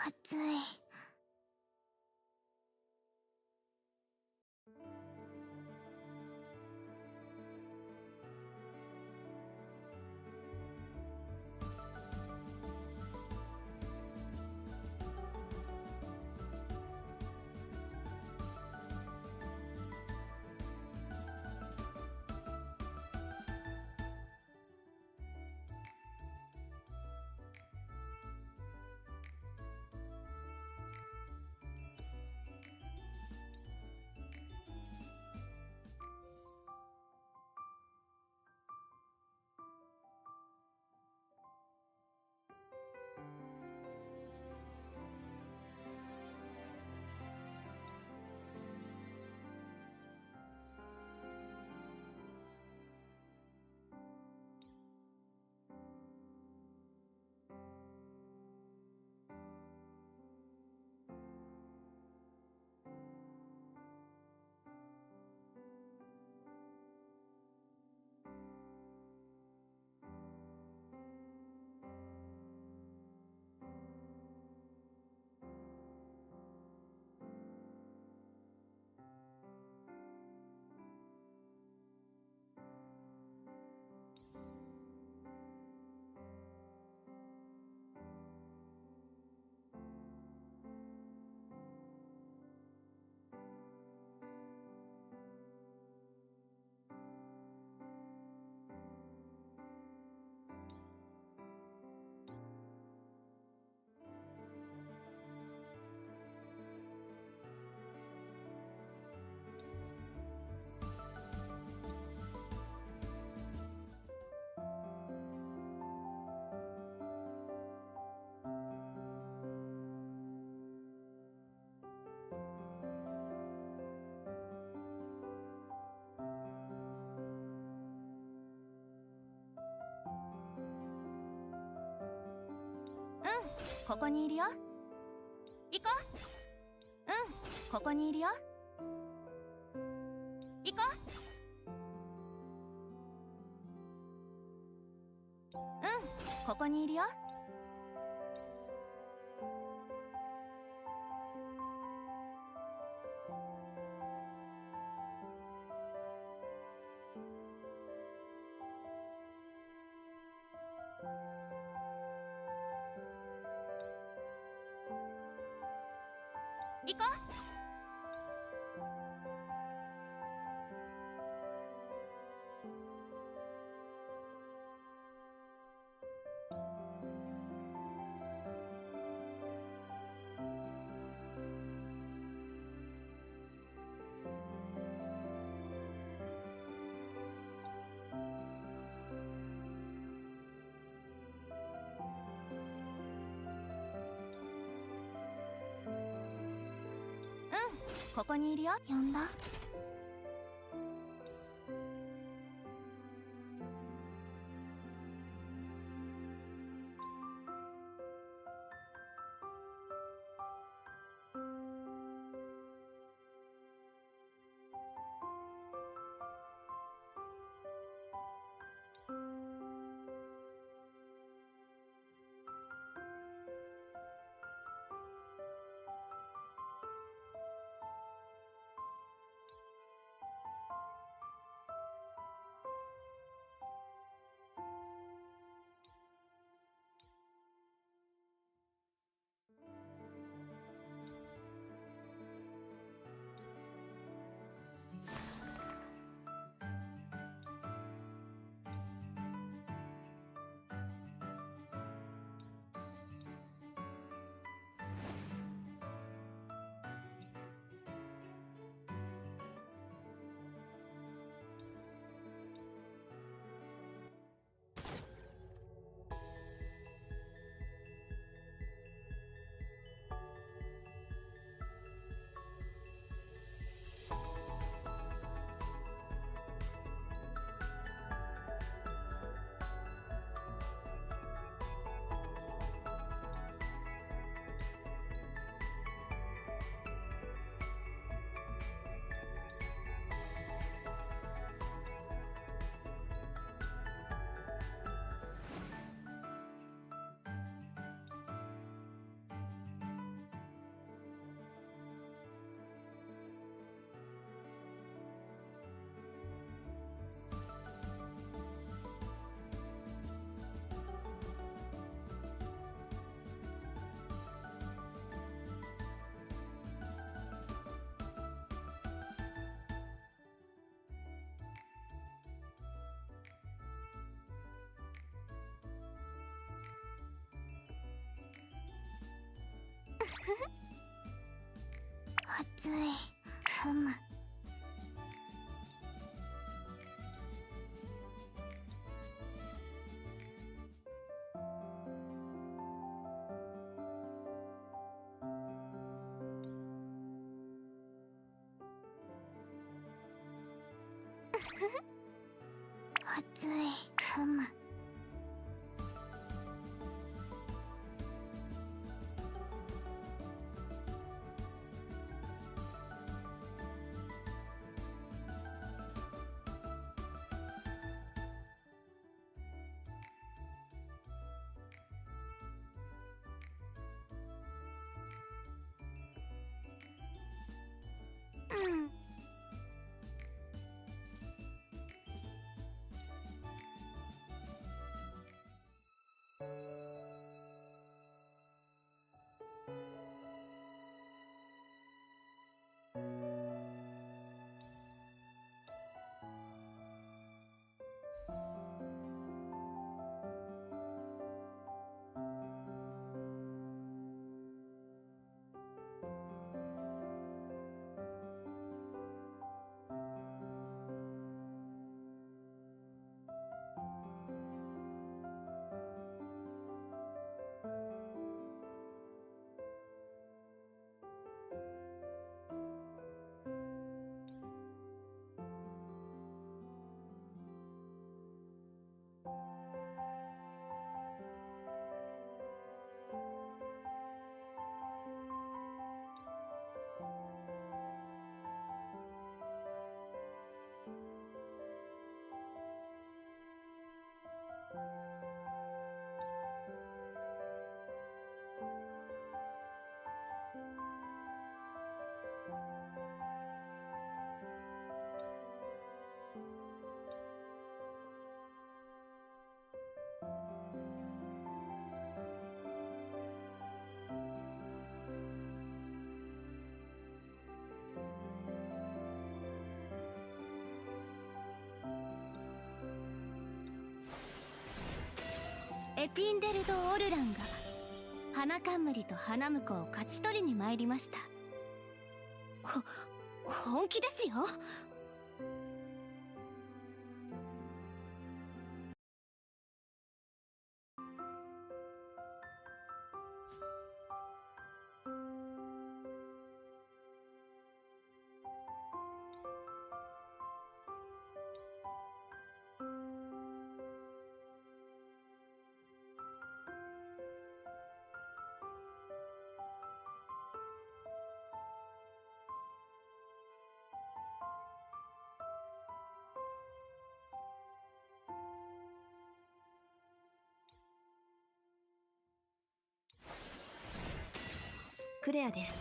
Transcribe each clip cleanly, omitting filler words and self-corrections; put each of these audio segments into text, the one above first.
暑い。ここにいるよ。行こう。ここにいるよ。行こう。ここにいるよ。行こう。ここにいるよ。呼んだ？暑い。ふむ。暑い。ふむ。うん。エピンデルド・オルランが花冠と花婿を勝ち取りに参りました。本気ですよ。クレアです。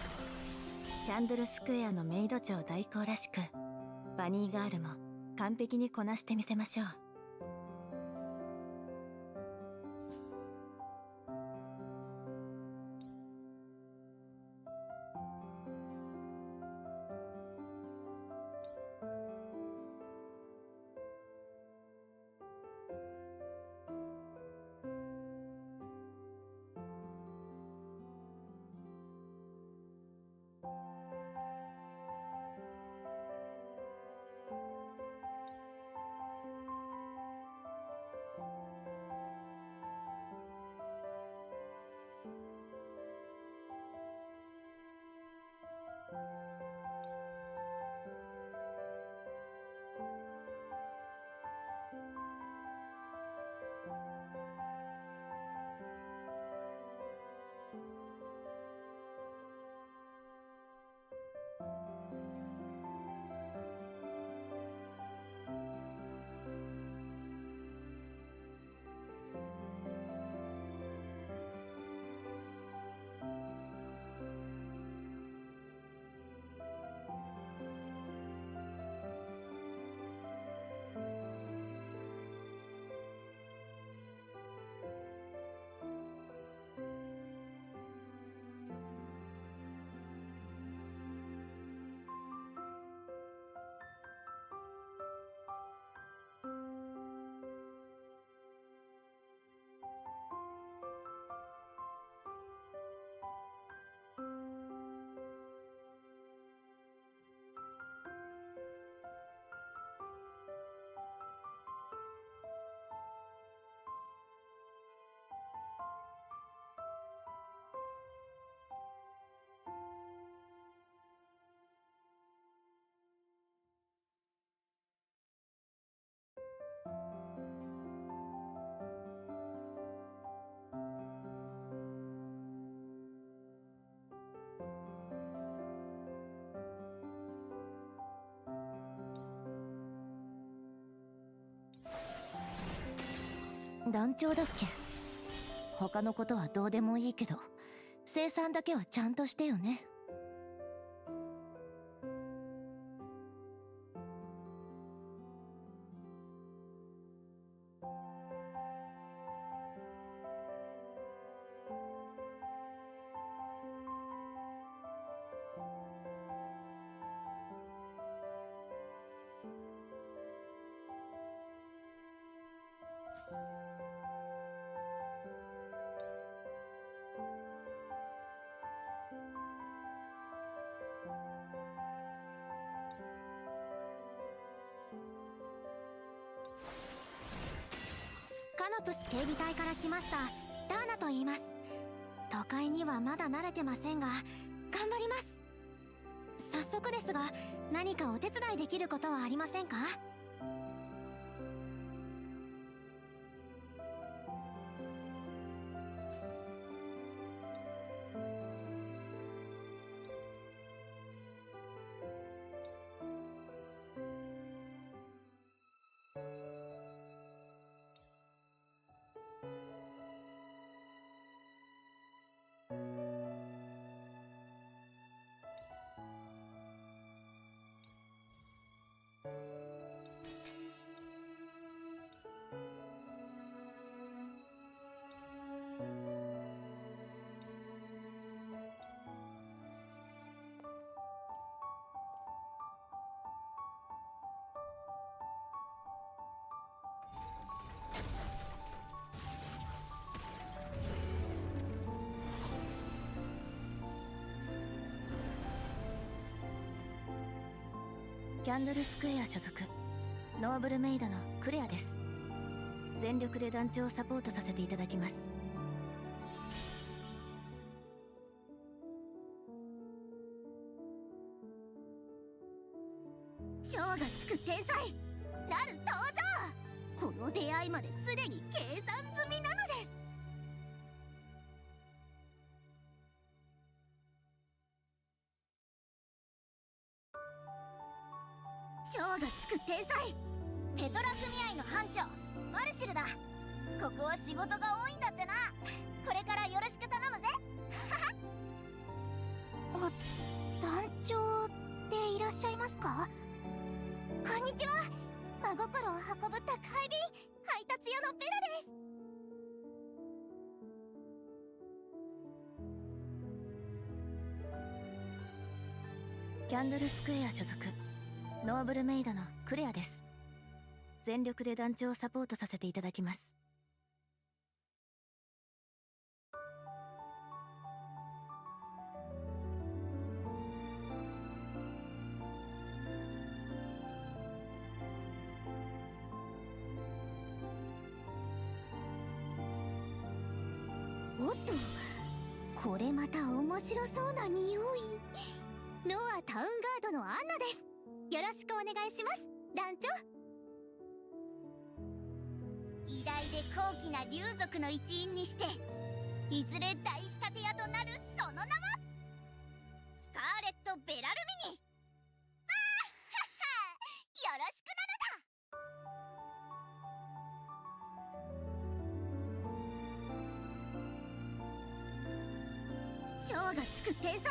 キャンドルスクエアのメイド長代行らしく、バニーガールも完璧にこなしてみせましょう。団長だっけ？他のことはどうでもいいけど生産だけはちゃんとしてよね。カノプス警備隊から来ましたダーナと言います。都会にはまだ慣れてませんが頑張ります。早速ですが何かお手伝いできることはありませんか？キャンドルスクエア所属ノーブルメイドのクレアです。全力で団長をサポートさせていただきます。賞がつく天才ラル登場。この出会いまですでに計算済みなのです。賞がつく天才ペトラ組合の班長マルシルだ。ここは仕事が多いんだってな。これからよろしく頼むぜ。団長でいらっしゃいますか？こんにちは。真心を運ぶ宅配便配達屋のベラです。キャンドルスクエア所属ノーブルメイドのクレアです。全力で団長をサポートさせていただきます。おっと、これまた面白そうな匂い。ノアタウンガードのアンナです。よろしくお願いします、団長。偉大で高貴な竜族の一員にしていずれ大仕立て屋となるその名もスカーレット・ベラルミニ。あはは、よろしくなのだ。賞がつく天才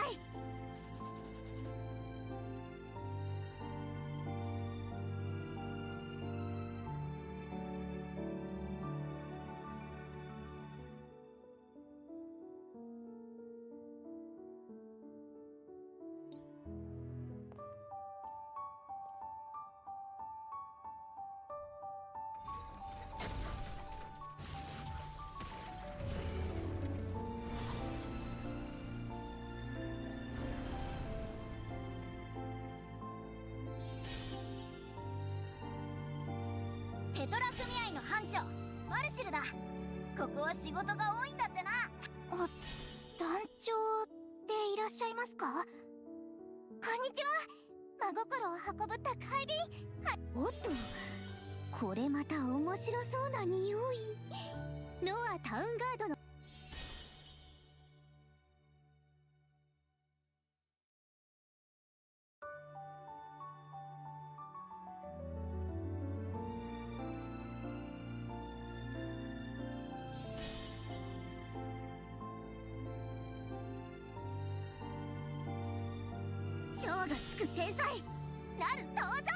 ペトラ組合の班長マルシルだ。ここは仕事が多いんだってな。団長でいらっしゃいますか？こんにちは。真心を運ぶ宅配便おっと、これまた面白そうな匂い。ノアタウンガードのがつく天才なる登場。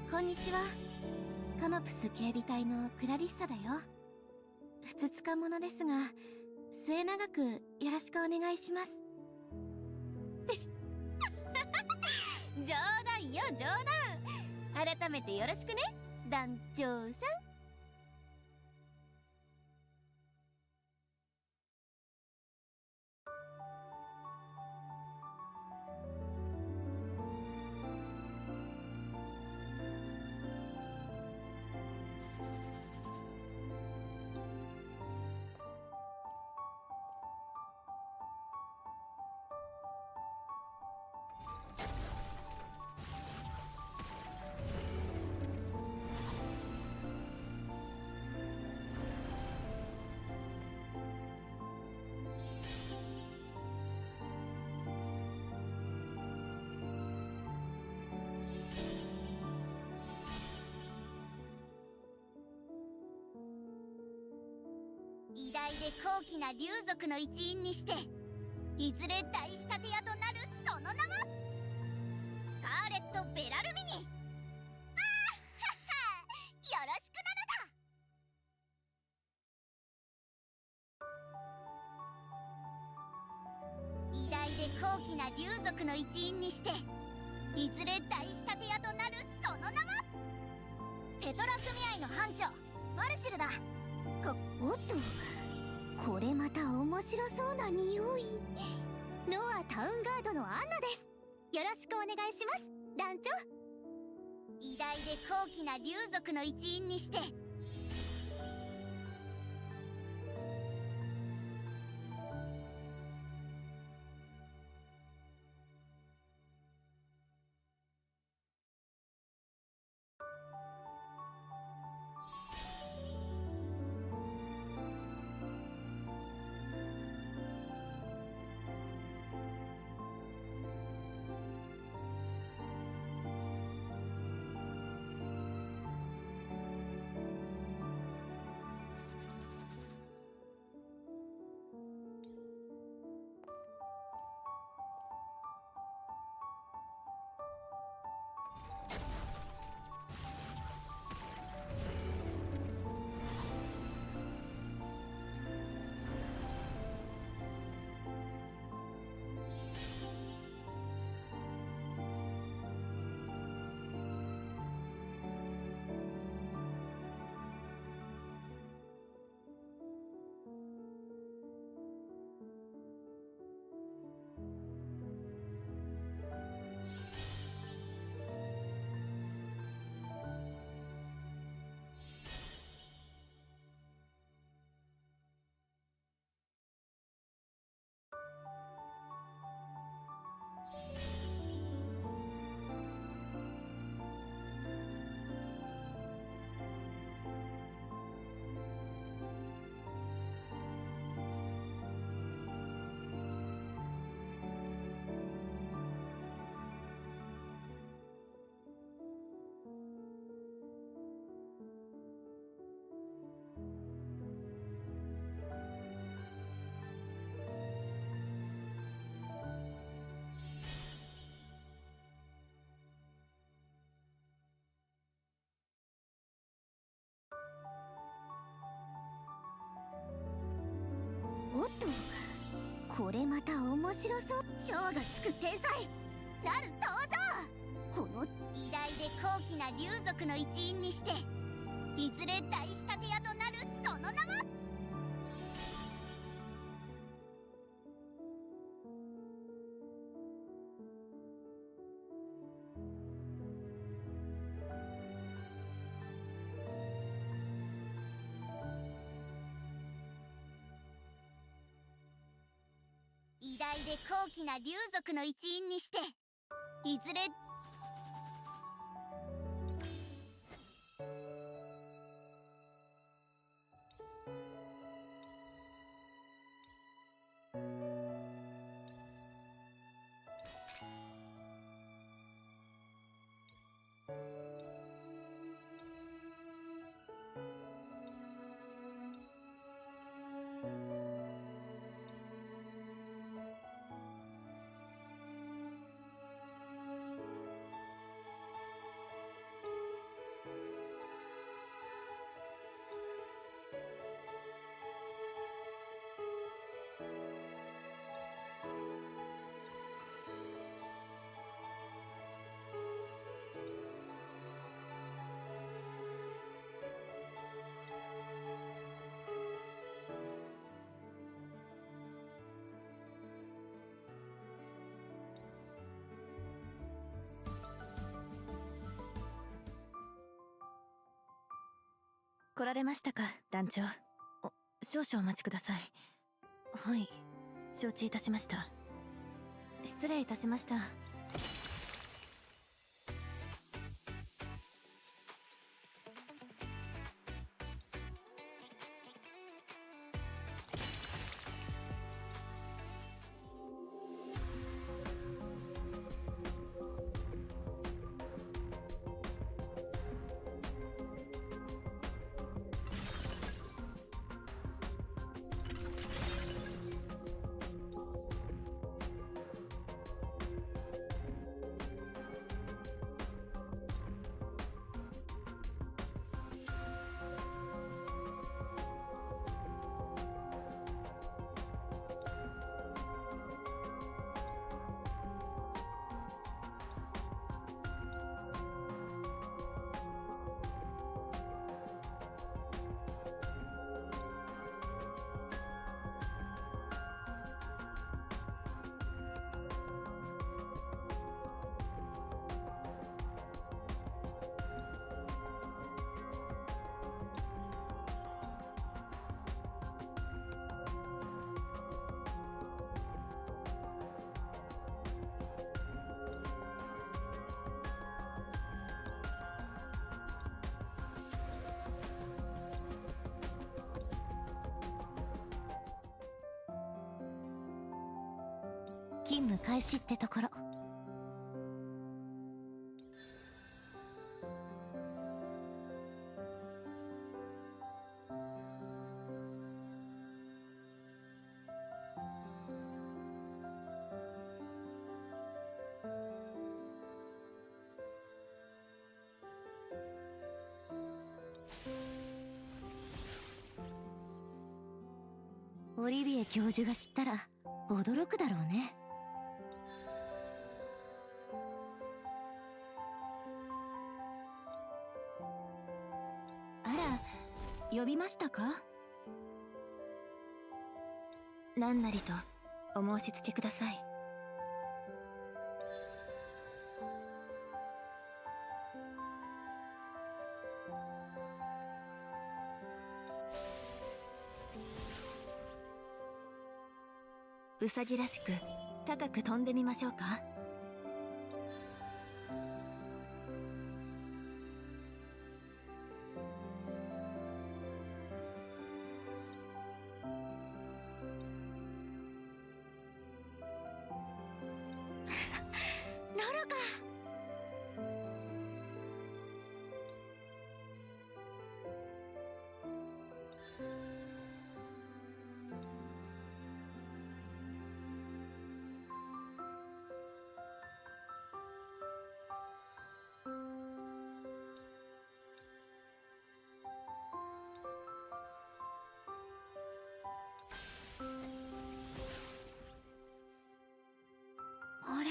こんにちは。カノプス警備隊のクラリッサだよ。ふつつか者ですが末永くよろしくお願いします。冗談よ冗談。改めてよろしくね団長さん。偉大で高貴な竜族の一員にしていずれ大仕立て屋となるその名はスカーレット・ベラルミニ。あーはっは、よろしくなのだ。偉大で高貴な竜族の一員にしていずれ大仕立て屋となるその名はペトラ組合の班長マルシルだ。おっと、これまた面白そうな匂い。ノアタウンガードのアンナです。よろしくお願いします団長。偉大で高貴な竜族の一員にしておっと、これまた面白そう。賞がつく天才なる登場。この偉大で高貴な竜族の一員にしていずれ大仕立て屋となるその名はで高貴な竜族の一員にして、いずれ来られましたか、団長。少々お待ちください。はい、承知いたしました。失礼いたしました。勤務開始ってところ。オリビエ教授が知ったら驚くだろうね。あら、呼びましたか？何なりとお申し付けください。ウサギらしく高く飛んでみましょうか。ロロか。あれ、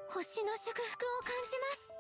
星の祝福を感じます。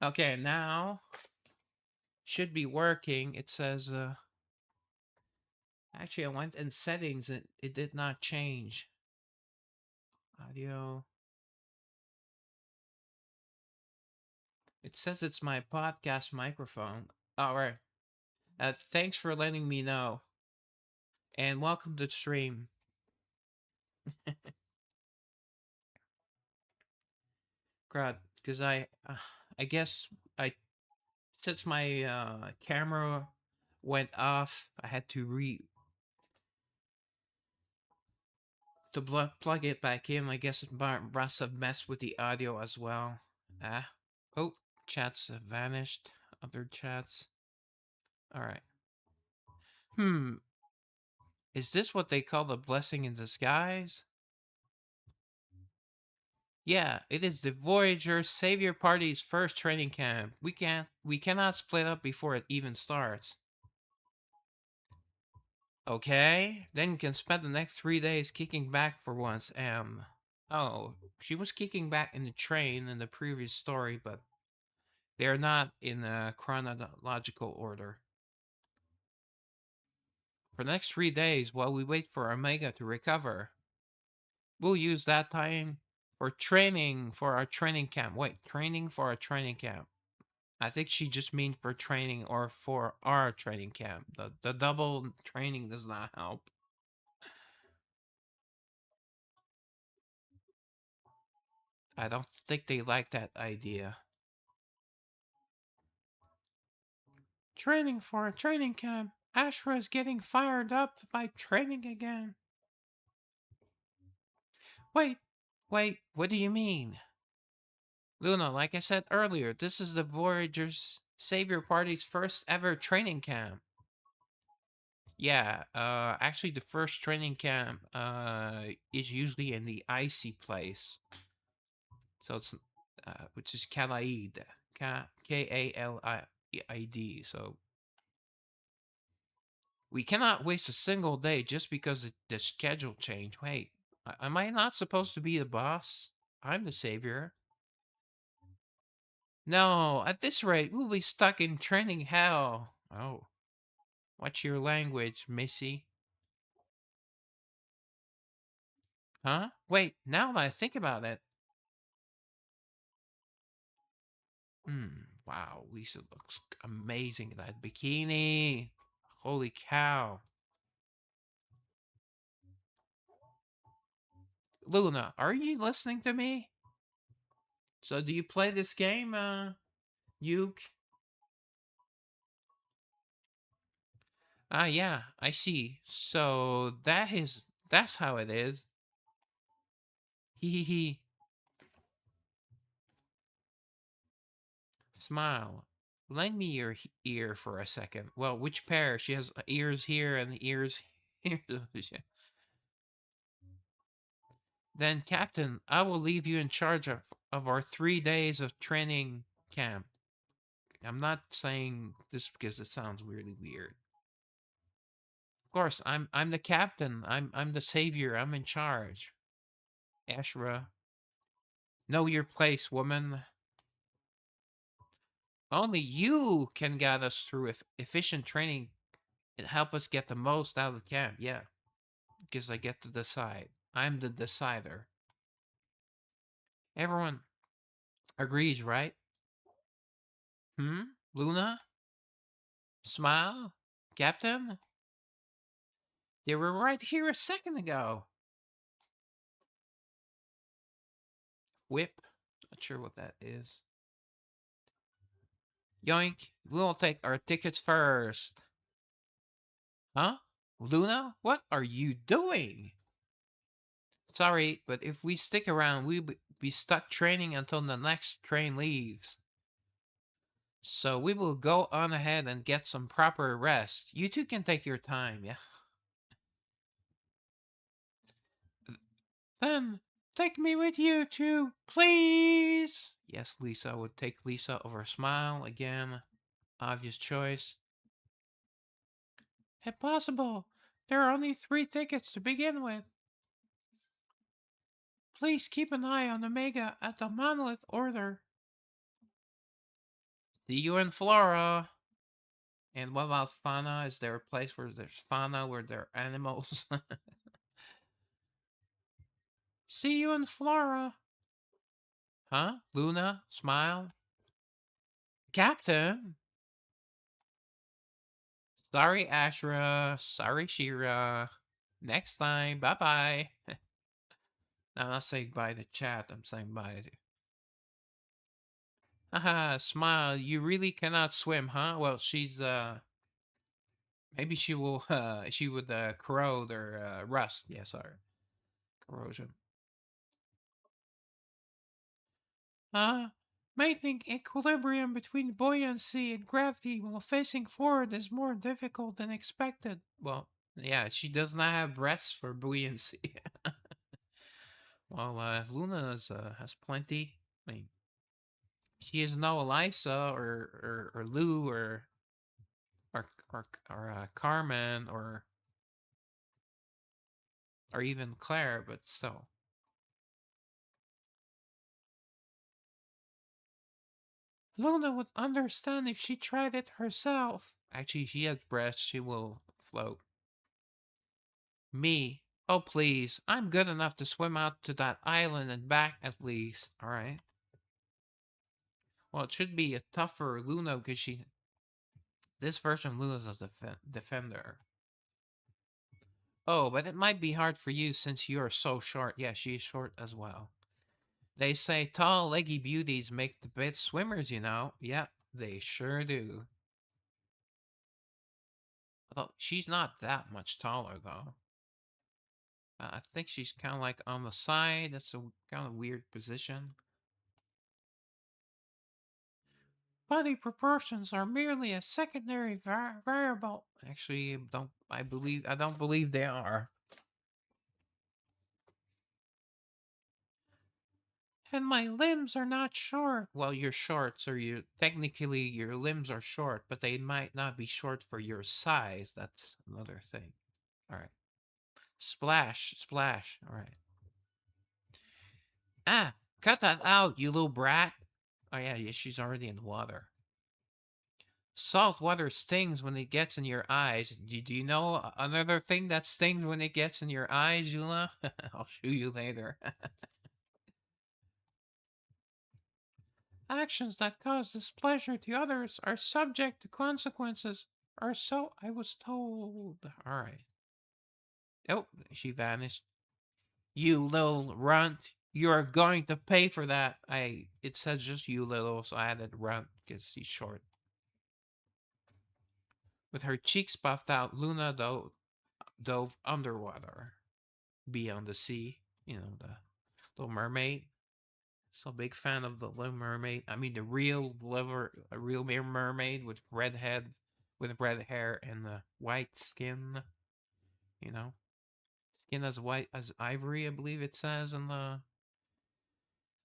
Okay, now should be working. It says actually I went in settings and it did not change. Audio. It says it's my podcast microphone. All right. Thanks for letting me know. And welcome to the stream. Crowd, because I guess I since my camera went off, I had to plug it back in. I guess it must have messed with the audio as well. Ah, oh, chats have vanished. Other chats. All right. Is this what they call the blessing in disguise? Yeah, it is the Voyager Savior Party's first training camp. We cannot split up before it even starts. Okay, then you can spend the next 3 days kicking back for once. Oh, she was kicking back in the train in the previous story, but they're not in a chronological order. For the next 3 days, while we wait for Omega to recover, we'll use that time for training for our training camp. Wait, training for our training camp. I think she just means for training or for our training camp. The double training does not help. I don't think they like that idea. Training for a training camp. Ashra is getting fired up by training again. Wait, what do you mean? Luna, like I said earlier, this is the Voyager's Savior Party's first ever training camp. Yeah, actually the first training camp is usually in the icy place. So it's which is Kalaid. Kalid. So we cannot waste a single day just because the schedule changed. Wait, am I not supposed to be the boss? I'm the savior. No, at this rate, we'll be stuck in training hell. Oh, watch your language, Missy. Huh? Wait, now that I think about it. Wow, Lisa looks amazing in that bikini. Holy cow. Luna, are you listening to me? So do you play this game, Yuke? Ah, yeah, I see. So that's how it is. Hee hee hee. Smile. Lend me your ear for a second. Well, which pair? She has ears here and ears here. Then, Captain, I will leave you in charge of our 3 days of training camp. I'm not saying this because it sounds really weird. Of course, I'm the captain. I'm the savior. I'm in charge. Ashra, know your place, woman. Only you can guide us through efficient training and help us get the most out of camp. Yeah, because I get to decide. I'm the decider. Everyone agrees, right? Luna? Smile? Captain? They were right here a second ago. Whip? Not sure what that is. Yoink, we'll take our tickets first. Huh? Luna, what are you doing? Sorry, but if we stick around, we'll be stuck training until the next train leaves. So we will go on ahead and get some proper rest. You two can take your time, yeah? Then take me with you too, please. Yes, Lisa would take Lisa over Smile again. Obvious choice. Impossible. There are only 3 tickets to begin with. Please keep an eye on Omega at the Monolith Order. See you in Flora. And what about fauna? Is there a place where there's fauna, where there are animals? See you in Flora. Huh? Luna? Smile? Captain? Sorry, Ashra. Sorry, Shira. Next time. Bye-bye. I'm not saying bye to chat. I'm saying bye to... Haha, Smile. You really cannot swim, huh? Well, she's, maybe she will, she would, corrode or, rust. Yeah, sorry. Corrosion. Maintaining equilibrium between buoyancy and gravity while facing forward is more difficult than expected. Well, yeah, she does not have breasts for buoyancy. Well, Luna has plenty. I mean, she is no Elisa or Lou or Carmen or even Claire, but still. Luna would understand if she tried it herself. Actually, she has breasts. She will float. Me? Oh, please. I'm good enough to swim out to that island and back at least. Alright. Well, it should be a tougher Luna because she... This version of Luna's a defender. Oh, but it might be hard for you since you are so short. Yeah, she's short as well. They say tall, leggy beauties make the best swimmers, you know. Yep, they sure do. Although, she's not that much taller, though. I think she's kind of like on the side. That's a kind of weird position. Body proportions are merely a secondary variable. Actually, I don't believe they are. And my limbs are not short. Well, you're short, so you technically your limbs are short, but they might not be short for your size. That's another thing. All right. Splash, splash. All right. Ah, cut that out, you little brat. Oh yeah, yeah, she's already in the water. Salt water stings when it gets in your eyes. Do you know another thing that stings when it gets in your eyes, Yula? I'll show you later. Actions that cause displeasure to others are subject to consequences, or so I was told. Alright. Oh, she vanished. You little runt. You are going to pay for that. It says just you little, so I added runt because she's short. With her cheeks puffed out, Luna dove underwater, beyond the sea. You know, the Little Mermaid. So big fan of the Little Mermaid. I mean, the real a real mermaid with red head, with red hair and white skin. You know, skin as white as ivory. I believe it says in the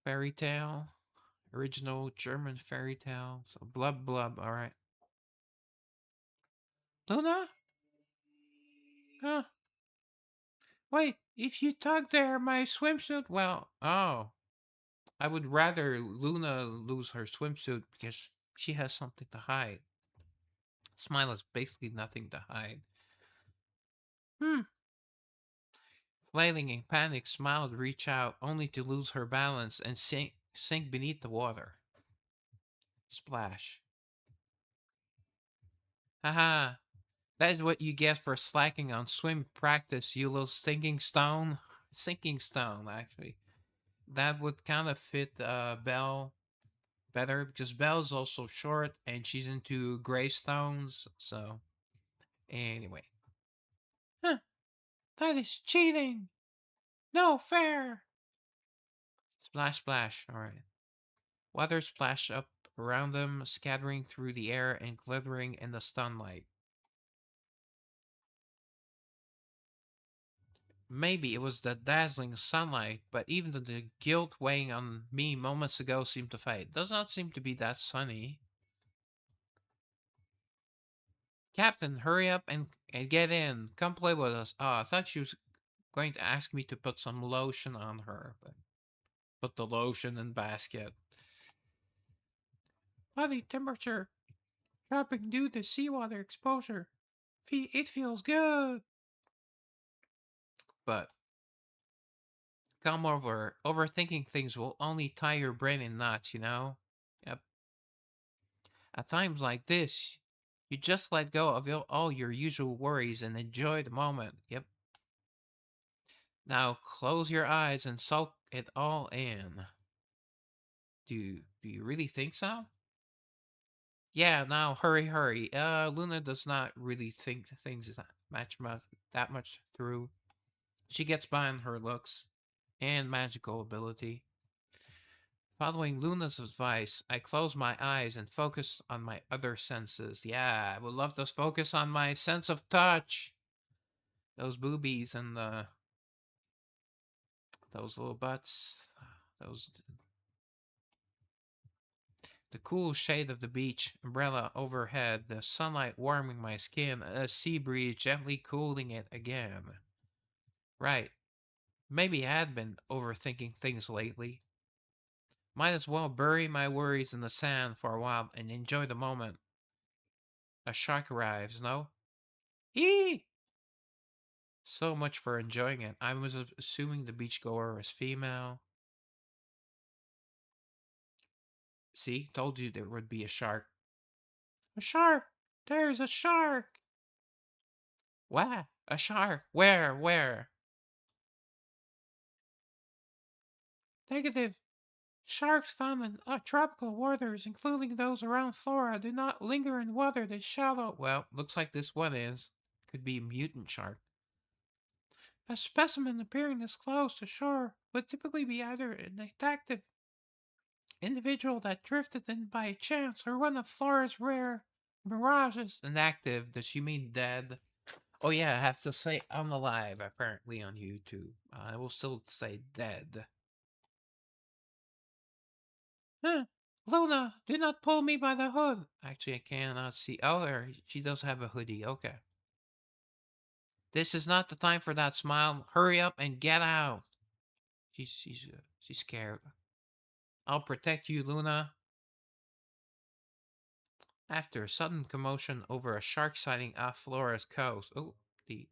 fairy tale, original German fairy tale. So blub blub. All right, Luna. Huh? Wait, if you tug there, my swimsuit. Well, oh, I would rather Luna lose her swimsuit because she has something to hide. Smile has basically nothing to hide. Hmm. Flailing in panic, Smile would reach out only to lose her balance and sink beneath the water. Splash. Haha. That is what you get for slacking on swim practice, you little stinking stone. Sinking stone, actually. That would kind of fit Belle better because Belle's also short and she's into gravestones. So, anyway. Huh, that is cheating. No fair. Splash, splash. All right. Water splashed up around them, scattering through the air and glittering in the sunlight. Maybe it was the dazzling sunlight, but even the guilt weighing on me moments ago seemed to fade. Does not seem to be that sunny. Captain, hurry up and get in. Come play with us. Oh, I thought she was going to ask me to put some lotion on her, but put the lotion in basket. Body temperature dropping due to seawater exposure. It feels good. But come over. Overthinking things will only tie your brain in knots, you know? Yep. At times like this, you just let go of all your usual worries and enjoy the moment. Yep. Now close your eyes and soak it all in. Do you really think so? Yeah, now hurry. Luna does not really think things that much through. She gets by on her looks and magical ability. Following Luna's advice, I closed my eyes and focused on my other senses. Yeah, I would love to focus on my sense of touch. Those boobies and those little butts. Those The cool shade of the beach umbrella overhead, the sunlight warming my skin, a sea breeze gently cooling it again. Right. Maybe I had been overthinking things lately. Might as well bury my worries in the sand for a while and enjoy the moment. A shark arrives, no? Eee! So much for enjoying it. I was assuming the beachgoer was female. See, told you there would be a shark. A shark! There's a shark! What? A shark? Where? Negative. Sharks found in tropical waters, including those around Florida, do not linger in water this shallow. Well, looks like this one is. Could be a mutant shark. A specimen appearing this close to shore would typically be either an active individual that drifted in by chance or one of Florida's rare mirages. Inactive, does she mean dead? Oh yeah, I have to say I'm alive, apparently on YouTube. I will still say dead. Huh. Luna, do not pull me by the hood. Actually, I cannot see. Oh, she does have a hoodie. Okay. This is not the time for that smile. Hurry up and get out. She's scared. I'll protect you, Luna. After a sudden commotion over a shark sighting off Flora's coast. Oh, the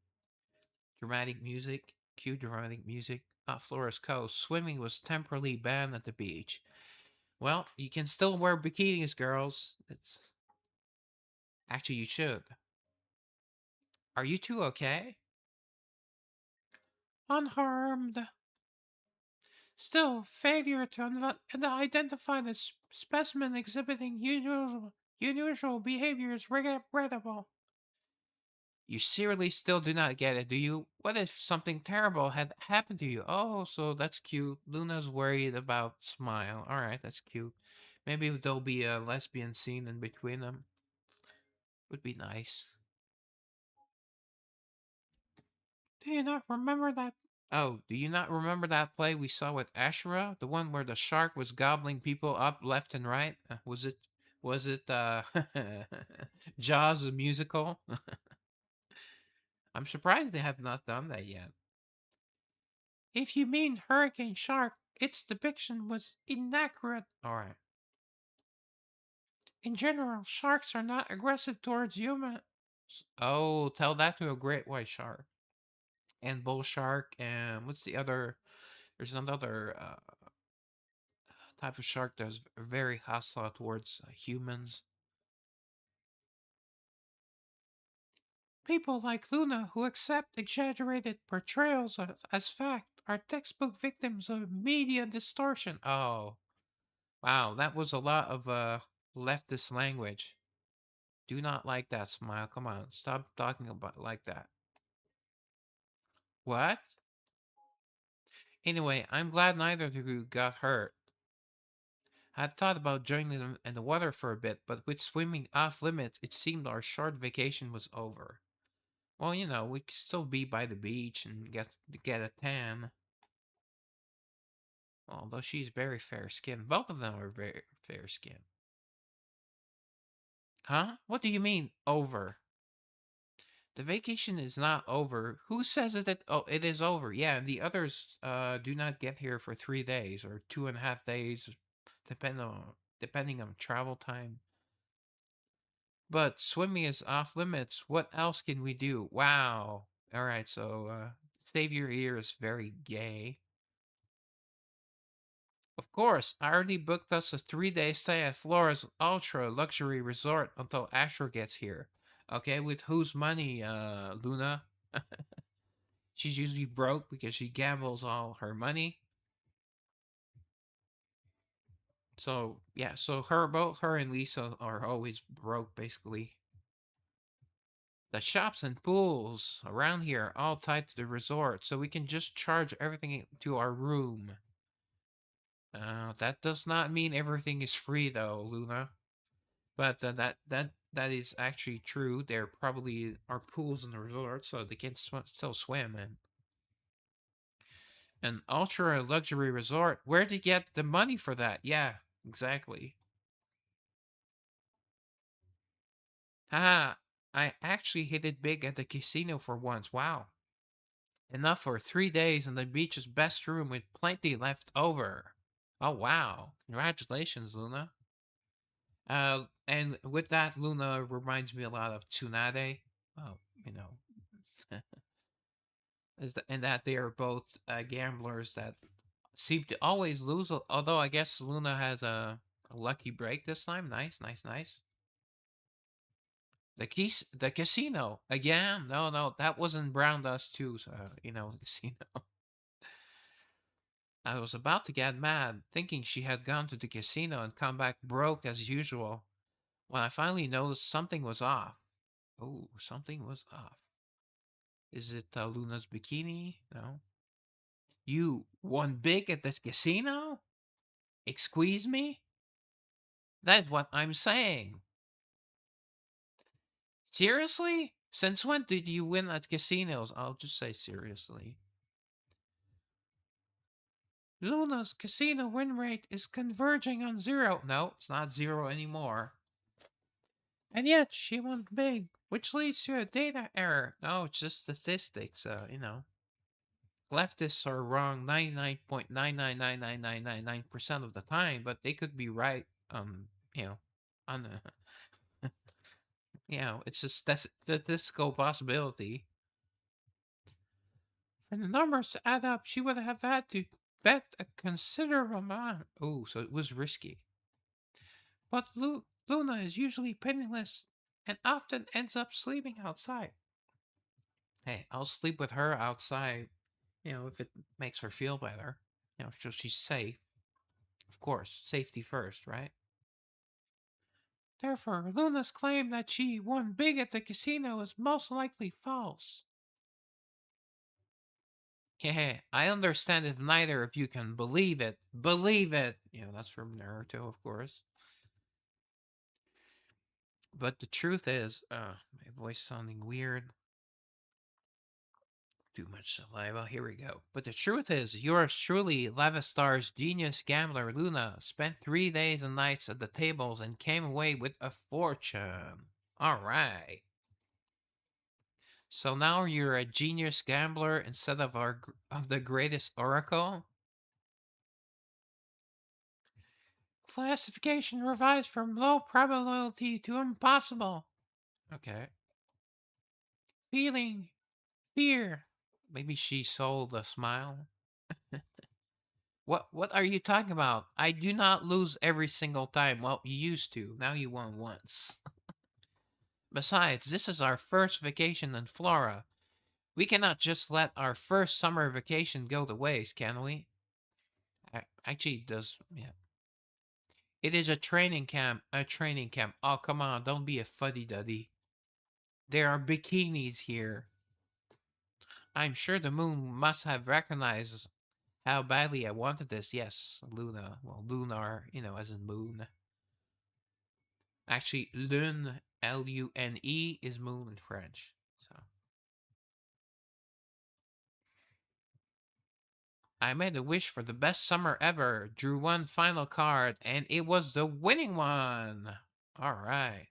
dramatic music. Cue dramatic music. Off Flora's coast. Swimming was temporarily banned at the beach. Well, you can still wear bikinis, girls. It's actually you should. Are you two okay? Unharmed. Still, failure to identify the specimen exhibiting unusual behavior is regrettable. You seriously still do not get it, do you? What if something terrible had happened to you? Oh, so that's cute. Luna's worried about Smile. Alright, that's cute. Maybe there'll be a lesbian scene in between them. Would be nice. Do you not remember that? Oh, do you not remember that play we saw with Ashura? The one where the shark was gobbling people up left and right? Was it Jaws the musical? I'm surprised they have not done that yet. If you mean Hurricane Shark, its depiction was inaccurate. Alright. In general, sharks are not aggressive towards humans. Oh, tell that to a great white shark. And bull shark, and what's the other? There's another type of shark that's very hostile towards humans. People like Luna who accept exaggerated portrayals as fact are textbook victims of media distortion. Oh, wow, that was a lot of leftist language. Do not like that, Smile. Come on, stop talking about like that. What? Anyway, I'm glad neither of you got hurt. I had thought about joining them in the water for a bit, but with swimming off limits, it seemed our short vacation was over. Well, you know, we could still be by the beach and get a tan. Although she's very fair skinned. Both of them are very fair skinned. Huh? What do you mean, over? The vacation is not over. Who says it? Oh, it is over. Yeah, and the others do not get here for 3 days or 2.5 days, depending on travel time. But swimming is off limits. What else can we do? Wow. All right, so save your ears. Very gay. Of course, I already booked us a 3-day stay at Flora's ultra luxury resort until Astro gets here. Okay, with whose money, Luna? She's usually broke because she gambles all her money. So yeah, so both her and Lisa are always broke basically. The shops and pools around here are all tied to the resort, so we can just charge everything to our room. That does not mean everything is free though, Luna. But that is actually true. There probably are pools in the resort, so they can still swim. And an ultra luxury resort. Where'd you get the money for that? Yeah, exactly. Haha, I actually hit it big at the casino for once. Wow. Enough for 3 days in the beach's best room with plenty left over. Oh, wow. Congratulations, Luna. And with that, Luna reminds me a lot of Tsunade. Oh, you know, and that they are both gamblers that seem to always lose. Although I guess Luna has a lucky break this time. Nice, nice, nice. The casino again. No, no, that was in Brown Dust too. So the casino. I was about to get mad, thinking she had gone to the casino and come back broke as usual, when I finally noticed something was off. Oh, something was off. Is it Luna's bikini? No. You won big at the casino? Excuse me? That's what I'm saying. Seriously? Since when did you win at casinos? I'll just say seriously. Luna's casino win rate is converging on zero. No, it's not zero anymore. And yet she won big, which leads to a data error. No, it's just statistics, Leftists are wrong 99.9999999% of the time, but they could be right, on it's a statistical possibility. For the numbers to add up, she would have had to bet a considerable amount. Oh, so it was risky. But Luna is usually penniless and often ends up sleeping outside. Hey, I'll sleep with her outside, if it makes her feel better. So she's safe. Of course, safety first, right? Therefore, Luna's claim that she won big at the casino is most likely false. Yeah, I understand if neither of you can believe it. Believe it! That's from Naruto, of course. But the truth is, my voice sounding weird. Too much saliva. Here we go. But the truth is, yours truly, Levistar's genius gambler Luna, spent 3 days and nights at the tables and came away with a fortune. Alright. So now you're a genius gambler instead of the greatest oracle? Classification revised from low probability to impossible. Okay. Feeling. Fear. Maybe she sold a smile. What are you talking about? I do not lose every single time. Well, you used to. Now you won once. Besides, this is our first vacation in Flora. We cannot just let our first summer vacation go to waste, can we? Actually, it does. Yeah. It is a training camp. A training camp. Oh, come on. Don't be a fuddy-duddy. There are bikinis here. I'm sure the moon must have recognized how badly I wanted this. Yes, Luna. Well, lunar, as in moon. Actually, lune, Lune, is moon in French. So I made a wish for the best summer ever, drew one final card, and it was the winning one. All right.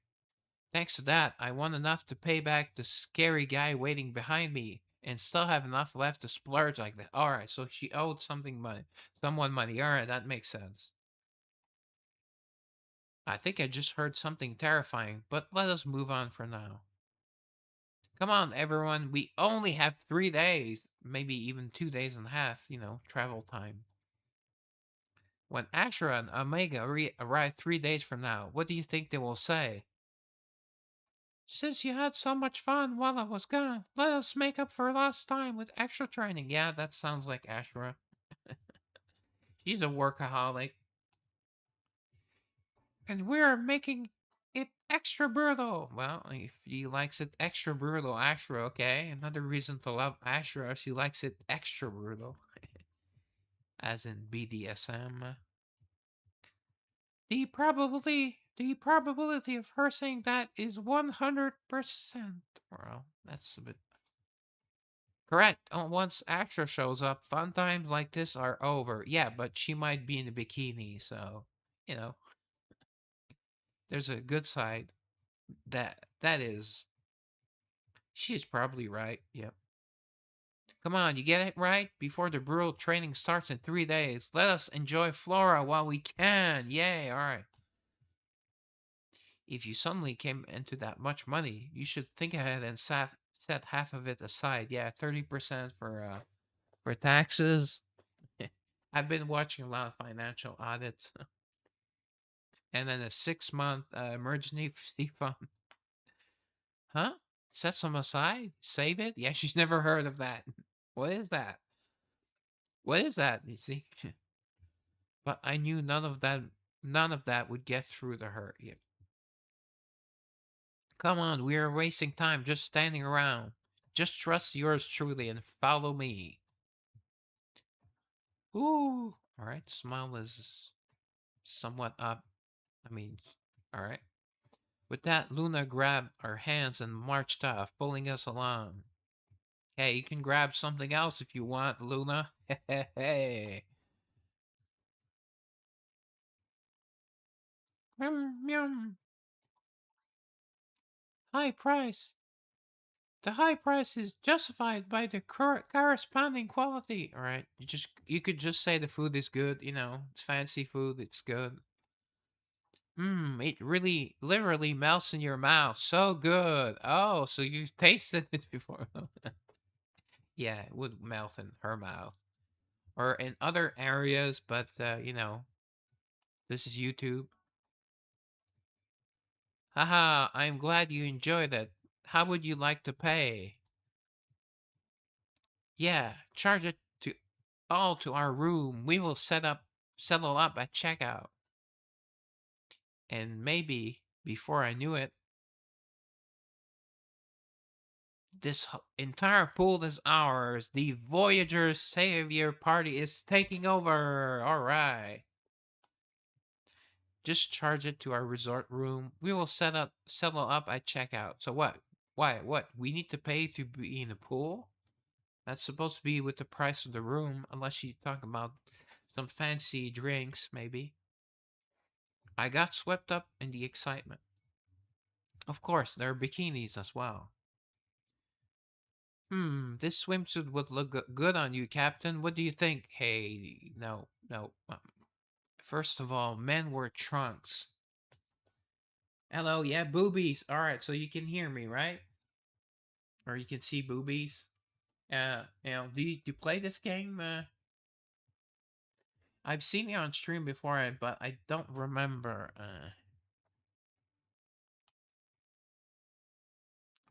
Thanks to that, I won enough to pay back the scary guy waiting behind me and still have enough left to splurge like that. Alright, so she owed someone money. Alright, that makes sense. I think I just heard something terrifying, but let us move on for now. Come on, everyone. We only have 3 days, maybe even 2 days and a half, travel time. When Ashura and Omega arrive 3 days from now, what do you think they will say? Since you had so much fun while I was gone, let us make up for lost time with extra training. Yeah, that sounds like Ashura. She's a workaholic. And we're making it extra brutal. Well, if he likes it extra brutal, Ashura, okay. Another reason to love Ashura, she likes it extra brutal. As in BDSM. The probability of her saying that is 100%. Well, that's a bit correct. Once Ashura shows up, fun times like this are over. Yeah, but she might be in a bikini, so you know, there's a good side. That is, she's probably right. Yep. Come on, you get it right before the brutal training starts in 3 days. Let us enjoy Flora while we can. Yay! All right. If you suddenly came into that much money, you should think ahead and set half of it aside. Yeah, 30% for taxes. I've been watching a lot of financial audits, and then a 6 month emergency fund. Huh? Set some aside? Save it? Yeah, she's never heard of that. What is that? What is that? You see? But I knew none of that would get through to her. Yeah. Come on, we are wasting time just standing around. Just trust yours truly and follow me. Ooh. Alright, smile is somewhat up. I mean, alright. With that, Luna grabbed our hands and marched off, pulling us along. Hey, you can grab something else if you want, Luna. Hey. Yum. High price. The high price is justified by the corresponding quality. All right, you could just say the food is good. It's fancy food. It's good. It really, literally melts in your mouth. So good. Oh, so you've tasted it before? Yeah, it would melt in her mouth or in other areas, but this is YouTube. Haha, I'm glad you enjoyed it. How would you like to pay? Yeah, charge it to our room. We will settle up at checkout. And maybe before I knew it, this entire pool is ours. The Voyager's Savior Party is taking over. All right. Just charge it to our resort room. We will settle up at checkout. So what? Why? What? We need to pay to be in the pool? That's supposed to be with the price of the room, unless you talk about some fancy drinks, maybe. I got swept up in the excitement. Of course, there are bikinis as well. This swimsuit would look good on you, Captain. What do you think? Hey, no, no. First of all, men wear trunks. Hello, yeah, boobies. All right, so you can hear me, right? Or you can see boobies. Do you play this game? I've seen it on stream before, but I don't remember.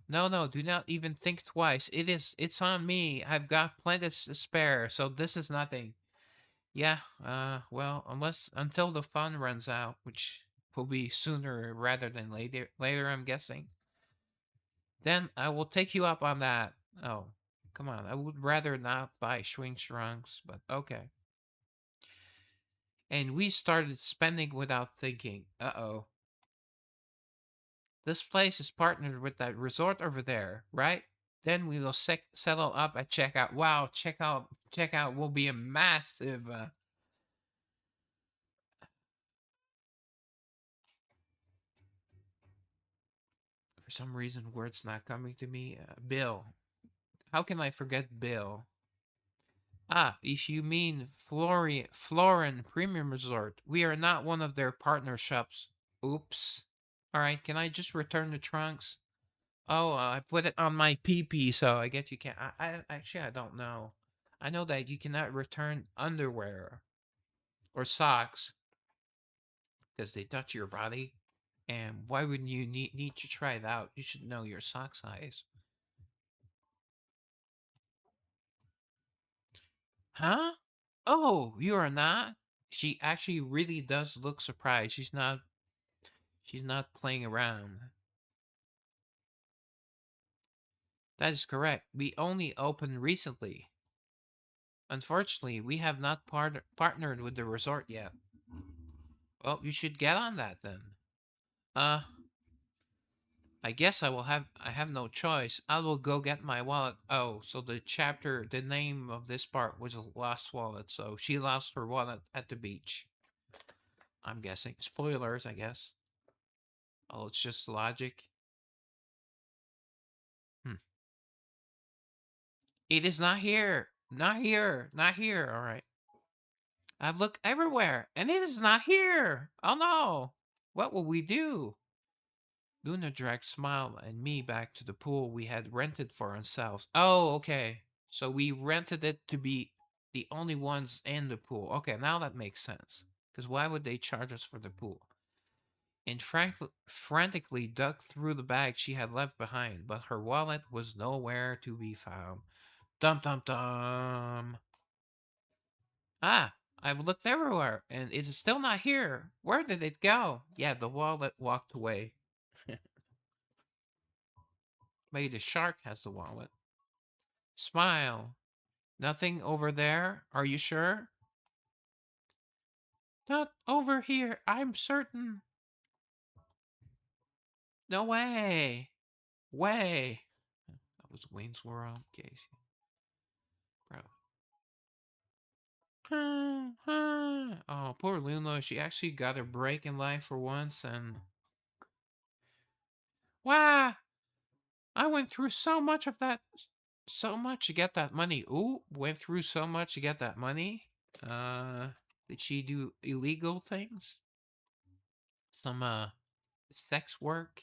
No, do not even think twice. It's on me. I've got plenty to spare, so this is nothing. Yeah, well, until the fun runs out, which will be sooner rather than later, I'm guessing. Then I will take you up on that. Oh, come on. I would rather not buy swing trunks, but okay. And we started spending without thinking. Uh-oh. This place is partnered with that resort over there, right? Then we will settle up at checkout. Wow, checkout will be a massive. some reason, words not coming to me. Bill. How can I forget Bill? Ah, if you mean Florin Premium Resort, we are not one of their partner shops. Oops. Alright, can I just return the trunks? Oh, I put it on my PP, so I guess you can't. Actually, I don't know. I know that you cannot return underwear or socks because they touch your body. And why wouldn't you need to try it out? You should know your sock size. Huh? Oh, you are not? She actually really does look surprised. She's not playing around. That is correct. We only opened recently. Unfortunately, we have not partnered with the resort yet. Well, you should get on that then. Uh, I guess I have no choice. I will go get my wallet. Oh, so the name of this part was a lost wallet. So she lost her wallet at the beach. I'm guessing. Spoilers, I guess. Oh, it's just logic. Hmm. It is not here. Not here. Not here. All right. I've looked everywhere, and it is not here. Oh no. What will we do? Luna dragged Smile and me back to the pool we had rented for ourselves. Oh, okay. So we rented it to be the only ones in the pool. Okay, now that makes sense. Because why would they charge us for the pool? And frantically dug through the bag she had left behind, but her wallet was nowhere to be found. Dum dum dum. Ah, I've looked everywhere, and it is still not here. Where did it go? Yeah, the wallet walked away. Maybe the shark has the wallet. Smile. Nothing over there? Are you sure? Not over here, I'm certain. No way. Way. That was Wayne's World. Casey. Bro. Oh, poor Luna. She actually got a break in life for once and... Wow! I went through so much of that... So much to get that money. Ooh, went through so much to get that money. Did she do illegal things? Some, sex work?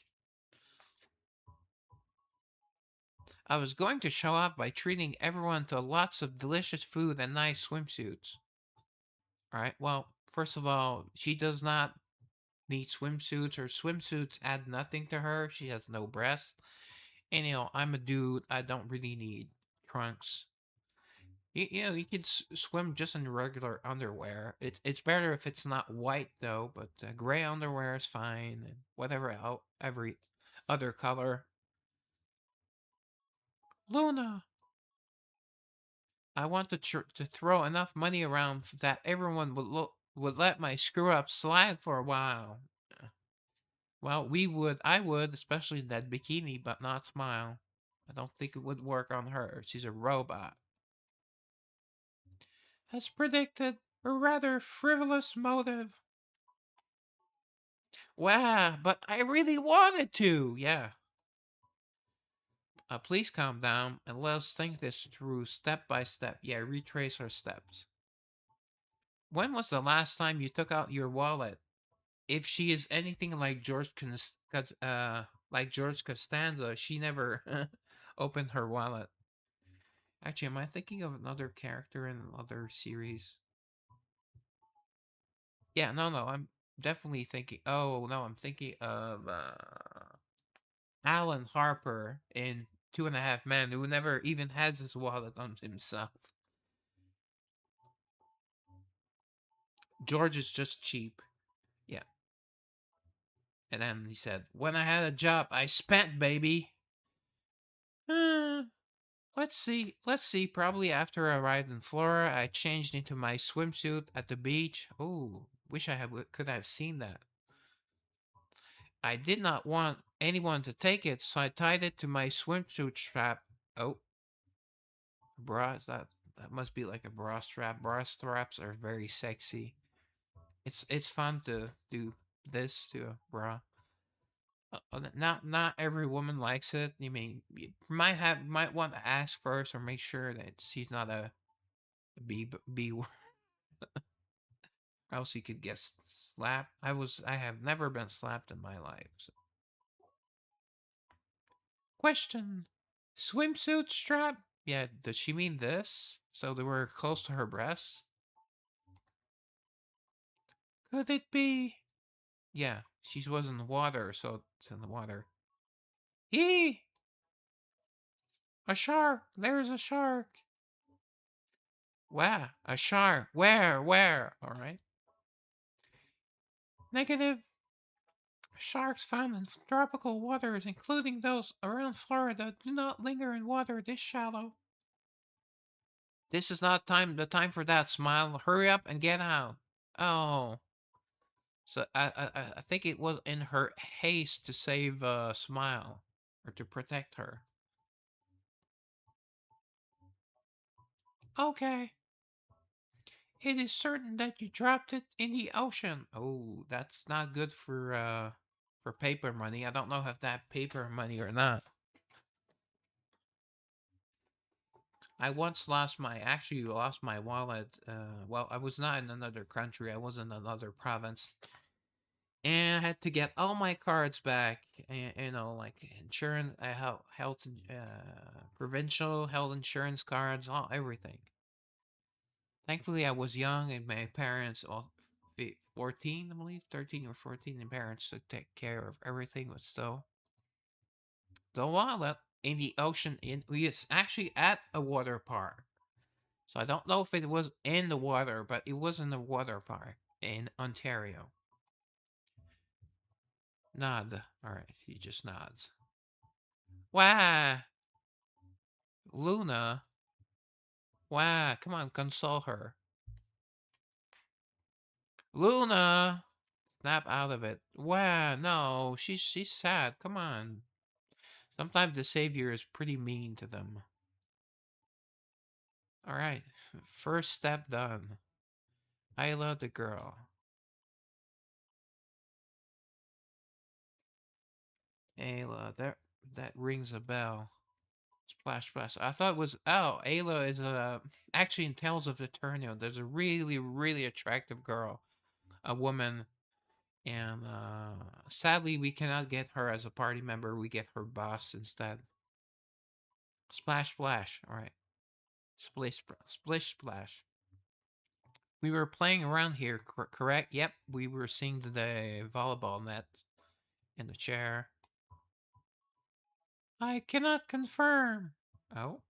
I was going to show off by treating everyone to lots of delicious food and nice swimsuits. Alright, well, first of all, she does not need swimsuits. Her swimsuits add nothing to her. She has no breasts. And, I'm a dude. I don't really need trunks. You can swim just in regular underwear. It's better if it's not white, though, but gray underwear is fine. And whatever else, every other color. Luna! I want to throw enough money around that everyone would let my screw up slide for a while. Well, I would, especially that bikini, but not Smile. I don't think it would work on her. She's a robot. As predicted, a rather frivolous motive. Wow, but I really wanted to. Yeah. Please calm down and let us think this through step by step. Yeah, retrace our steps. When was the last time you took out your wallet? If she is anything like George Costanza, she never opened her wallet. Actually, am I thinking of another character in another series? Yeah, no, I'm definitely thinking. Oh no, I'm thinking of Alan Harper in Two and a Half Men, who never even has his wallet on himself. George is just cheap. Yeah. And then he said, "When I had a job, I spent, baby." Let's see. Let's see. Probably after I arrived in Florida, I changed into my swimsuit at the beach. Oh, wish could have seen that. I did not want anyone to take it, so I tied it to my swimsuit strap. Oh, bra. That must be like a bra strap. Bra straps are very sexy. It's fun to do this to a bra. Not every woman likes it. You mean you might want to ask first or make sure that she's not a B word, or else you could get slapped. I have never been slapped in my life. So. Question: swimsuit strap? Yeah, does she mean this? So they were close to her breasts? Could it be? Yeah, she was in the water, so it's in the water. Eee! A shark! There's a shark! Wow, a shark! Where? Alright. Negative. Sharks found in tropical waters, including those around Florida, do not linger in water this shallow. This is not the time for that, Smile. Hurry up and get out. Oh. So I think it was in her haste to save Smile, or to protect her. Okay. It is certain that you dropped it in the ocean. Oh, that's not good for paper money. I don't know if that paper money or not. I once actually lost my wallet. Well, I was not in another country. I was in another province, and I had to get all my cards back. And, like insurance, health, provincial health insurance cards, everything. Thankfully, I was young, and my parents, all 14, I believe, 13 or 14, and parents took take care of everything. But still, the wallet in the ocean, we is actually at a water park. So I don't know if it was in the water, but it was in the water park in Ontario. Nod. Alright, he just nods. Wah! Luna. Wah! Come on, console her. Luna! Snap out of it. Wah! No, she's sad. Come on. Sometimes the savior is pretty mean to them. Alright, first step done. Isla the girl. Ayla, that rings a bell. Splash Splash. I thought it was Ayla is actually in Tales of Eternia. There's a really really attractive girl, a woman, and sadly we cannot get her as a party member. We get her boss instead. Splash Splash. All right. Splish Splash. We were playing around here, correct? Yep. We were seeing the volleyball net in the chair. I cannot confirm. Oh.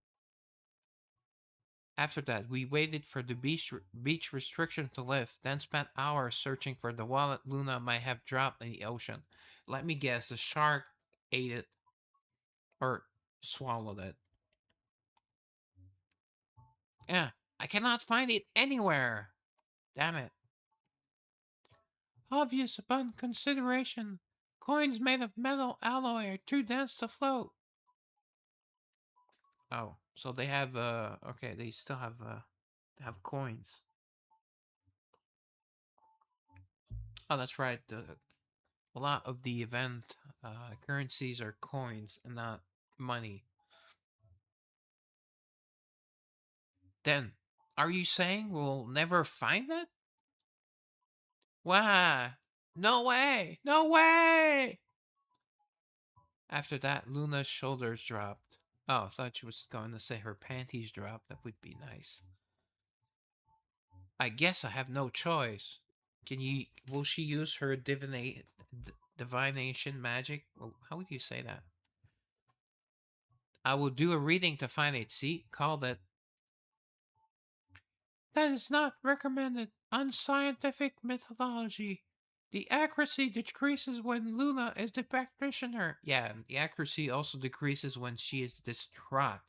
After that, we waited for the beach restriction to lift, then spent hours searching for the wallet Luna might have dropped in the ocean. Let me guess, the shark ate it or swallowed it. Yeah, I cannot find it anywhere. Damn it. Obvious upon consideration. Coins made of metal alloy are too dense to float. Oh, so they have okay, they still have coins. Oh, that's right. A lot of the event currencies are coins and not money. Then, are you saying we'll never find it? Why? No way! No way! After that, Luna's shoulders dropped. Oh, I thought she was going to say her panties dropped. That would be nice. I guess I have no choice. Will she use her divination magic? Well, how would you say that? I will do a reading to find it. See? Called it. That is not recommended. Unscientific methodology. The accuracy decreases when Luna is the practitioner. Yeah, and the accuracy also decreases when she is distraught.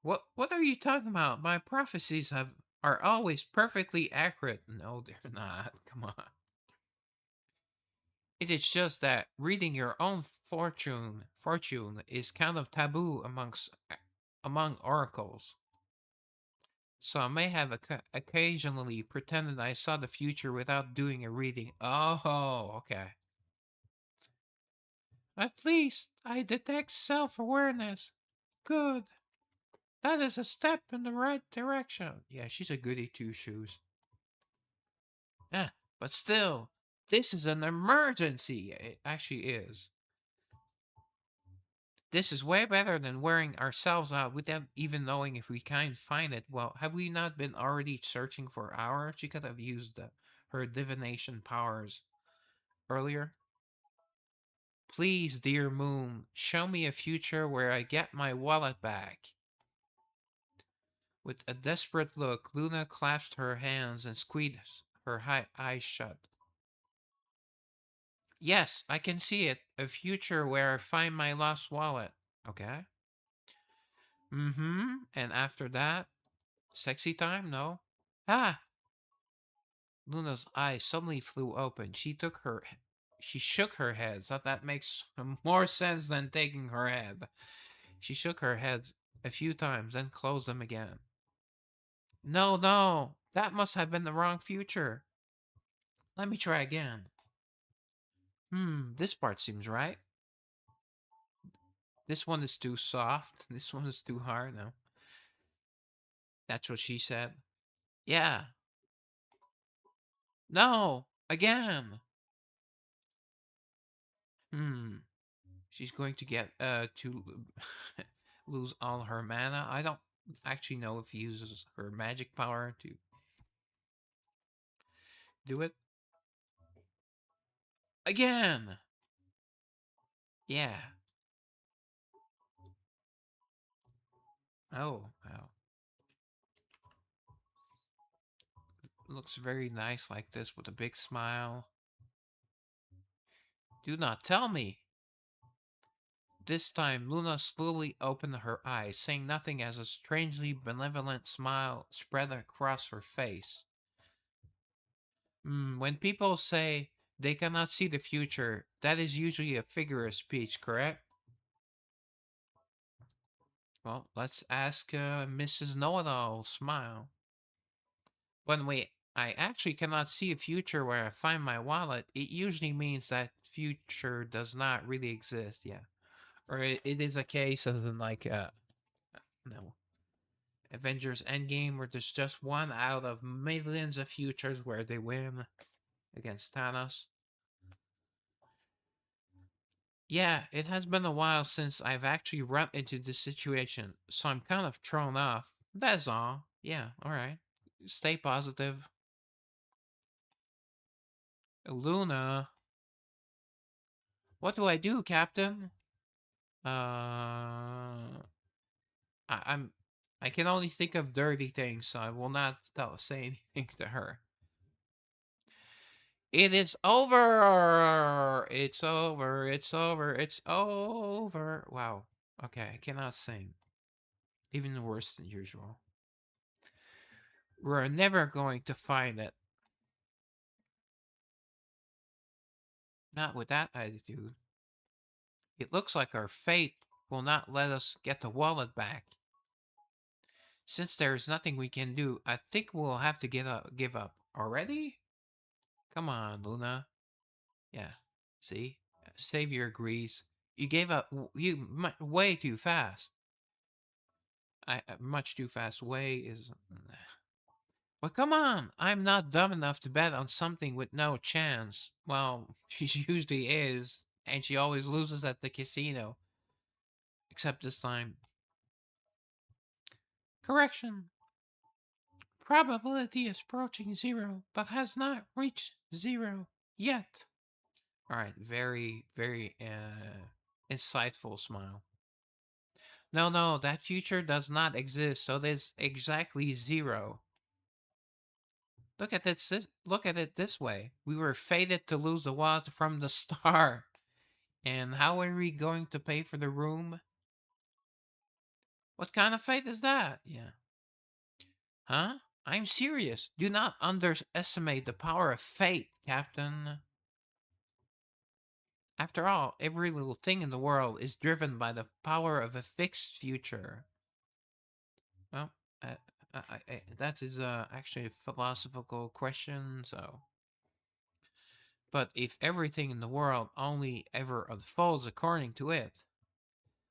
What are you talking about? My prophecies are always perfectly accurate. No, they're not. Come on. It is just that reading your own fortune is kind of taboo among oracles. So I may have occasionally pretended I saw the future without doing a reading. Oh, okay. At least I detect self-awareness. Good. That is a step in the right direction. Yeah, she's a goody two-shoes. Eh, but still, this is an emergency. It actually is. This is way better than wearing ourselves out without even knowing if we can find it. Well, have we not been already searching for hours? She could have used her divination powers earlier. Please, dear moon, show me a future where I get my wallet back. With a desperate look, Luna clasped her hands and squeezed her eyes shut. Yes, I can see it. A future where I find my lost wallet. Okay. Mm-hmm. And after that, sexy time? No. Ah! Luna's eyes suddenly flew open. She shook her head. So that makes more sense than taking her head. She shook her head a few times, then closed them again. No, no, that must have been the wrong future. Let me try again. This part seems right. This one is too soft. This one is too hard. No, that's what she said. Yeah. No, again. Hmm. She's going to get to lose all her mana. I don't actually know if he uses her magic power to do it. Again. Yeah. Oh, wow. Looks very nice like this with a big smile. Do not tell me. This time, Luna slowly opened her eyes, saying nothing as a strangely benevolent smile spread across her face. When people say they cannot see the future, that is usually a figure of speech, correct? Well, let's ask Mrs. Know-it-all. Smile. When I actually cannot see a future where I find my wallet, it usually means that future does not really exist, yeah. Or it is a case of like, no, Avengers Endgame, where there's just one out of millions of futures where they win against Thanos. Yeah, it has been a while since I've actually run into this situation, so I'm kind of thrown off. That's all. Yeah, alright. Stay positive. Luna, what do I do, Captain? I'm I can only think of dirty things, so I will not say anything to her. It is over. It's over. It's over. It's over. Wow. Okay, I cannot sing. Even worse than usual. We're never going to find it. Not with that attitude. It looks like our fate will not let us get the wallet back. Since there is nothing we can do, I think we'll have to give up. Already? Come on, Luna. Yeah. See? Savior agrees. You gave up way too fast. Much too fast. Way is. But come on, I'm not dumb enough to bet on something with no chance. Well, she usually is, and she always loses at the casino. Except this time. Correction. Probability is approaching zero, but has not reached zero yet. Alright, very, very insightful smile. No, no, that future does not exist, so there's exactly zero. Look at it this way. We were fated to lose the wallet from the start. And how are we going to pay for the room? What kind of fate is that? Yeah. Huh? I'm serious. Do not underestimate the power of fate, Captain. After all, every little thing in the world is driven by the power of a fixed future. Well, That is actually a philosophical question. So, but if everything in the world only ever unfolds according to it,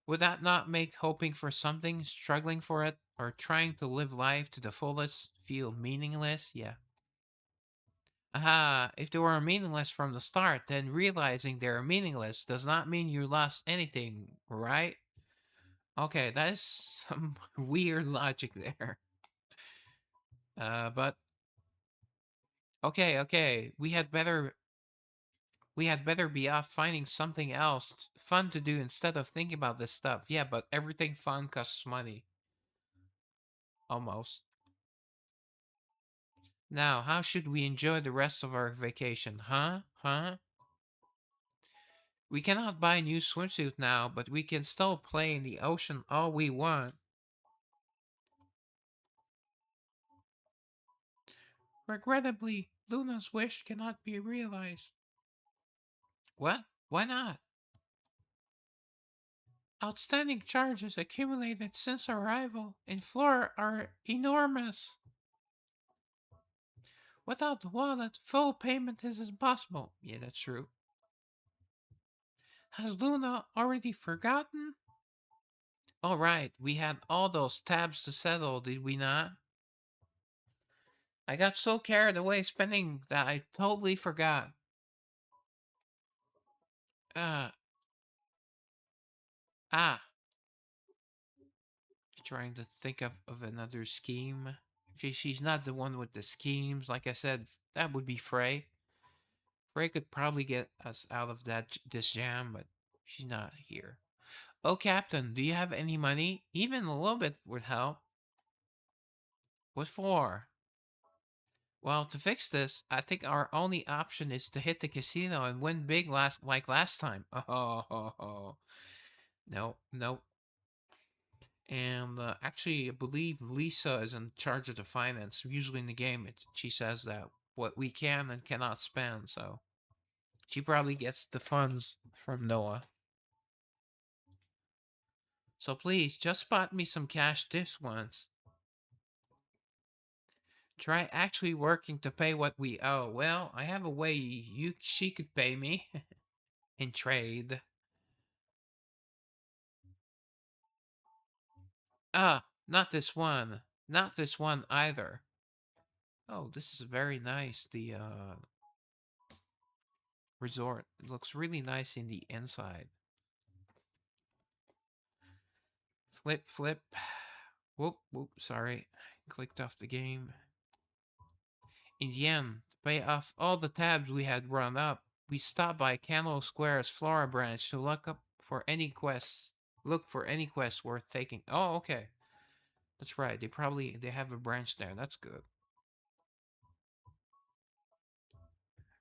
would that not make hoping for something, struggling for it, or trying to live life to the fullest feel meaningless? Yeah. Aha, if they were meaningless from the start, then realizing they're meaningless does not mean you lost anything, right? Okay, that is some weird logic there. But okay, we had better be off finding something else fun to do instead of thinking about this stuff. Yeah, but everything fun costs money. Almost. Now, how should we enjoy the rest of our vacation? Huh? Huh? We cannot buy a new swimsuit now, but we can still play in the ocean all we want. Regrettably, Luna's wish cannot be realized. What? Why not? Outstanding charges accumulated since arrival in Flora are enormous. Without the wallet, full payment is impossible. Yeah, that's true. Has Luna already forgotten? All right, we had all those tabs to settle, did we not? I got so carried away spending that I totally forgot. Uh, ah, trying to think of another scheme. She's not the one with the schemes. Like I said, that would be Frey. Frey could probably get us out of this jam, but she's not here. Oh, Captain, do you have any money? Even a little bit would help. What for? Well, to fix this, I think our only option is to hit the casino and win big like last time. Oh, no, no. And actually, I believe Lisa is in charge of the finance. Usually in the game, she says that what we can and cannot spend. So she probably gets the funds from Noah. So please, just spot me some cash this once. Try actually working to pay what we owe. Well, I have a way she could pay me in trade. Ah, not this one. Not this one either. Oh, this is very nice. The resort. It looks really nice in the inside. Flip, flip. Whoop, whoop, sorry. Clicked off the game. In the end, to pay off all the tabs we had run up, we stopped by Candle Square's Flora branch to look for any quests worth taking. Oh, okay. That's right. They have a branch there. That's good.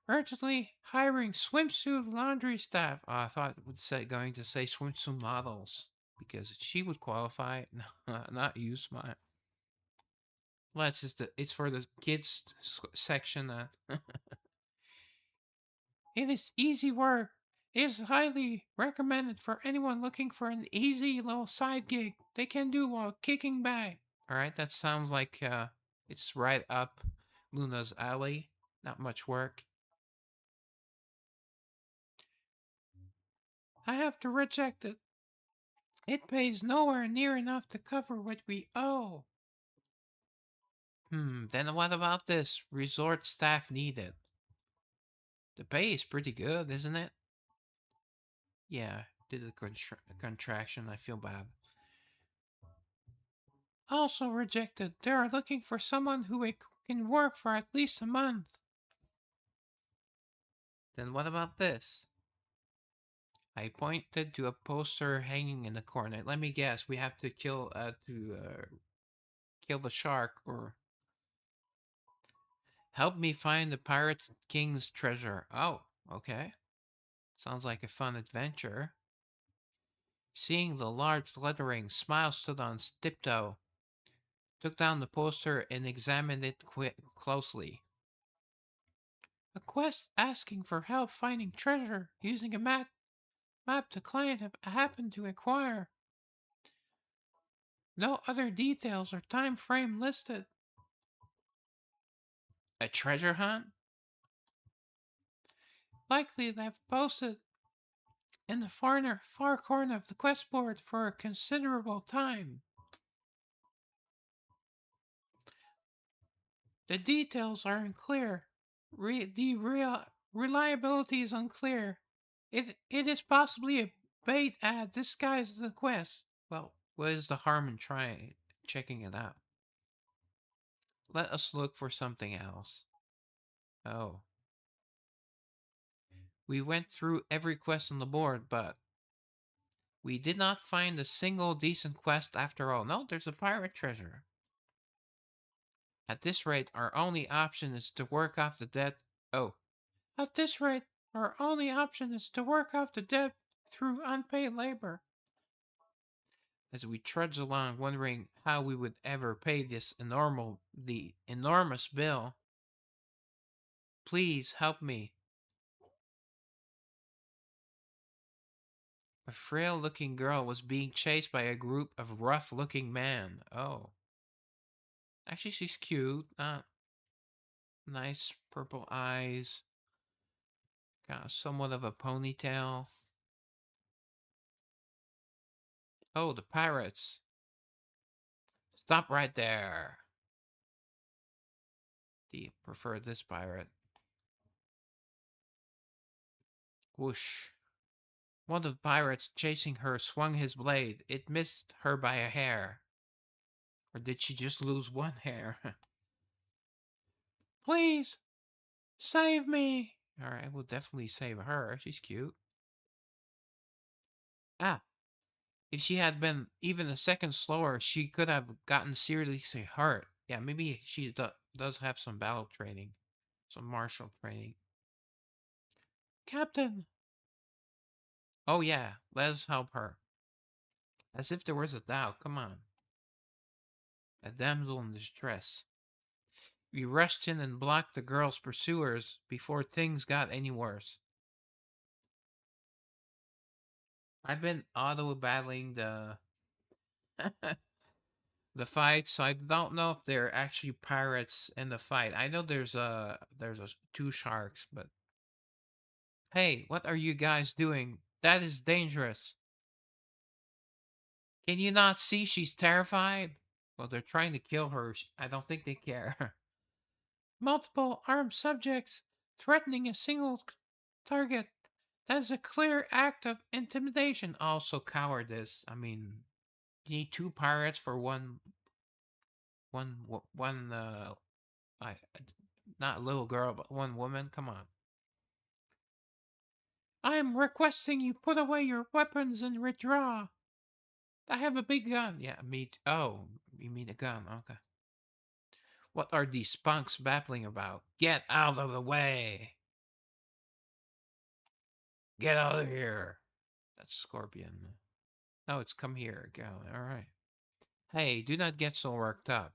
Urgently hiring swimsuit laundry staff. Oh, I thought it would say going to say swimsuit models because she would qualify. Not you, smart. Well, it's for the kids section. It is easy work. It is highly recommended for anyone looking for an easy little side gig they can do while kicking back. All right, that sounds like it's right up Luna's alley. Not much work. I have to reject it. It pays nowhere near enough to cover what we owe. Then what about this? Resort staff needed. The pay is pretty good, isn't it? Yeah, did a contraction. I feel bad. Also rejected. They are looking for someone who can work for at least a month. Then what about this? I pointed to a poster hanging in the corner. Let me guess. We have to kill the shark or help me find the pirate king's treasure. Oh, okay. Sounds like a fun adventure. Seeing the large lettering, Smile stood on tiptoe, took down the poster, and examined it closely. A quest asking for help finding treasure using a map the client happened to acquire. No other details or time frame listed. A treasure hunt? Likely they've posted in the far corner of the quest board for a considerable time. The details are unclear. The reliability is unclear. It is possibly a bait ad disguised as a quest. Well, what is the harm in trying checking it out? Let us look for something else. Oh. We went through every quest on the board, but we did not find a single decent quest after all. No, there's a pirate treasure. At this rate, our only option is to work off the debt. Oh. At this rate, our only option is to work off the debt through unpaid labor. As we trudge along, wondering how we would ever pay the enormous bill. Please help me. A frail-looking girl was being chased by a group of rough-looking men. Oh. Actually, she's cute. Nice purple eyes. Got somewhat of a ponytail. Oh, the pirates. Stop right there. Do you prefer this pirate? Whoosh. One of the pirates chasing her swung his blade. It missed her by a hair. Or did she just lose one hair? Please, save me. Alright, we'll definitely save her. She's cute. Ah, if she had been even a second slower, she could have gotten seriously hurt. Yeah, maybe she does have some battle training. Some martial training. Captain! Oh yeah, let us help her. As if there was a doubt. Come on. A damsel in distress. We rushed in and blocked the girl's pursuers before things got any worse. I've been auto battling the the fight, so I don't know if they're actually pirates in the fight. I know there's two sharks, but hey, what are you guys doing? That is dangerous. Can you not see she's terrified? Well, they're trying to kill her. I don't think they care. Multiple armed subjects threatening a single target. That is a clear act of intimidation. Also cowardice. I mean, you need two pirates for one I not a little girl, but one woman. Come on. I am requesting you put away your weapons and withdraw. I have a big gun. Yeah, me. Oh, you mean a gun? Okay. What are these punks babbling about? Get out of the way. Get out of here. That's Scorpion. No, it's come here, go. All right. Hey, do not get so worked up.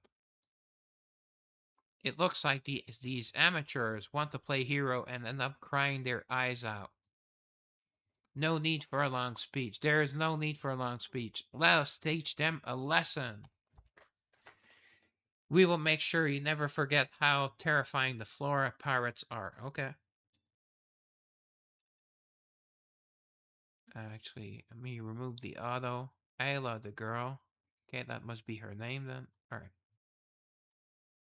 It looks like these amateurs want to play hero and end up crying their eyes out. No need for a long speech. There is no need for a long speech. Let us teach them a lesson. We will make sure you never forget how terrifying the Flora pirates are. Okay. Actually, let me remove the auto. Ayla, the girl. Okay, that must be her name then. Alright.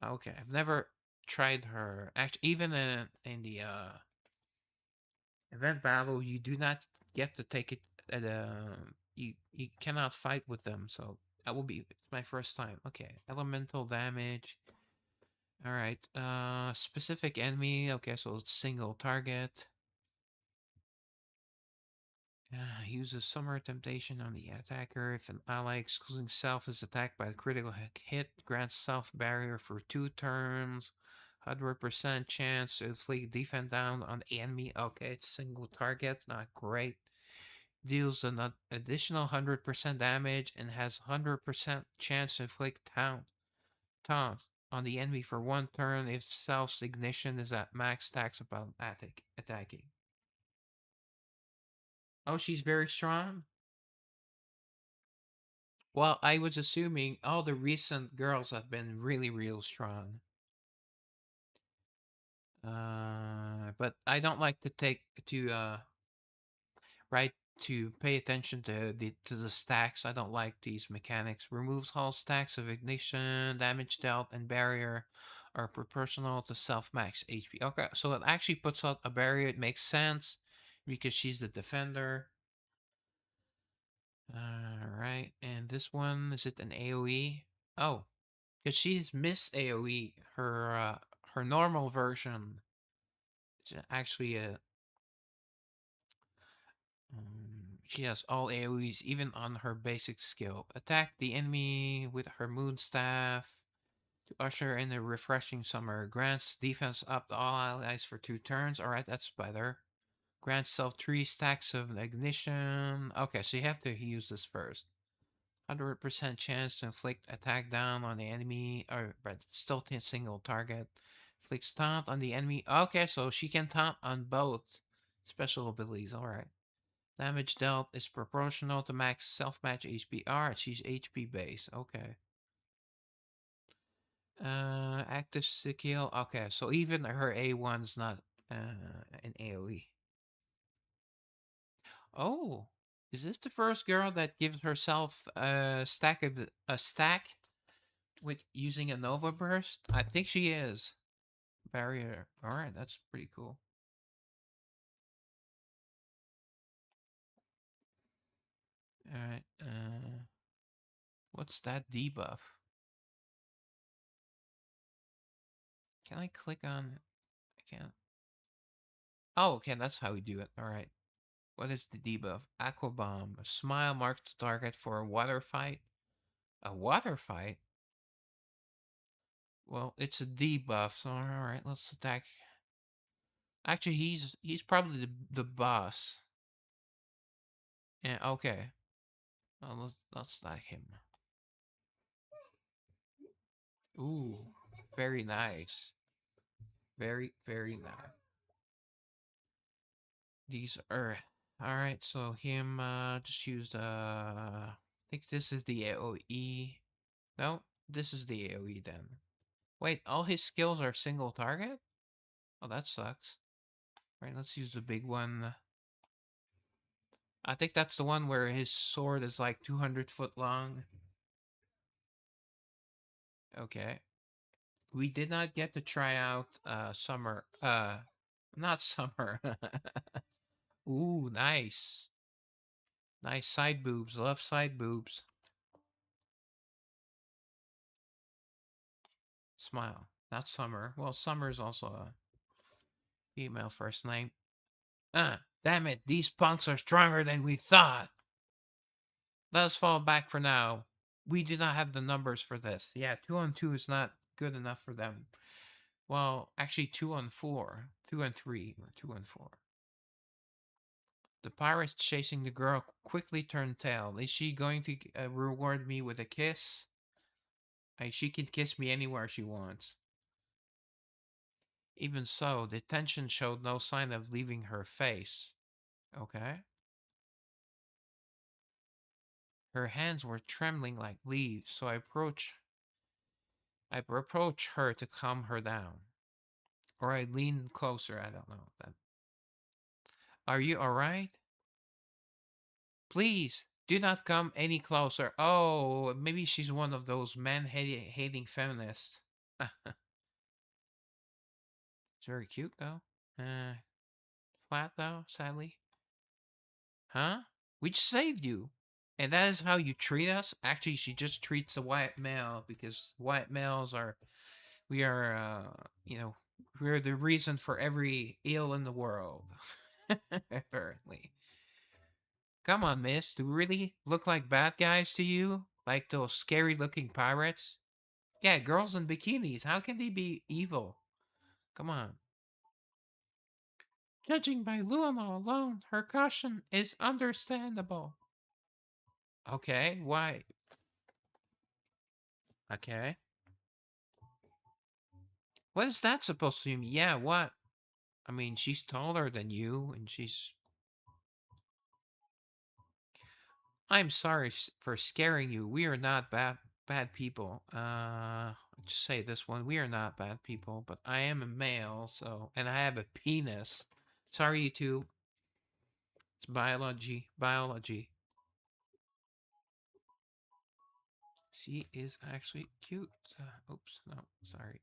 Okay, I've never tried her. Actually, even in the event battle, you do not get to take it. You cannot fight with them, so that will be it's my first time. Okay, elemental damage. All right. Specific enemy. Okay, so it's single target. Uses Summer Temptation on the attacker. If an ally excluding self is attacked by a critical hit, grants self barrier for 2 turns. 100% chance to inflict defense down on the enemy. Okay, it's single target, not great. Deals an additional 100% damage and has 100% chance to inflict taunt on the enemy for 1 turn if self's ignition is at max tax upon attacking. Oh, she's very strong? Well, I was assuming all the recent girls have been really, real strong. But I don't like to take to right to pay attention to the stacks. I don't like these mechanics. Removes all stacks of ignition, damage dealt, and barrier are proportional to self-max HP. Okay, so it actually puts out a barrier. It makes sense because she's the defender. Alright, and this one, is it an AoE? Oh, because she's Miss AoE. Her normal version is actually a she has all AoEs, even on her basic skill. Attack the enemy with her moon staff to usher in a refreshing summer. Grants defense up to all allies for 2 turns. Alright, that's better. Grants self 3 stacks of ignition. Okay, so you have to use this first. 100% chance to inflict attack down on the enemy, or but still to single target. Inflicts taunt on the enemy. Okay, so she can taunt on both special abilities. Alright. Damage dealt is proportional to max self-match HP. Alright, she's HP base. Okay. Active skill. Okay, so even her A1's not an AoE. Oh, is this the first girl that gives herself a stack with using a Nova Burst? I think she is. Barrier. Alright, that's pretty cool. Alright, what's that debuff? Can I click on... I can't. Oh, okay, that's how we do it. Alright. What is the debuff? Aqua Bomb. A smile marks the target for a water fight. A water fight? Well, it's a debuff, so alright, let's attack. Actually, he's probably the boss. Yeah, okay. Well, let's attack him. Ooh, very nice. Very, very nice. These are... Alright, so him, just use the... I think this is the AoE. No, this is the AoE then. Wait, all his skills are single target? Oh, that sucks. Right, let's use the big one. I think that's the one where his sword is like 200 foot long. Okay. We did not get to try out summer. Not summer. Ooh, nice. Nice side boobs. Love side boobs. Smile. Not summer. Well, summer is also a female first name. Damn it. These punks are stronger than we thought. Let us fall back for now. We do not have the numbers for this. Yeah, 2-on-2 is not good enough for them. Well, actually 2-on-4. 2-on-3 or 2-on-4. The pirates chasing the girl quickly turned tail. Is she going to reward me with a kiss? She can kiss me anywhere she wants. Even so, the tension showed no sign of leaving her face. Okay. Her hands were trembling like leaves, so I approached her to calm her down. Or I leaned closer, I don't know. That. Are you alright? Please, do not come any closer. Oh, maybe she's one of those man-hating feminists. It's very cute, though. Flat, though, sadly. Huh? We just saved you. And that is how you treat us? Actually, she just treats a white male because white males are... We are, we're the reason for every ill in the world. Apparently. Come on, miss. Do we really look like bad guys to you? Like those scary looking pirates? Yeah, girls in bikinis. How can they be evil? Come on. Judging by Luna alone, her caution is understandable. Okay, why? Okay. What is that supposed to mean? Yeah, what? I mean, she's taller than you, and she's... I'm sorry for scaring you. We are not bad people. Just say this one. We are not bad people, but I am a male, so and I have a penis. Sorry, you two. It's biology. Biology. She is actually cute. Oops, no, sorry.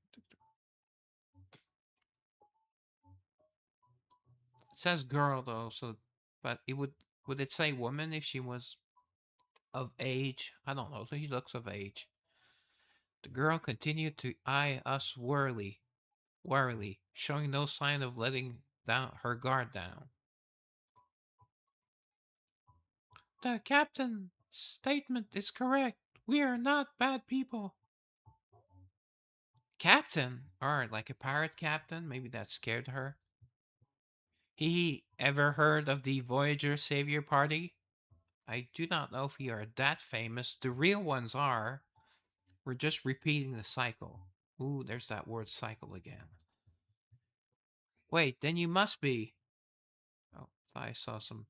It says girl though, so but it would it say woman if she was of age? I don't know. So he looks of age. The girl continued to eye us warily, showing no sign of letting down her guard down. The captain's statement is correct. We are not bad people. Captain? Or like a pirate captain? Maybe that scared her. He ever heard of the Voyager Savior Party? I do not know if we are that famous. The real ones are. We're just repeating the cycle. Ooh, there's that word cycle again. Wait, then you must be. Oh, thought I saw some.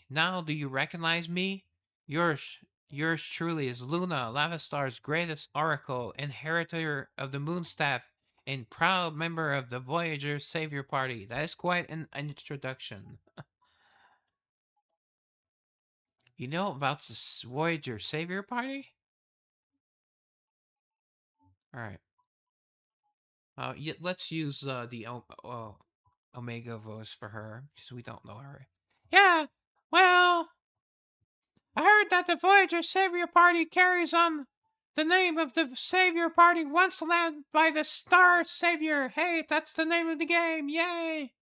Now do you recognize me? Yours truly is Luna, Lavistar's greatest oracle, inheritor of the Moonstaff, and proud member of the Voyager Savior Party. That is quite an introduction. You know about the Voyager Savior Party? Alright. Let's use the Omega voice for her, because we don't know her. Yeah, well, I heard that the Voyager Savior Party carries on the name of the Savior Party once led by the Star Savior. Hey, that's the name of the game. Yay!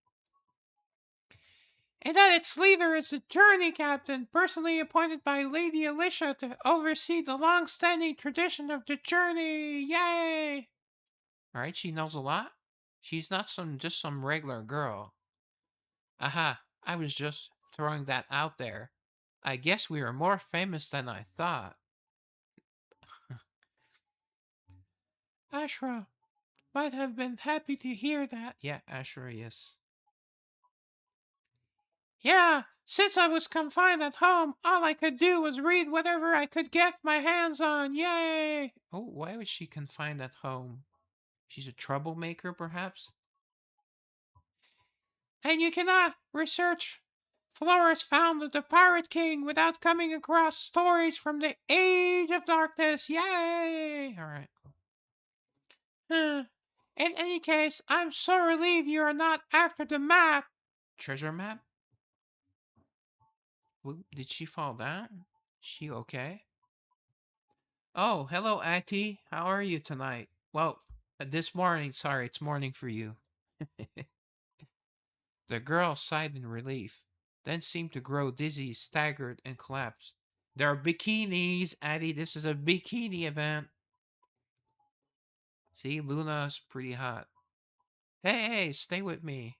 And that its leader is the Journey Captain, personally appointed by Lady Alicia to oversee the long-standing tradition of the Journey. Yay! Alright, she knows a lot. She's not just some regular girl. Aha, I was just throwing that out there. I guess we are more famous than I thought. Ashra might have been happy to hear that. Yeah, Ashra, yes. Yeah, since I was confined at home, all I could do was read whatever I could get my hands on. Yay! Oh, why was she confined at home? She's a troublemaker, perhaps? And you cannot research Flores found the Pirate King without coming across stories from the Age of Darkness. Yay! Alright. In any case, I'm so relieved you are not after the map. Treasure map? Did she fall down? She okay? Oh, hello, Atty. How are you tonight? Well, this morning. Sorry, it's morning for you. The girl sighed in relief, then seemed to grow dizzy, staggered, and collapsed. There are bikinis, Addie. This is a bikini event. See, Luna's pretty hot. Hey, stay with me.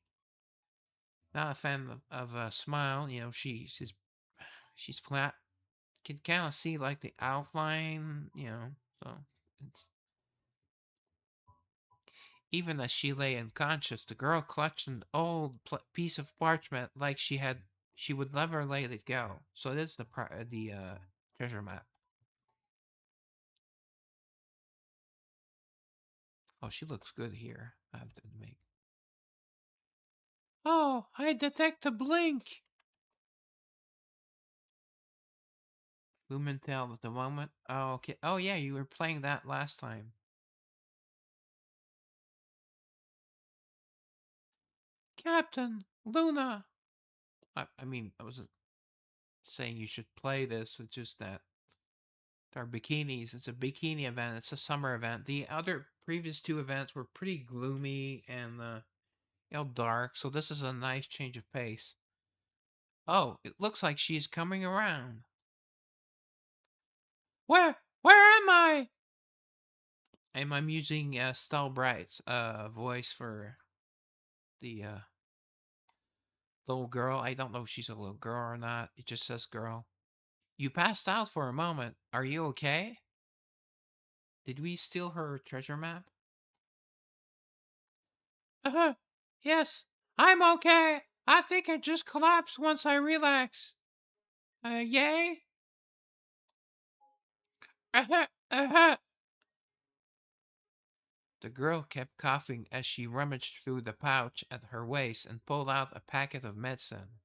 Not a fan of a smile. You know, she's flat. Can kind of see like the outline. You know, so it's, even as she lay unconscious, the girl clutched an old piece of parchment like she would never let it go. So this is the treasure map. Oh, she looks good here. I have to make. Oh, I detect a blink. Lumentel at the moment. Oh, okay. Oh, yeah, you were playing that last time. Captain, Luna. I mean, I wasn't saying you should play this. It's just that there are bikinis. It's a bikini event. It's a summer event. The other previous two events were pretty gloomy and dark. So this is a nice change of pace. Oh, it looks like she's coming around. Where am I? And I'm using Stell Bright's voice for the little girl. I don't know if she's a little girl or not. It just says girl. You passed out for a moment. Are you okay? Did we steal her treasure map? Uh-huh. Yes, I'm okay. I think I just collapsed once I relax. Yay? Uh-huh, uh-huh. The girl kept coughing as she rummaged through the pouch at her waist and pulled out a packet of medicine.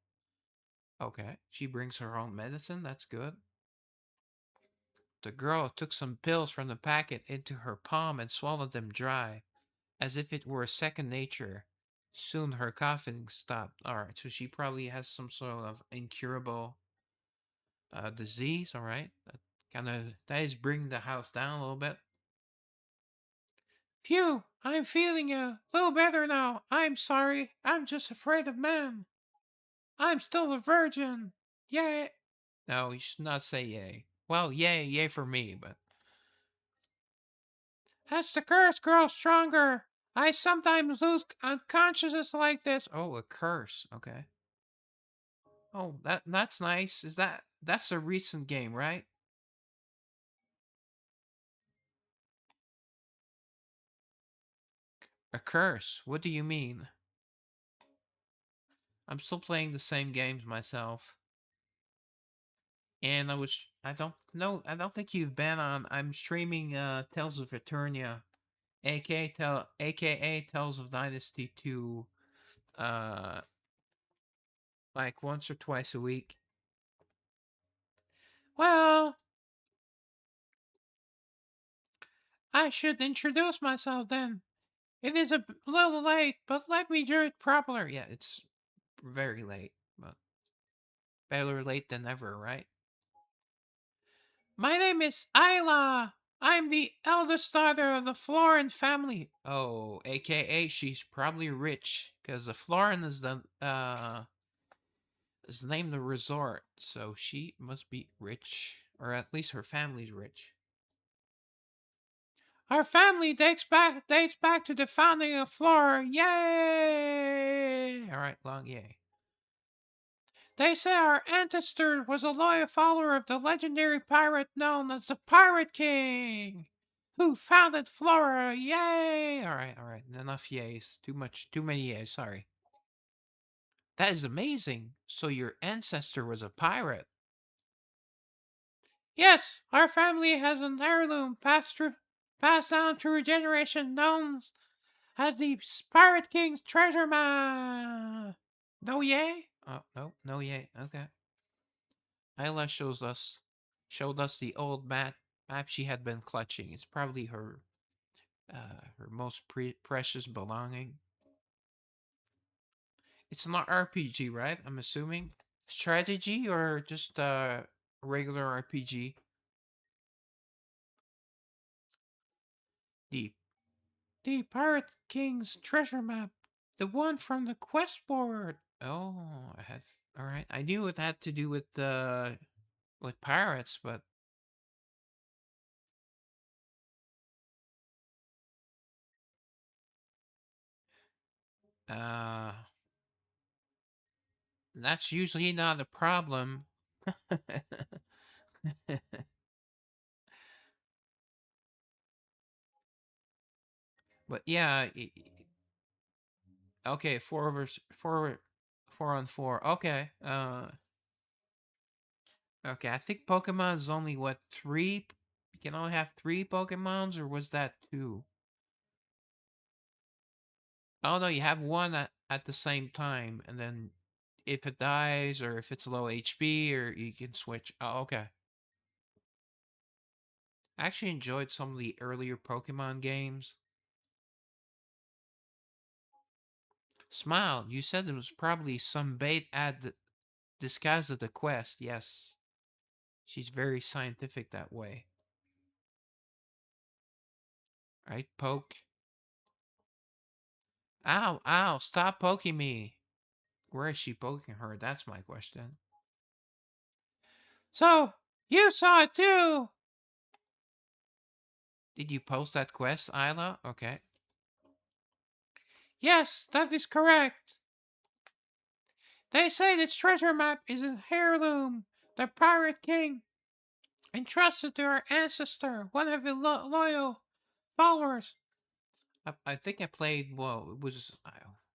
Okay, she brings her own medicine, that's good. The girl took some pills from the packet into her palm and swallowed them dry, as if it were a second nature. Soon her coughing stopped. Alright, so she probably has some sort of incurable disease, alright? That is bringing the house down a little bit. Phew, I'm feeling a little better now. I'm sorry, I'm just afraid of men. I'm still a virgin. Yay. No, you should not say yay. Well, yay for me, but. As the curse grows stronger, I sometimes lose unconsciousness like this. Oh, a curse. Okay. Oh, that's nice. That's a recent game, right? A curse. What do you mean? I'm still playing the same games myself. And I don't know, I don't think you've been on. I'm streaming Tales of Eternia, aka Tales of Dynasty 2, uh like once or twice a week. Well, I should introduce myself then. It is a little late, but let me do it properly. Yeah, it's very late, but better late than never, right? My name is Isla. I'm the eldest daughter of the Florin family. Oh, aka she's probably rich, because the Florin is named the resort, so she must be rich, or at least her family's rich. Our family dates back to the founding of Flora. Yay! All right, long yay. They say our ancestor was a loyal follower of the legendary pirate known as the Pirate King, who founded Flora. Yay! All right. Enough yays. Too many yays. Sorry. That is amazing. So your ancestor was a pirate. Yes, our family has an heirloom passed down through a generation known as the Pirate King's treasure map. No yay? Oh, no yay. Okay. Ayla showed us the old map she had been clutching. It's probably her most precious belonging. It's not RPG, right? I'm assuming strategy or just regular RPG. The the Pirate King's treasure map, the one from the quest board. Oh, I had. All right, I knew it had to do with pirates, but uh, that's usually not a problem. But yeah, okay, four on four. Okay, okay. I think Pokemon is only what three. You can only have three Pokemons, or was that two? Oh no, you have one at the same time, and then if it dies or if it's low HP, or you can switch. Oh, okay. I actually enjoyed some of the earlier Pokemon games. Smile, you said it was probably some bait ad disguised as a quest. Yes, she's very scientific that way. Right, poke. Ow, ow, stop poking me. Where is she poking her? That's my question. So, you saw it too! Did you post that quest, Isla? Okay. Yes, that is correct. They say this treasure map is a heirloom, the Pirate King, entrusted to our ancestor, one of his loyal followers. I think I played, well, it was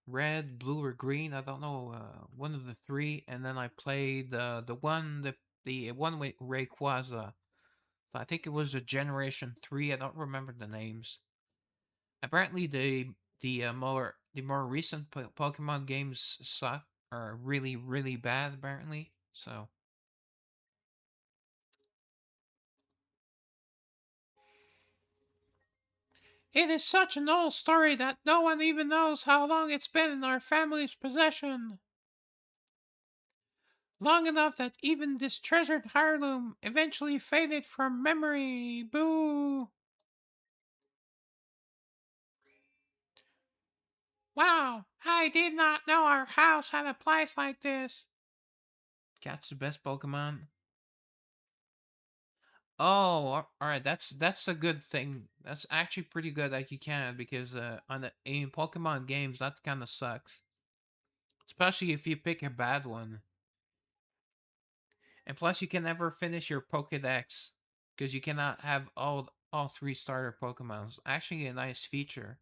red, blue, or green. I don't know, one of the three. And then I played the one that The one with Rayquaza. I think it was the Generation 3. I don't remember the names. Apparently, the more recent Pokemon games suck, are really really bad. Apparently, so it is such an old story that no one even knows how long it's been in our family's possession. Long enough that even this treasured heirloom eventually faded from memory. Boo! Wow, I did not know our house had a place like this. Catch the best Pokemon. Oh, alright. That's a good thing. That's actually pretty good that you can because on the in Pokemon games that kind of sucks, especially if you pick a bad one. And plus, you can never finish your Pokédex because you cannot have all three starter Pokemon. It's actually a nice feature.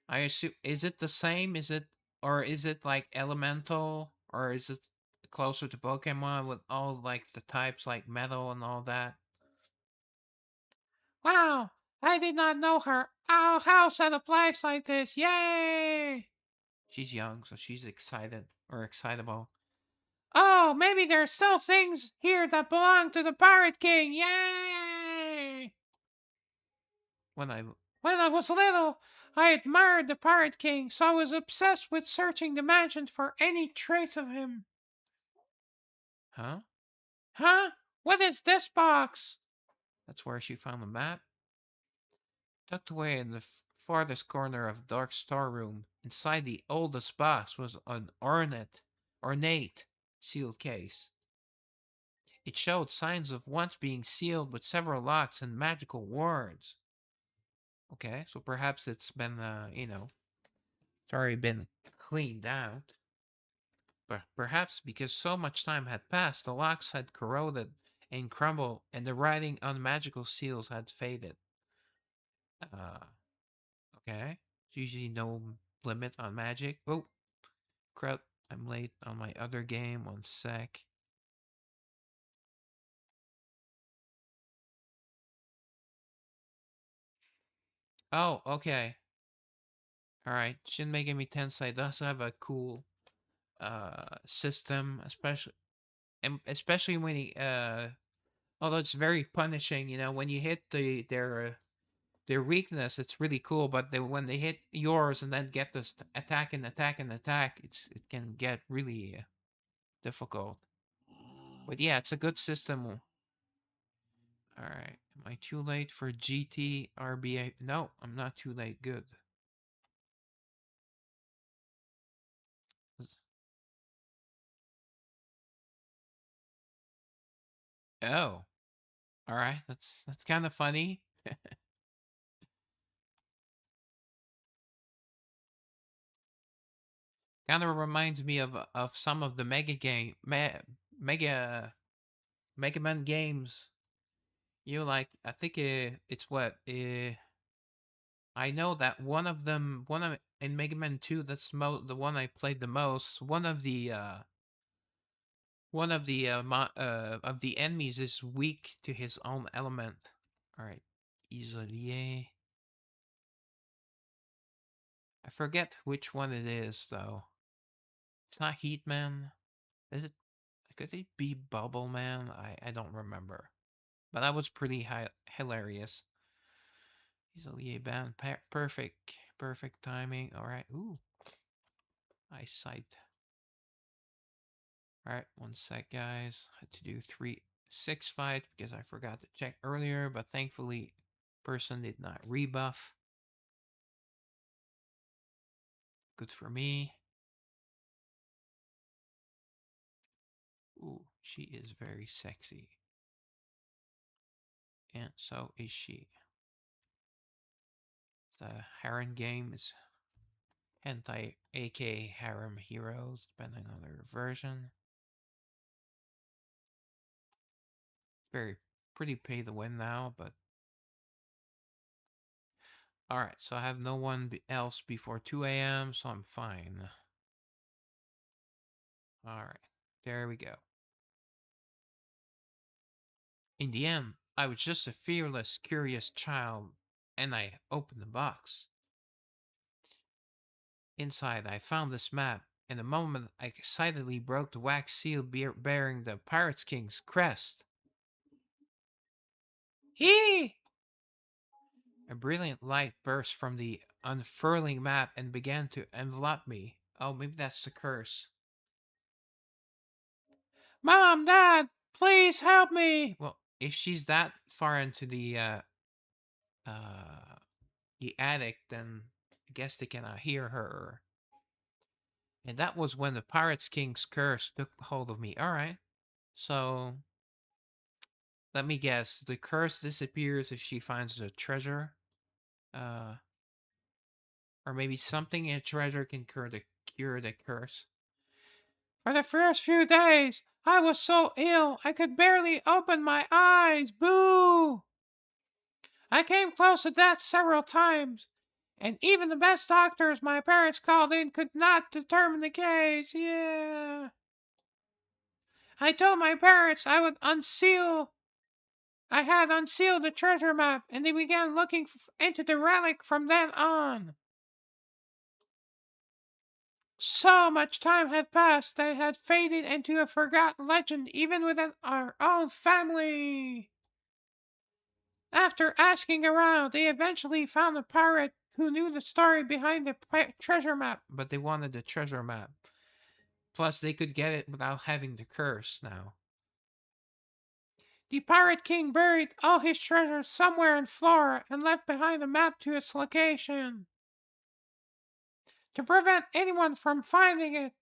I assume is it the same? Is it or is it like elemental or is it closer to Pokemon with all like the types like metal and all that? Wow, I did not know our house had a place like this. Yay! She's young, so she's excited or excitable. Oh, maybe there's still things here that belong to the Pirate King. Yay! When I when I was little, I admired the Pirate King, so I was obsessed with searching the mansion for any trace of him. Huh? Huh? What is this box? That's where she found the map. Tucked away in the farthest corner of the dark storeroom, inside the oldest box was an ornate sealed case. It showed signs of once being sealed with several locks and magical wards. Okay, so perhaps it's been, it's already been cleaned out. But perhaps because so much time had passed, the locks had corroded and crumbled, and the writing on magical seals had faded. Uh, okay. There's usually no limit on magic. Oh, crap. I'm late on my other game. 1 sec. Oh, okay. Alright. Shin Megami Tensei does have a cool system, especially when he although it's very punishing, when you hit their weakness, it's really cool, but when they hit yours and then get this attack and attack and attack, it can get really difficult. But yeah, it's a good system. All right. Am I too late for GT RBA? No, I'm not too late. Good. Oh, all right. That's kind of funny. Kind of reminds me of some of the Mega Mega Man games. Like I think it's what I know that one of in Mega Man 2, that's the one I played the most. One of the enemies is weak to his own element. All right, Isolier. I forget which one it is though. It's not Heat Man. Is it? Could it be Bubble Man? I don't remember. But that was pretty hilarious. Isolier band. Perfect timing. All right. Ooh, eyesight. All right, 1 sec, guys. I had to do 6 fight because I forgot to check earlier, but thankfully, person did not rebuff. Good for me. Ooh, she is very sexy. And so is she. The harem game is hentai, aka harem heroes, depending on their version. Very pretty pay to win now, but alright, so I have no one else before 2 a.m., so I'm fine. Alright, there we go. In the end, I was just a fearless, curious child, and I opened the box. Inside, I found this map. In a moment, I excitedly broke the wax seal bearing the Pirates King's crest. Hee! A brilliant light burst from the unfurling map and began to envelop me. Oh, maybe that's the curse. Mom, Dad, please help me! Well, if she's that far into the attic, then I guess they cannot hear her. And that was when the Pirates King's curse took hold of me. Alright. So, let me guess. The curse disappears if she finds the treasure. Or maybe something in a treasure can cure the curse. For the first few days, I was so ill I could barely open my eyes. Boo! I came close to death several times, and even the best doctors my parents called in could not determine the case. Yeah. I told my parents I had unsealed the treasure map, and they began looking into the relic from then on. So much time had passed that it had faded into a forgotten legend even within our own family. After asking around, they eventually found a pirate who knew the story behind the treasure map. But they wanted the treasure map. Plus, they could get it without having the curse now. The Pirate King buried all his treasures somewhere in Flora and left behind a map to its location. To prevent anyone from finding it,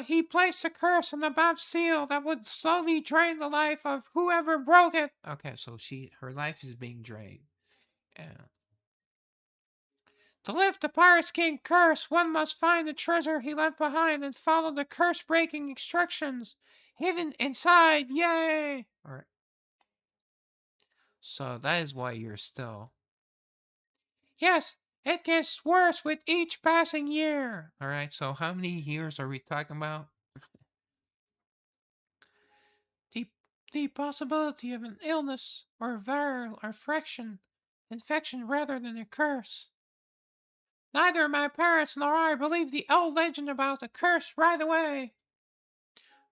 he placed a curse on the map seal that would slowly drain the life of whoever broke it. Okay, so her life is being drained. Yeah. To lift the Pirate King curse, one must find the treasure he left behind and follow the curse-breaking instructions hidden inside. Yay! Alright. So that is why you're still. Yes, it gets worse with each passing year. Alright, so how many years are we talking about? The possibility of an illness or viral or infection rather than a curse. Neither my parents nor I believed the old legend about the curse right away.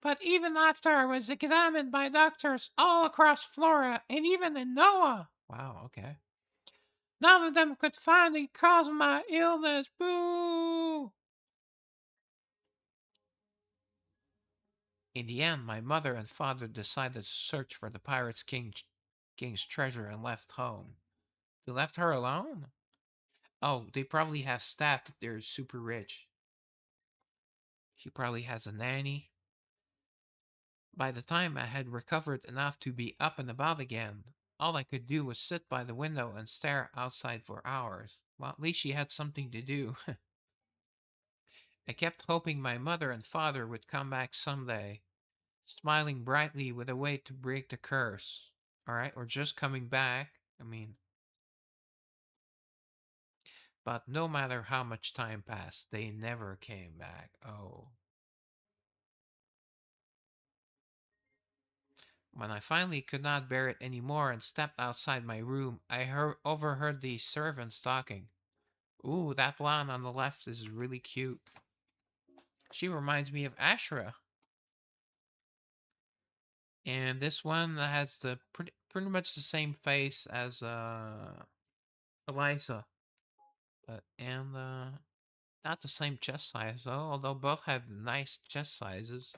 But even after I was examined by doctors all across Florida and even in Noah. Wow, okay. None of them could find the cause of my illness. Boo! In the end, my mother and father decided to search for the King's treasure and left home. They left her alone? Oh, they probably have staff if they're super rich. She probably has a nanny. By the time I had recovered enough to be up and about again, all I could do was sit by the window and stare outside for hours. Well, at least she had something to do. I kept hoping my mother and father would come back someday, smiling brightly with a way to break the curse. Alright, or just coming back. I mean, but no matter how much time passed, they never came back. Oh. When I finally could not bear it anymore and stepped outside my room, I overheard the servants talking. Ooh, that blonde on the left is really cute. She reminds me of Ashra. And this one has the pretty much the same face as Eliza. But not the same chest size though, although both have nice chest sizes.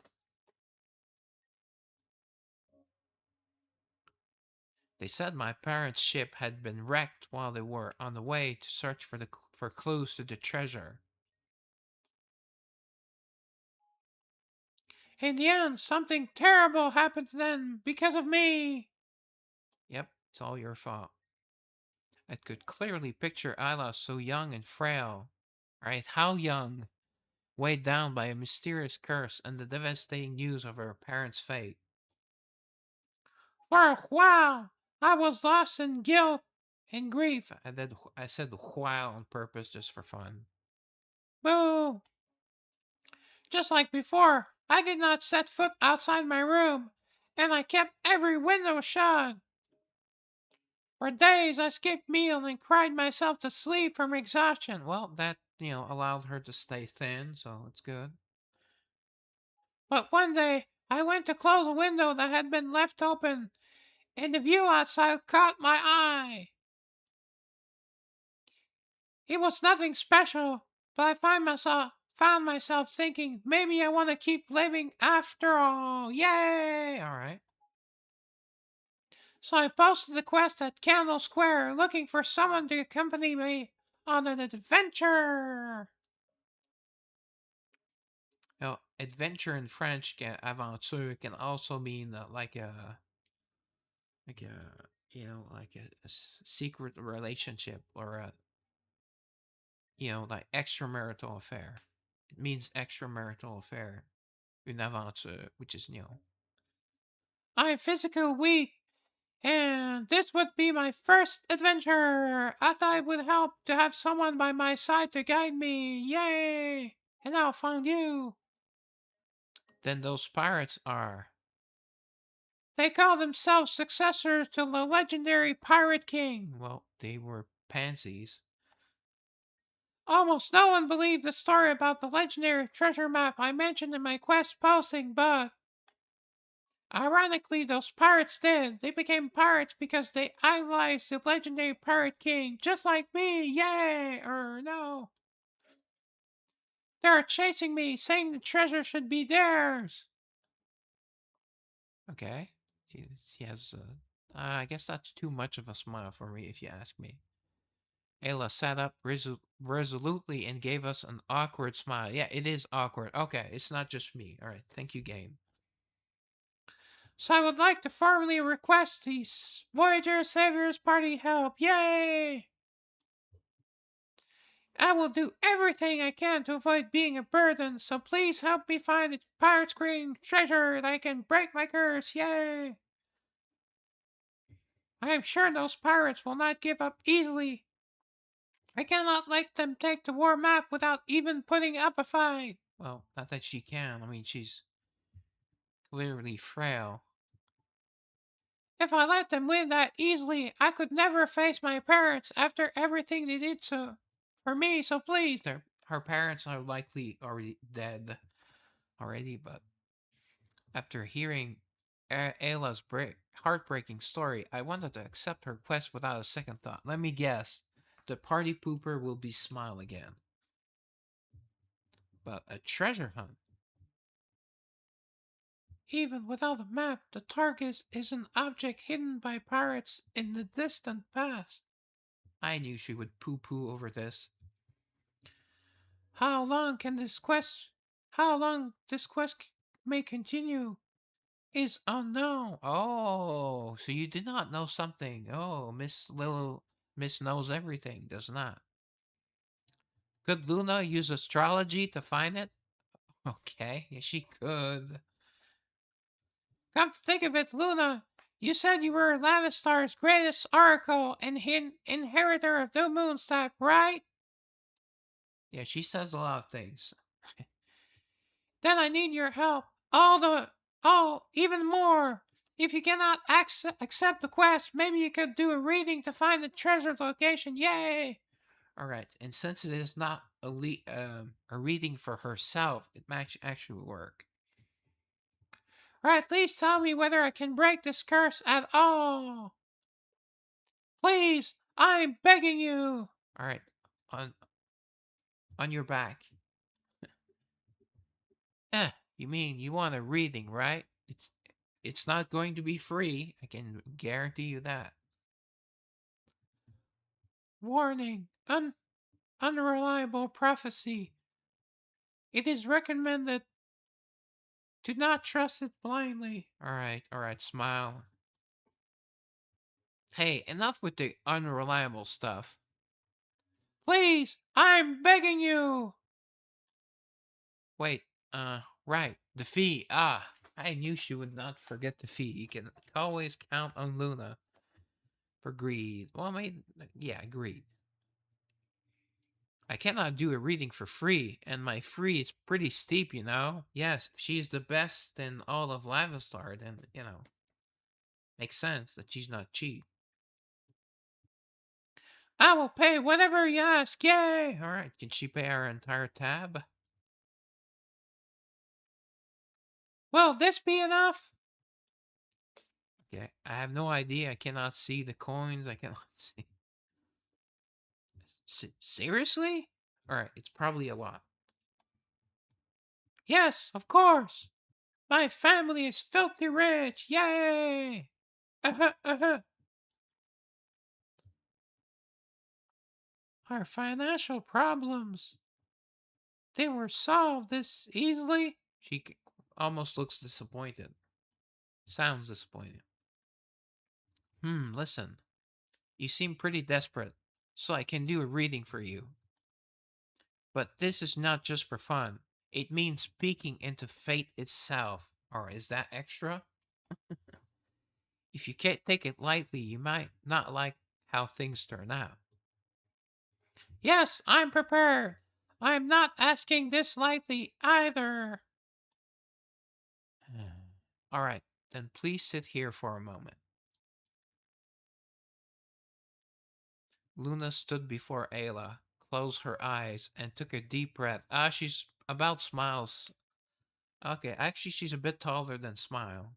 They said my parents' ship had been wrecked while they were on the way to search for clues to the treasure. In the end, something terrible happened to them because of me. Yep, it's all your fault. I could clearly picture Ayla so young and frail. Right, how young? Weighed down by a mysterious curse and the devastating news of her parents' fate. For a while, I was lost in guilt and grief. I said while on purpose just for fun. Boo! Just like before, I did not set foot outside my room, and I kept every window shut. For days I skipped meal and cried myself to sleep from exhaustion. Well, that, allowed her to stay thin, so it's good. But one day, I went to close a window that had been left open, and the view outside caught my eye. It was nothing special, but I found myself thinking maybe I want to keep living after all. Yay! All right. So I posted the quest at Candle Square, looking for someone to accompany me on an adventure. Now, adventure in French, aventure, can also mean like a secret relationship or a like extramarital affair. It means extramarital affair, une aventure, which is I'm physically weak, and this would be my first adventure. I thought it would help to have someone by my side to guide me. Yay! And now I found you. Then those pirates are. They call themselves successors to the legendary Pirate King. Well, they were pansies. Almost no one believed the story about the legendary treasure map I mentioned in my quest posting, but ironically, those pirates did. They became pirates because they idolized the legendary Pirate King, just like me. Yay! Or no. They're chasing me, saying the treasure should be theirs. Okay. She has. I guess that's too much of a smile for me, if you ask me. Ayla sat up resolutely and gave us an awkward smile. Yeah, it is awkward. Okay, it's not just me. All right, thank you, game. So I would like to formally request the Voyager Saviors Party help. Yay! I will do everything I can to avoid being a burden, so please help me find the Pirate's Green treasure that I can break my curse. Yay! I am sure those pirates will not give up easily. I cannot let them take the war map without even putting up a fight. Well, not that she can. I mean, she's clearly frail. If I let them win that easily, I could never face my parents after everything they did for me, so please. Her parents are likely already dead already, but after hearing Ayla's heartbreaking story, I wanted to accept her quest without a second thought. Let me guess. The party pooper will be Smile again. But a treasure hunt. Even without a map, the target is an object hidden by pirates in the distant past. I knew she would poo-poo over this. How long this quest may continue is unknown. Oh, so you did not know something. Oh, Miss knows everything, does not. Could Luna use astrology to find it? Okay, yeah, she could. Come to think of it, Luna, you said you were Lannistar's greatest oracle and inheritor of the Moon's type, right? Yeah, she says a lot of things. Then I need your help. Even more. If you cannot accept the quest, maybe you could do a reading to find the treasure location. Yay! Alright, and since it is not a reading for herself, it might actually work. Alright, please tell me whether I can break this curse at all. Please, I'm begging you. Alright, on your back. You mean you want a reading, right? It's not going to be free. I can guarantee you that. Warning. Unreliable prophecy. It is recommended to not trust it blindly. Alright, smile. Hey, enough with the unreliable stuff. Please, I'm begging you. Wait, right, the fee. I knew she would not forget the fee. You can always count on Luna for greed. Well, yeah, greed. I cannot do a reading for free, and my free is pretty steep, you know? Yes, if she's the best in all of Lavistar, then, you know, makes sense that she's not cheap. I will pay whatever you ask, yay! Alright, can she pay our entire tab? Will this be enough? Okay, I have no idea. I cannot see the coins. I cannot see. Seriously? Alright, it's probably a lot. Yes, of course. My family is filthy rich. Yay! Uh-huh, uh-huh. Our financial problems. They were solved this easily. She almost looks disappointed. Sounds disappointed. Listen. You seem pretty desperate, so I can do a reading for you. But this is not just for fun. It means peeking into fate itself. Or is that extra? If you can't take it lightly, you might not like how things turn out. Yes, I'm prepared. I'm not asking this lightly either. All right, then please sit here for a moment. Luna stood before Ayla, closed her eyes, and took a deep breath. She's about smiles. Okay, actually, she's a bit taller than Smile,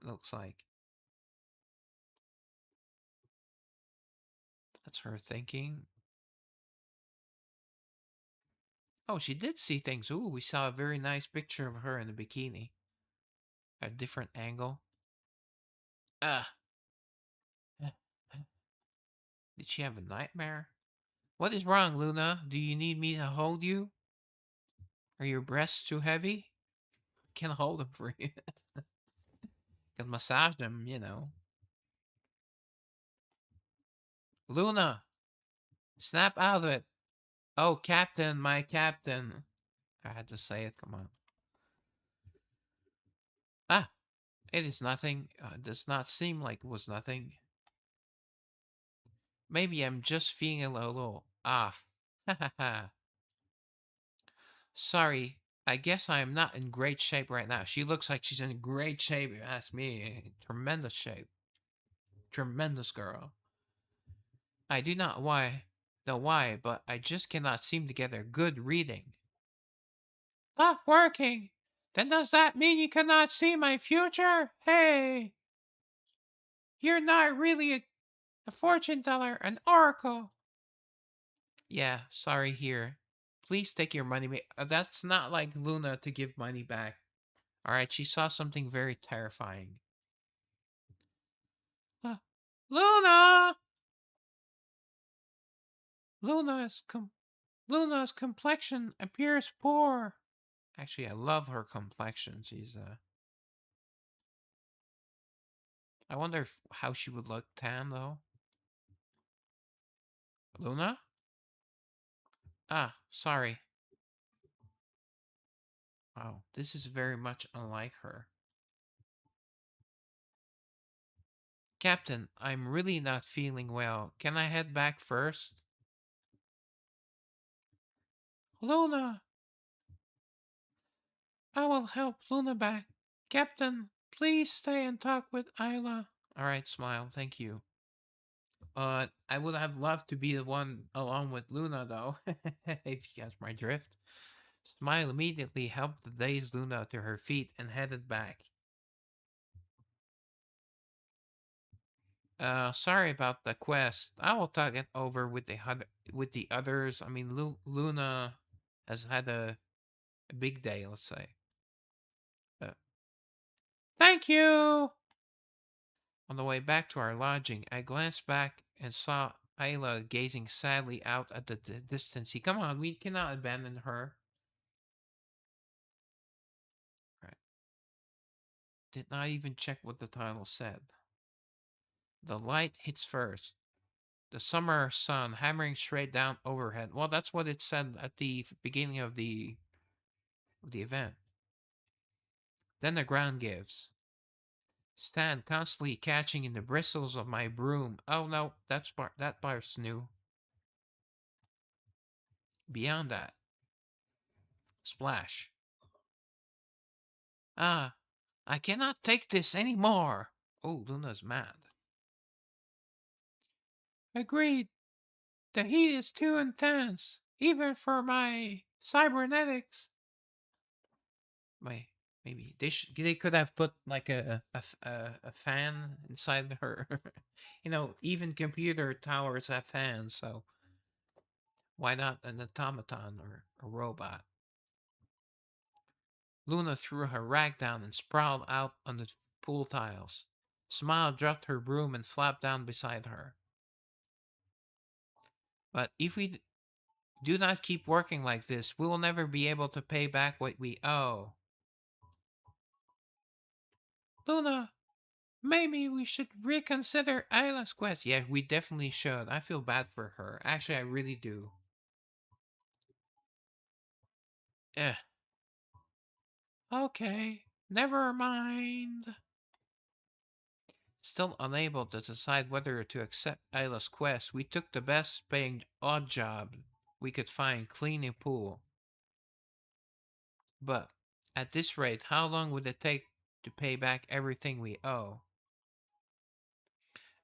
looks like. That's her thinking. Oh, she did see things. Ooh, we saw a very nice picture of her in a bikini. A different angle. Ah. Did she have a nightmare? What is wrong, Luna? Do you need me to hold you? Are your breasts too heavy? Can hold them for you. Can massage them, you know. Luna, snap out of it. Oh, Captain, my Captain. I had to say it, come on. Ah, it is nothing. It does not seem like it was nothing. Maybe I'm just feeling a little off. Ha ha ha. Sorry, I guess I am not in great shape right now. She looks like she's in great shape, you ask me. Tremendous shape. Tremendous girl. I do not know why, but I just cannot seem to get a good reading. Not working? Then does that mean you cannot see my future? Hey! You're not really a fortune teller, an oracle. Yeah, sorry here. Please take your money. That's not like Luna to give money back. Alright, she saw something very terrifying. Uh, Luna! Luna's Luna's complexion appears poor. Actually, I love her complexion. I wonder how she would look tan, though. Luna? Sorry. Wow, this is very much unlike her. Captain, I'm really not feeling well. Can I head back first? Luna! I will help Luna back. Captain, please stay and talk with Isla. Alright, Smile, thank you. I would have loved to be the one along with Luna, though, if you catch my drift. Smile immediately helped the dazed Luna to her feet and headed back. Sorry about the quest. I will talk it over with the others. I mean, Luna has had a big day, let's say. Uh, Thank you! On the way back to our lodging, I glanced back and saw Ayla gazing sadly out at the distance. Come on, we cannot abandon her. Right. Did not even check what the title said. The light hits first. The summer sun hammering straight down overhead. Well, that's what it said at the beginning of the event. Then the ground gives. Stand constantly catching in the bristles of my broom. Oh no, that part's new. beyond that. Splash. Ah, I cannot take this anymore. Oh, Luna's mad. Agreed. The heat is too intense, even for my cybernetics. Wait, maybe they could have put like a fan inside her. Even computer towers have fans, so why not an automaton or a robot? Luna threw her rag down and sprawled out on the pool tiles. Smile dropped her broom and flapped down beside her. But if we do not keep working like this, we will never be able to pay back what we owe. Luna, maybe we should reconsider Isla's quest. Yeah, we definitely should. I feel bad for her. Actually, I really do. Eh. Okay, never mind. Still unable to decide whether to accept Isla's quest, we took the best paying odd job we could find, cleaning pool. But at this rate, how long would it take to pay back everything we owe?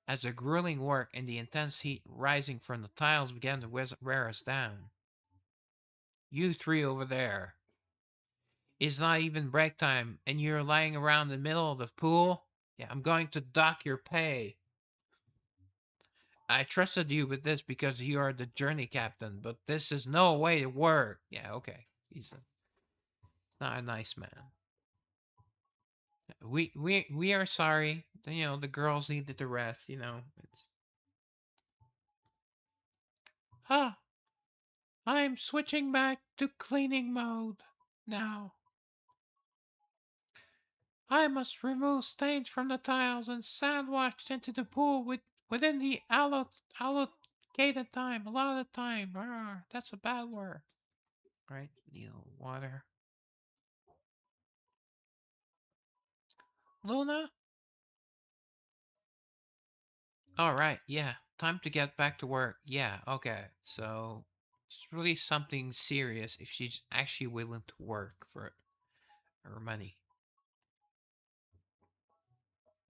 As the grueling work and the intense heat rising from the tiles began to wear us down. You three over there. It's not even break time, and you're lying around in the middle of the pool? Yeah, I'm going to dock your pay. I trusted you with this because you are the journey captain, but this is no way to work. Yeah, okay. He's not a nice man. We are sorry. The girls needed the rest. It's huh. I'm switching back to cleaning mode now. I must remove stains from the tiles and sand washed into the pool within the allocated time. A lot of time. That's a bad word. Right? Water. Luna? Alright, yeah. Time to get back to work. Yeah, okay. So, it's really something serious if she's actually willing to work for her money.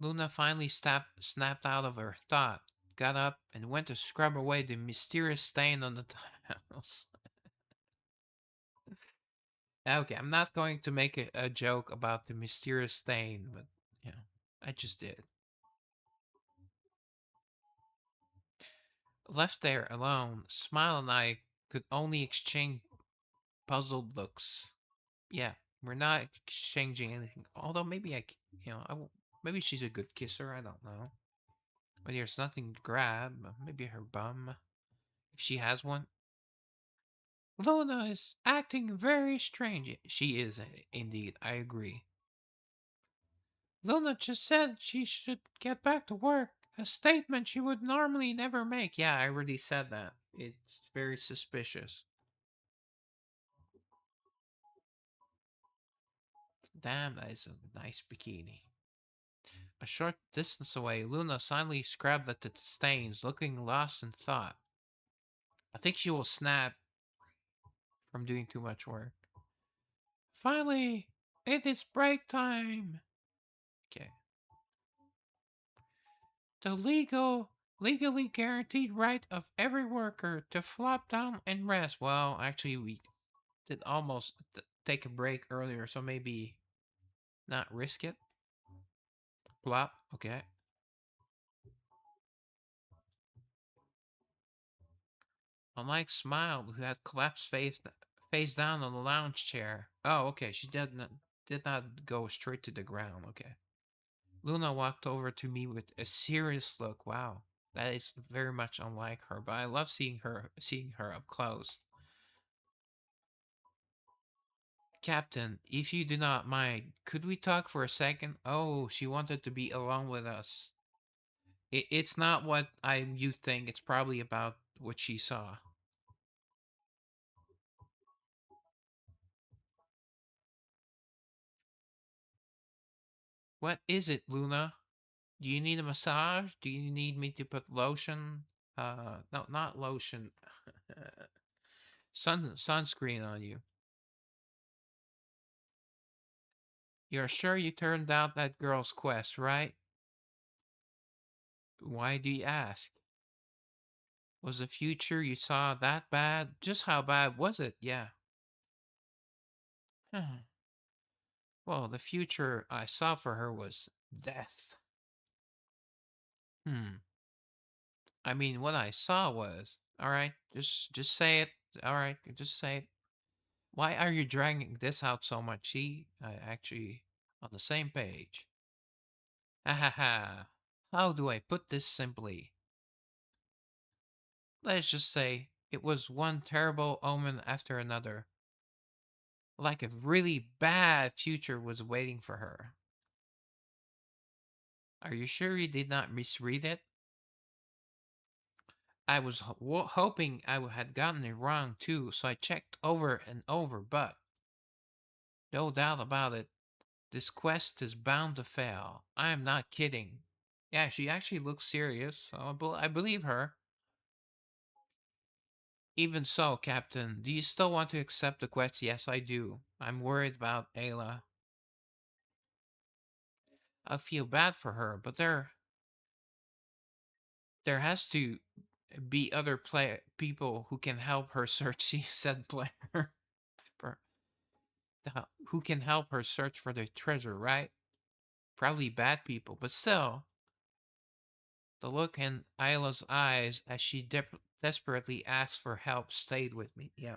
Luna finally snapped out of her thought, got up, and went to scrub away the mysterious stain on the tiles. Okay, I'm not going to make a joke about the mysterious stain, but, I just did. Left there alone, Smile and I could only exchange puzzled looks. Yeah, we're not exchanging anything. Although maybe maybe she's a good kisser. I don't know. But there's nothing to grab. Maybe her bum, if she has one. Luna is acting very strange. She is indeed. I agree. Luna just said she should get back to work. A statement she would normally never make. Yeah, I already said that. It's very suspicious. Damn, that is a nice bikini. A short distance away, Luna silently scrubbed at the stains, looking lost in thought. I think she will snap from doing too much work. Finally, it is break time. Okay. The legally guaranteed right of every worker to flop down and rest. Well, actually, we did almost take a break earlier, so maybe not risk it. Plop. Okay. Unlike Smile, who had collapsed face down on the lounge chair. Oh, okay. She did not go straight to the ground. Okay. Luna walked over to me with a serious look. Wow, that is very much unlike her. But I love seeing her up close. Captain, if you do not mind, could we talk for a second? Oh, she wanted to be alone with us. It's not what you think. It's probably about what she saw. What is it, Luna? Do you need a massage? Do you need me to put lotion? No, not lotion. sunscreen on you. You're sure you turned out that girl's quest, right? Why do you ask? Was the future you saw that bad? Just how bad was it? Yeah. Well, the future I saw for her was death. Hmm. I mean, what I saw was, all right, just say it. All right, just say it. Why are you dragging this out so much? See, I actually on the same page. Ha ha ha. How do I put this simply? Let's just say it was one terrible omen after another. Like a really bad future was waiting for her. Are you sure you did not misread it? I was hoping I had gotten it wrong too, so I checked over and over, but no doubt about it, this quest is bound to fail. I am not kidding. Yeah, she actually looks serious, so I believe her. Even so, Captain, do you still want to accept the quest? Yes, I do. I'm worried about Ayla. I feel bad for her, but there has to be other people who can help her search. She said, player, for who can help her search for the treasure, right? Probably bad people, but still, the look in Isla's eyes as she desperately asked for help stayed with me. Yeah,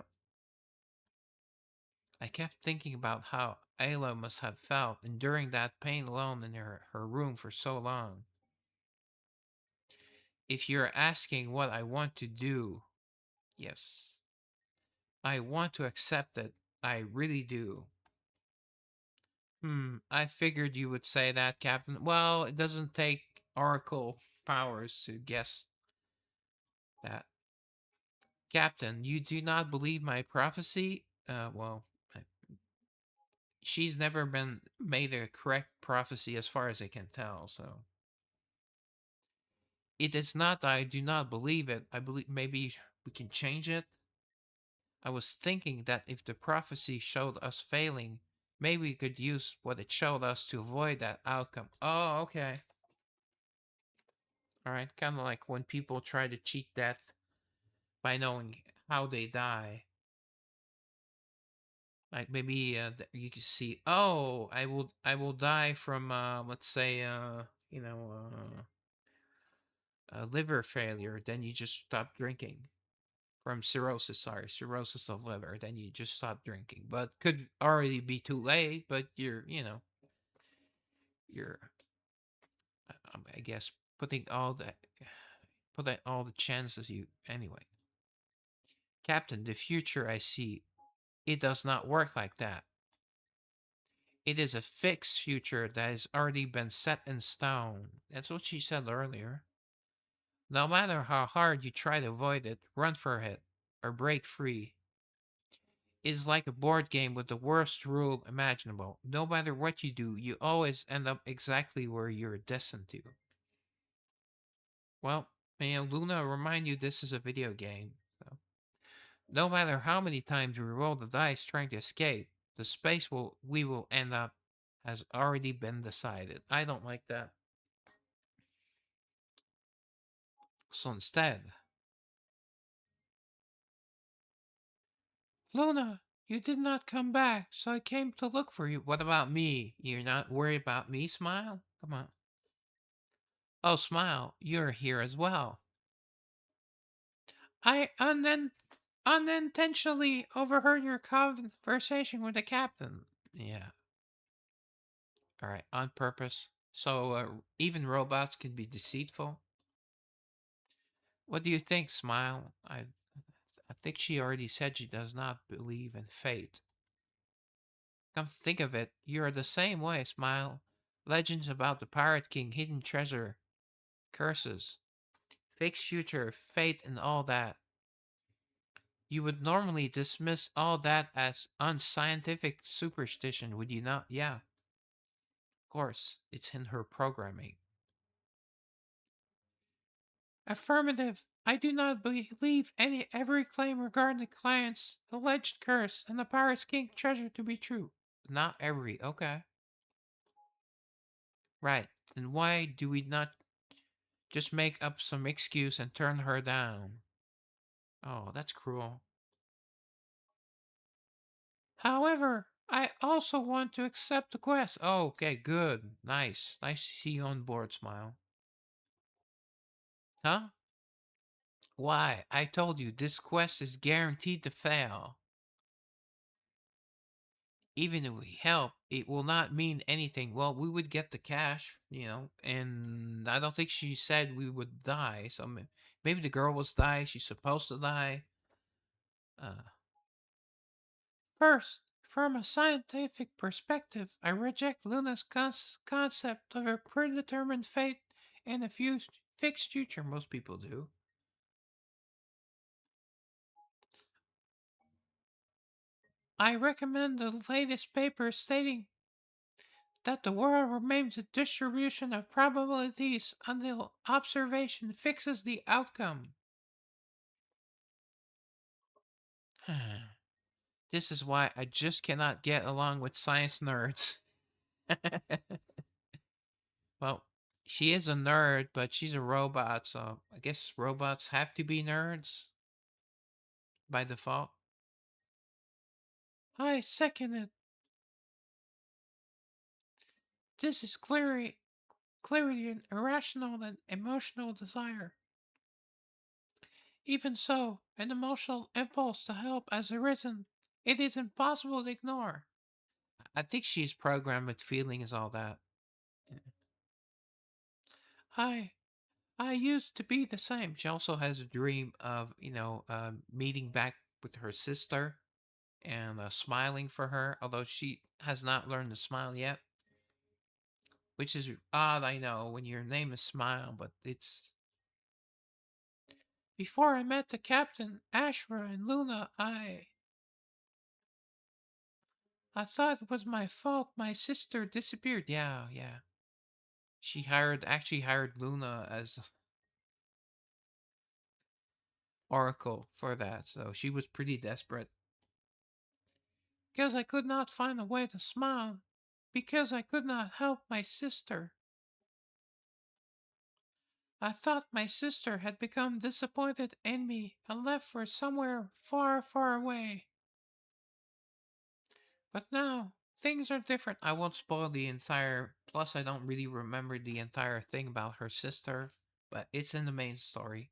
I kept thinking about how Ayla must have felt enduring that pain alone in her room for so long. If you're asking what I want to do, yes, I want to accept it. I really do. I figured you would say that, Captain. Well, it doesn't take Oracle powers to guess that. Captain, you do not believe my prophecy? Well, she's never been made a correct prophecy as far as I can tell, so. It is not that I do not believe it. I believe maybe we can change it. I was thinking that if the prophecy showed us failing, maybe we could use what it showed us to avoid that outcome. Oh, okay. All right, kind of like when people try to cheat death by knowing how they die. Like maybe you can see, oh, I will die from let's say liver failure. Then you just stop drinking. From cirrhosis, sorry, cirrhosis of liver. Then you just stop drinking, but could already be too late. But you're I guess putting all the chances you anyway. Captain, the future I see, it does not work like that. It is a fixed future that has already been set in stone. That's what she said earlier. No matter how hard you try to avoid it, run for it, or break free, it is like a board game with the worst rule imaginable. No matter what you do, you always end up exactly where you're destined to. Well, Luna remind you this is a video game. So. No matter how many times we roll the dice trying to escape, the space we will end up has already been decided. I don't like that. So instead, Luna, you did not come back, so I came to look for you. What about me? You're not worried about me, Smile? Come on. Oh, Smile, you're here as well. I unintentionally overheard your conversation with the captain. Yeah. All right, on purpose. So even robots can be deceitful. What do you think, Smile? I think she already said she does not believe in fate. Come to think of it, you are the same way, Smile. Legends about the Pirate King, hidden treasure, curses, fixed future, fate, and all that. You would normally dismiss all that as unscientific superstition, would you not? Yeah, of course, it's in her programming. Affirmative. I do not believe every claim regarding the client's alleged curse and the Pirate's King treasure to be true. Not every, okay. Right. Then why do we not just make up some excuse and turn her down? Oh, that's cruel. However, I also want to accept the quest. Oh, okay, good. Nice. Nice to see you on board, Smile. Huh? Why? I told you, this quest is guaranteed to fail. Even if we help, it will not mean anything. Well, we would get the cash, and I don't think she said we would die. So maybe the girl was die. She's supposed to die. Uh, First, from a scientific perspective, I reject Luna's concept of a predetermined fate and a fixed future. Most people do. I recommend the latest paper stating that the world remains a distribution of probabilities until observation fixes the outcome. This is why I just cannot get along with science nerds. Well, she is a nerd, but she's a robot, so I guess robots have to be nerds by default. I second it. This is clearly an irrational and emotional desire. Even so, an emotional impulse to help has arisen. It is impossible to ignore. I think she's programmed with feelings, all that. I I used to be the same. She also has a dream of, meeting back with her sister and smiling for her, although she has not learned to smile yet. Which is odd, I know, when your name is Smile, but it's. Before I met the captain, Ashra, and Luna, I thought it was my fault my sister disappeared. Yeah, yeah. She actually hired Luna as Oracle for that, so she was pretty desperate. Because I could not find a way to smile. Because I could not help my sister. I thought my sister had become disappointed in me and left for somewhere far, far away. But now, things are different. I won't spoil the entire. Plus, I don't really remember the entire thing about her sister, but it's in the main story.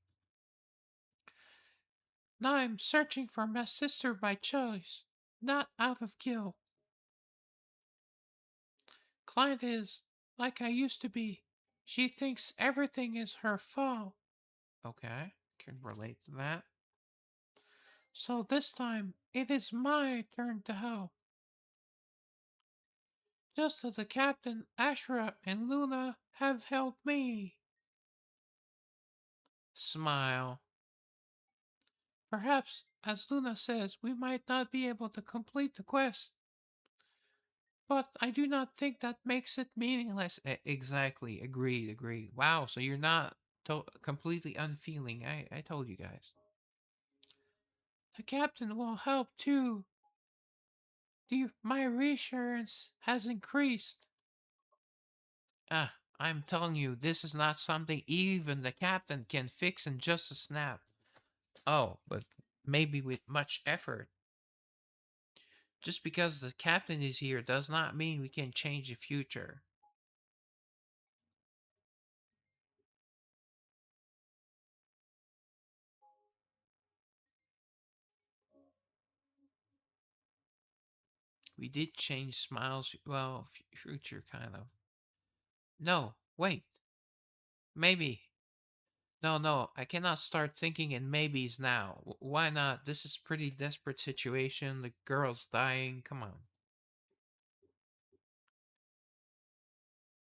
Now I'm searching for my sister by choice, not out of guilt. Client is like I used to be. She thinks everything is her fault. Okay, can relate to that. So this time, it is my turn to help. Just as the captain, Ashra, and Luna have helped me. Smile. Perhaps, as Luna says, we might not be able to complete the quest. But I do not think that makes it meaningless. Exactly. Agreed. Agreed. Wow. So you're not completely unfeeling. I told you guys. The captain will help too. My reassurance has increased. I'm telling you, this is not something even the captain can fix in just a snap. Oh, but maybe with much effort. Just because the captain is here does not mean we can change the future. We did change Smiles, well, future kind of. No, wait. Maybe. No, no, I cannot start thinking in maybes now. Why not? This is a pretty desperate situation. The girl's dying. Come on.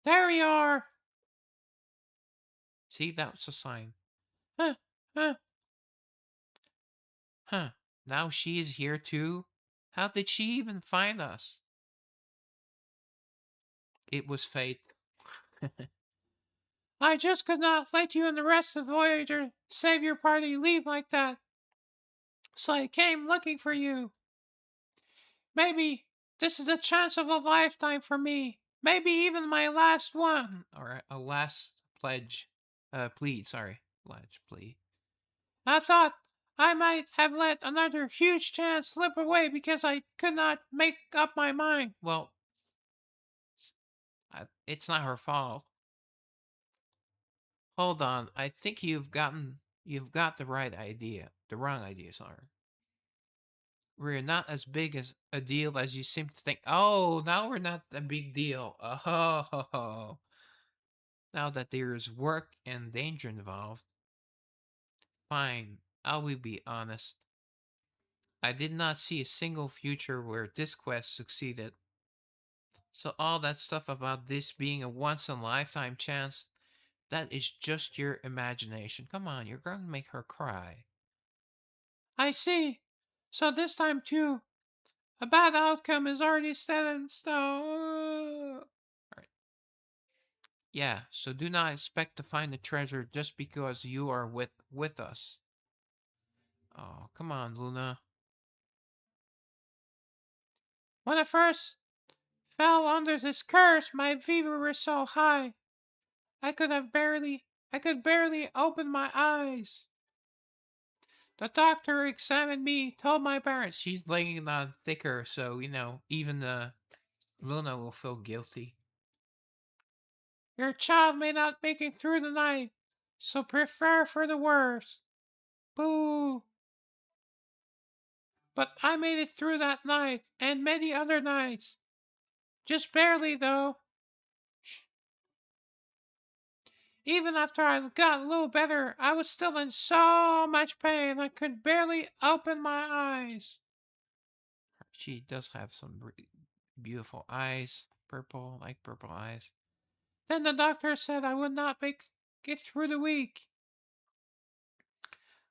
There you are! See, that's a sign. Huh, huh, huh. Now she is here too? How did she even find us? It was fate. I just could not let you and the rest of the Voyager Savior Party leave like that. So I came looking for you. Maybe this is the chance of a lifetime for me. Maybe even my last one. Or a last pledge. Plea, sorry. Pledge, plea. I thought I might have let another huge chance slip away because I could not make up my mind. Well, it's not her fault. Hold on, I think you've got the right idea. The wrong idea, sorry. We're not as big as a deal as you seem to think. Oh, now we're not a big deal. Oh, now that there is work and danger involved. Fine, I will be honest. I did not see a single future where this quest succeeded. So all that stuff about this being a once-in-a-lifetime chance, that is just your imagination. Come on, you're going to make her cry. I see. So this time too, a bad outcome is already set in stone. Alright. Yeah, so do not expect to find the treasure just because you are with us. Oh, come on, Luna. When I first fell under this curse, my fever was so high. I could barely open my eyes. The doctor examined me, told my parents. She's laying it on thicker, so, even Luna will feel guilty. Your child may not make it through the night, so prepare for the worst. Boo! But I made it through that night, and many other nights. Just barely, though. Even after I got a little better, I was still in so much pain I could barely open my eyes. She does have some beautiful eyes, like purple eyes. Then the doctor said I would not make it through the week.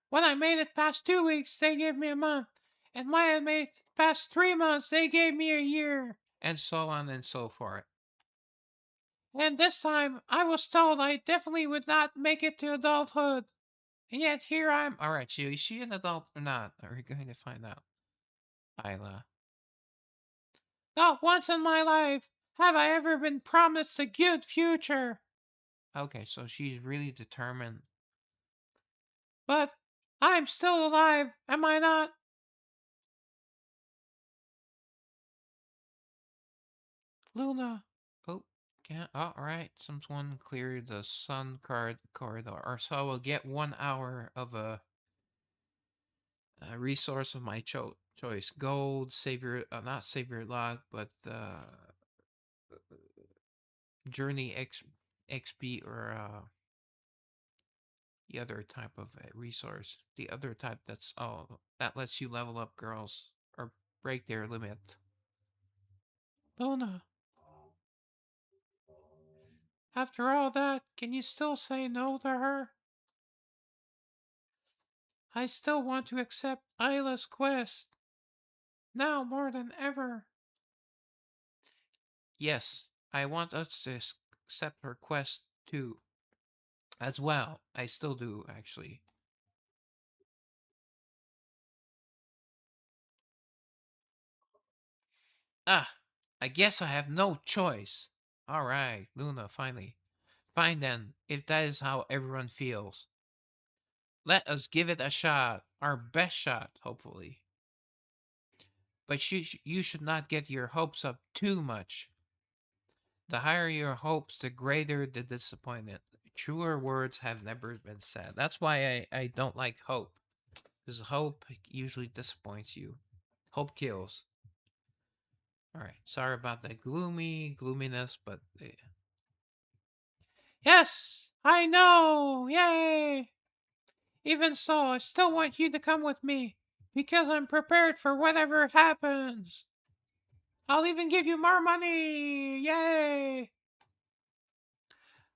When I made it past 2 weeks, they gave me a month. And when I made it past 3 months, they gave me a year. And so on and so forth. And this time, I was told I definitely would not make it to adulthood. And yet here I'm. Alright, so is she an adult or not? Are we going to find out? Isla. Not once in my life have I ever been promised a good future. Okay, so she's really determined. But I'm still alive, am I not? Luna. Oh, can't. Oh, alright. Someone cleared the sun corridor. Or so I will get 1 hour of a resource of my choice. Gold, savior, not savior log, but journey XP or the other type of resource. The other type that lets you level up girls or break their limit. Luna, after all that, can you still say no to her? I still want to accept Isla's quest. Now more than ever. Yes, I want us to accept her quest too. As well. I still do, actually. Ah, I guess I have no choice. Alright, Luna, finally. Fine then, if that is how everyone feels. Let us give it a shot. Our best shot, hopefully. But you should not get your hopes up too much. The higher your hopes, the greater the disappointment. Truer words have never been said. That's why I don't like hope. Because hope usually disappoints you. Hope kills. Alright, sorry about the gloominess, but... Yes! I know! Yay! Even so, I still want you to come with me. Because I'm prepared for whatever happens. I'll even give you more money! Yay!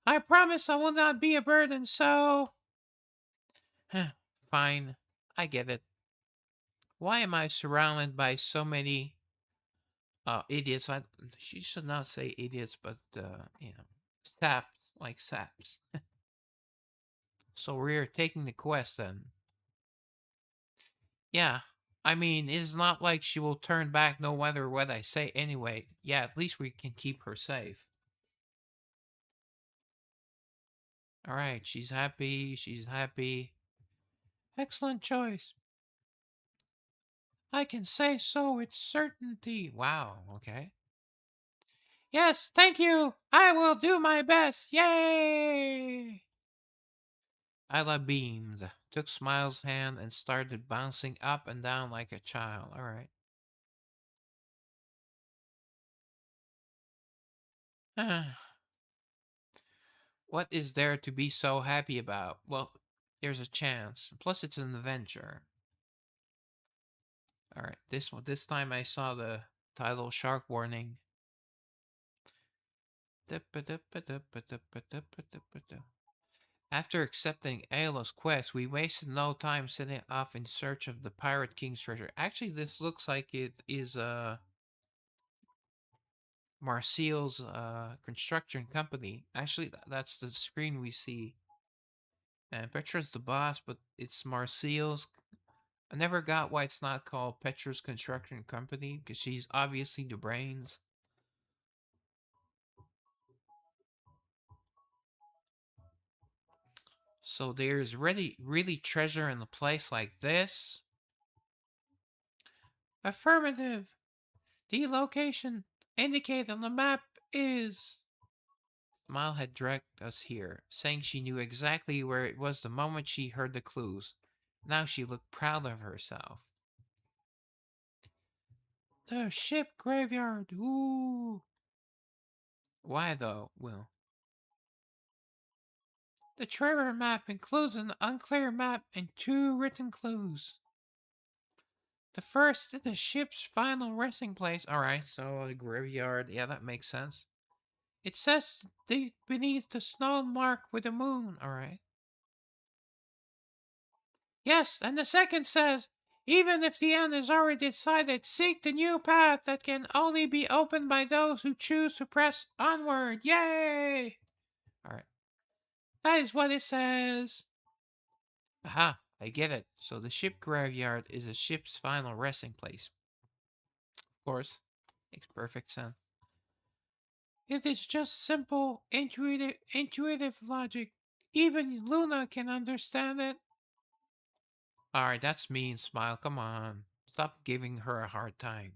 I promise I will not be a burden, so... Fine, I get it. Why am I surrounded by so many idiots? She should not say idiots, but saps. like saps. So we're taking the quest then. Yeah. I mean, it's not like she will turn back no matter what I say anyway. Yeah, at least we can keep her safe. Alright, she's happy. She's happy. Excellent choice. I can say so with certainty. Wow, okay. Yes, thank you. I will do my best. Yay! Isla beamed, took Smile's hand, and started bouncing up and down like a child. Alright. What is there to be so happy about? Well, there's a chance. Plus, it's an adventure. Alright, this time I saw the title Shark Warning. After accepting Ayla's quest, we wasted no time setting off in search of the Pirate King's treasure. Actually, this looks like it is Marseille's construction company. Actually, that's the screen we see. And Petra's the boss, but it's Marseille's. I never got why it's not called Petra's Construction Company, because she's obviously the brains. So there's really treasure in a place like this? Affirmative. The location indicated on the map is... Smile had dragged us here, saying she knew exactly where it was the moment she heard the clues. Now she looked proud of herself. The ship graveyard, ooh. Why though? Well, the treasure map includes an unclear map and 2 written clues. The first is the ship's final resting place. Alright, so a graveyard. Yeah, that makes sense. It says deep beneath the snow mark with the moon. Alright. Yes, and the second says, even if the end is already decided, seek the new path that can only be opened by those who choose to press onward. Yay! Alright. That is what it says. Aha, I get it. So the ship graveyard is a ship's final resting place. Of course, makes perfect sense. It is just simple, intuitive logic. Even Luna can understand it. Alright, that's mean, Smile. Come on. Stop giving her a hard time.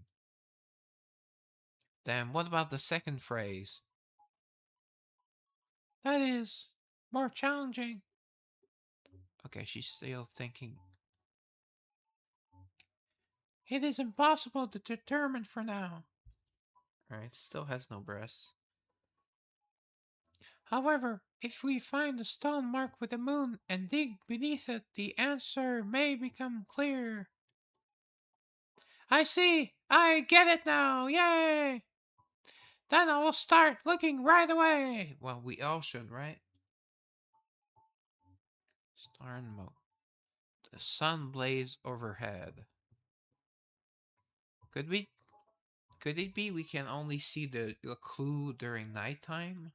Then what about the second phrase? That is more challenging. Okay, she's still thinking. It is impossible to determine for now. Alright, still has no breasts. However, if we find the stone marked with the moon and dig beneath it, the answer may become clear. I see! I get it now! Yay! Then I will start looking right away! Well, we all should, right? Star and moon. The sun blazed overhead. Could we... Could it be we can only see the clue during nighttime?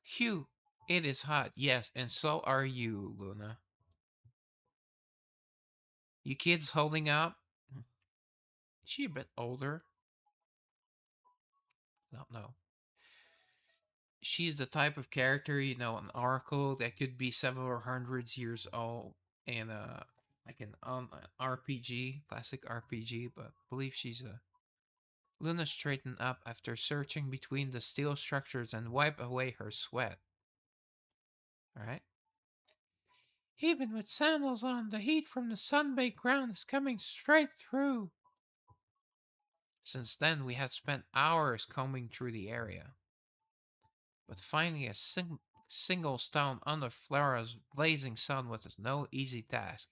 Phew! It is hot, yes, and so are you, Luna. You kids holding up? Is she a bit older? Don't know. She's the type of character, you know, an oracle that could be several hundreds years old and like an RPG, classic RPG, but I believe she's a... Luna straightened up after searching between the steel structures and wiped away her sweat. Alright. Even with sandals on, the heat from the sun-baked ground is coming straight through. Since then, we had spent hours combing through the area. But finding a single stone under Flora's blazing sun was no easy task.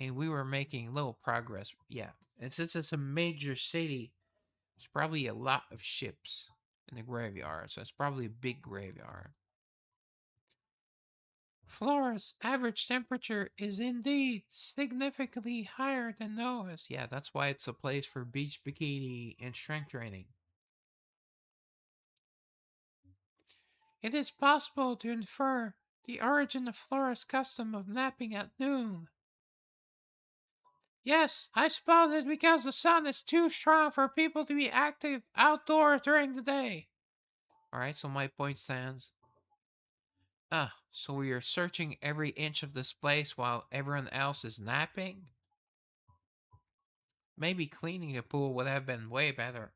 And we were making little progress. Yeah, and since it's a major city, there's probably a lot of ships in the graveyard. So it's probably a big graveyard. Flora's average temperature is indeed significantly higher than Noah's. Yeah, that's why it's a place for beach bikini and strength training. It is possible to infer the origin of Flora's custom of napping at noon. Yes, I suppose it's because the sun is too strong for people to be active outdoors during the day. Alright, so my point stands. Ah, so we are searching every inch of this place while everyone else is napping? Maybe cleaning the pool would have been way better.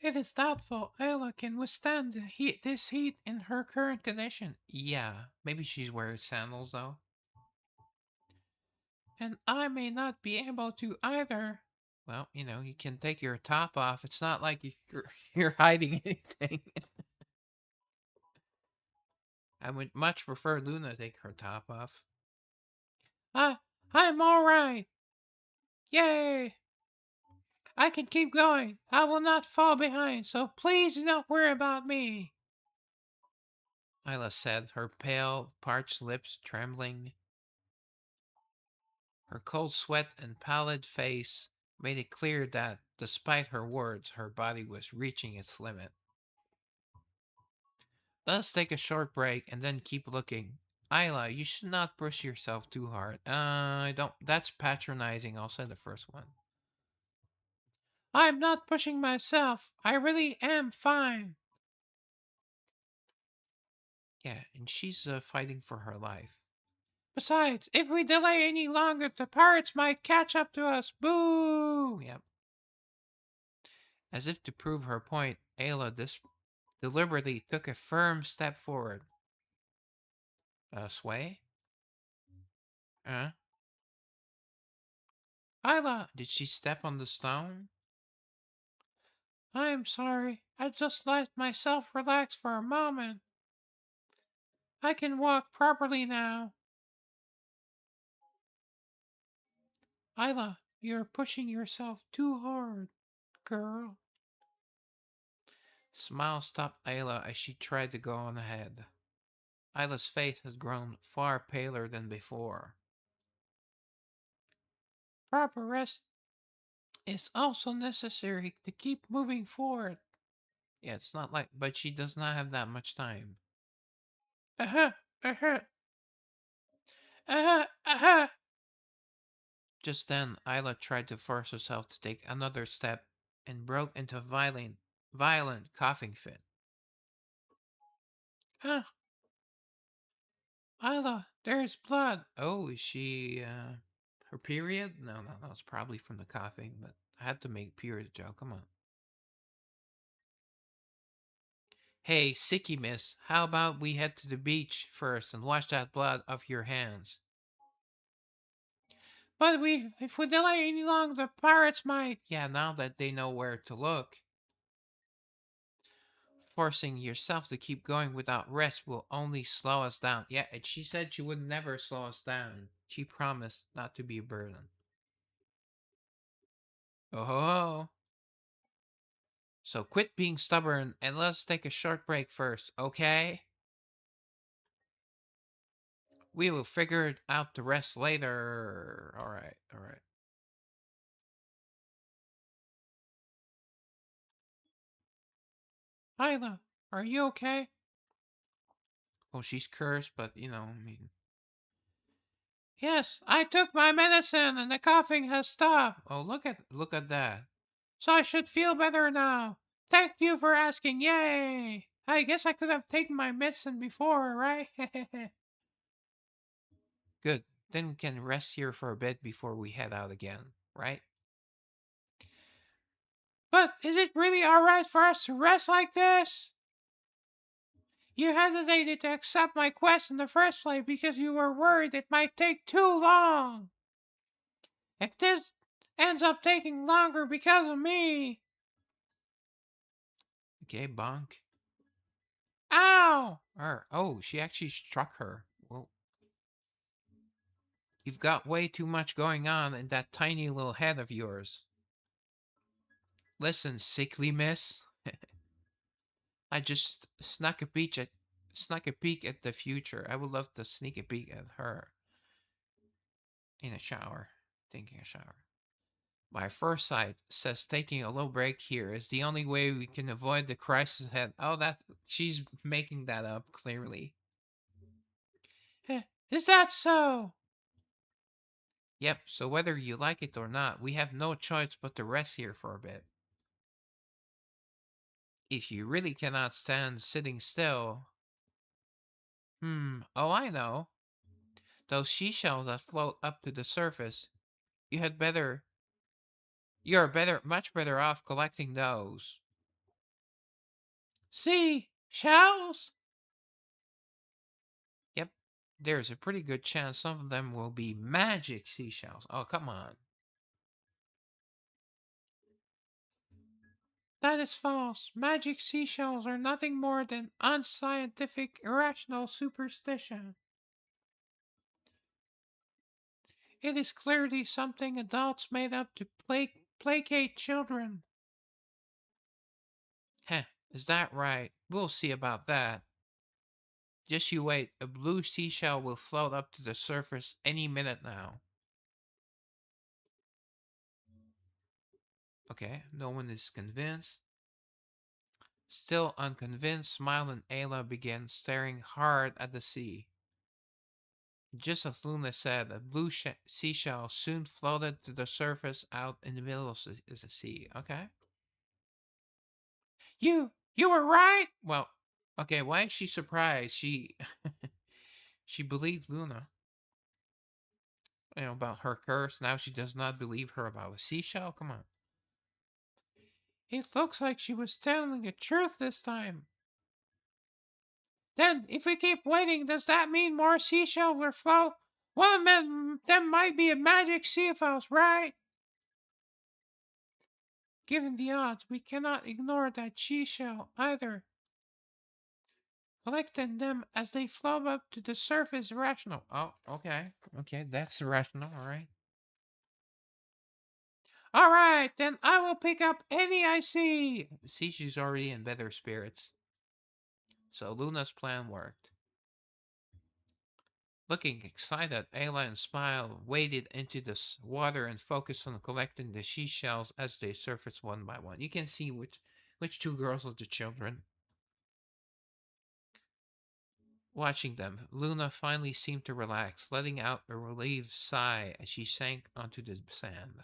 It is doubtful Ayla can withstand this heat in her current condition. Yeah, maybe she's wearing sandals though. And I may not be able to either. Well, you can take your top off. It's not like you're hiding anything. I would much prefer Luna take her top off. Ah, I'm alright. Yay! I can keep going. I will not fall behind, so please do not worry about me. Isla said, her pale, parched lips trembling. Her cold sweat and pallid face made it clear that, despite her words, her body was reaching its limit. Let's take a short break and then keep looking. Isla, you should not push yourself too hard. I don't. That's patronizing. I'll say the first one. I'm not pushing myself. I really am fine. Yeah, and she's fighting for her life. Besides, if we delay any longer, the pirates might catch up to us. Boo! Yep. As if to prove her point, Ayla deliberately took a firm step forward. Sway? Ayla, did she step on the stone? I'm sorry. I just let myself relax for a moment. I can walk properly now. Ayla, you're pushing yourself too hard, girl. Smile stopped Ayla as she tried to go on ahead. Ayla's face had grown far paler than before. Proper rest is also necessary to keep moving forward. Yeah, it's not like, but she does not have that much time. Uh-huh, uh-huh, uh-huh, uh-huh. Just then, Ayla tried to force herself to take another step and broke into a violent coughing fit. Ah, Ayla, there's blood. Oh, is she, her period? No, that was probably from the coughing, but I had to make period joke. Come on. Hey, Sicky Miss, how about we head to the beach first and wash that blood off your hands? But if we delay any longer, the pirates might. Yeah, now that they know where to look. Forcing yourself to keep going without rest will only slow us down. Yeah, and she said she would never slow us down. She promised not to be a burden. Oh ho ho. So quit being stubborn and let's take a short break first, okay? We will figure out the rest later. Alright, alright. Hyla, are you okay? Well, she's cursed, but I mean. Yes, I took my medicine and the coughing has stopped. Oh, look at that. So I should feel better now. Thank you for asking. Yay! I guess I could have taken my medicine before, right? Good. Then we can rest here for a bit before we head out again, right? But is it really alright for us to rest like this? You hesitated to accept my quest in the first place because you were worried it might take too long. If this ends up taking longer because of me. Okay, bonk. Ow! Oh, she actually struck her. Well, you've got way too much going on in that tiny little head of yours. Listen, sickly miss. I just snuck a peek at the future. I would love to sneak a peek at her in a shower, taking a shower. My first sight says taking a little break here is the only way we can avoid the crisis ahead. Oh, that she's making that up clearly. Is that so? Yep, so whether you like it or not, we have no choice but to rest here for a bit. If you really cannot stand sitting still. Oh, I know. Those seashells that float up to the surface. You had better. You're much better off collecting those. See? Shells? Yep. There's a pretty good chance some of them will be magic seashells. Oh, come on. That is false. Magic seashells are nothing more than unscientific, irrational superstition. It is clearly something adults made up to placate children. Heh, is that right? We'll see about that. Just you wait, a blue seashell will float up to the surface any minute now. Okay, no one is convinced. Still unconvinced, Smile and Ayla began staring hard at the sea. Just as Luna said, a blue seashell soon floated to the surface out in the middle of the sea. Okay. You were right. Well, okay. Why is she surprised? She she believed Luna, about her curse. Now she does not believe her about a seashell. Come on. It looks like she was telling the truth this time. Then, if we keep waiting, does that mean more seashells will float? One of them might be a magic seashells, right? Given the odds, we cannot ignore that seashell either. Collecting them as they float up to the surface is rational. Oh, okay. Okay, that's rational, alright. Alright, then I will pick up any I see. See, she's already in better spirits. So Luna's plan worked. Looking excited, Ayla and Smile waded into the water and focused on collecting the seashells as they surfaced one by one. You can see which two girls are the children. Watching them, Luna finally seemed to relax, letting out a relieved sigh as she sank onto the sand.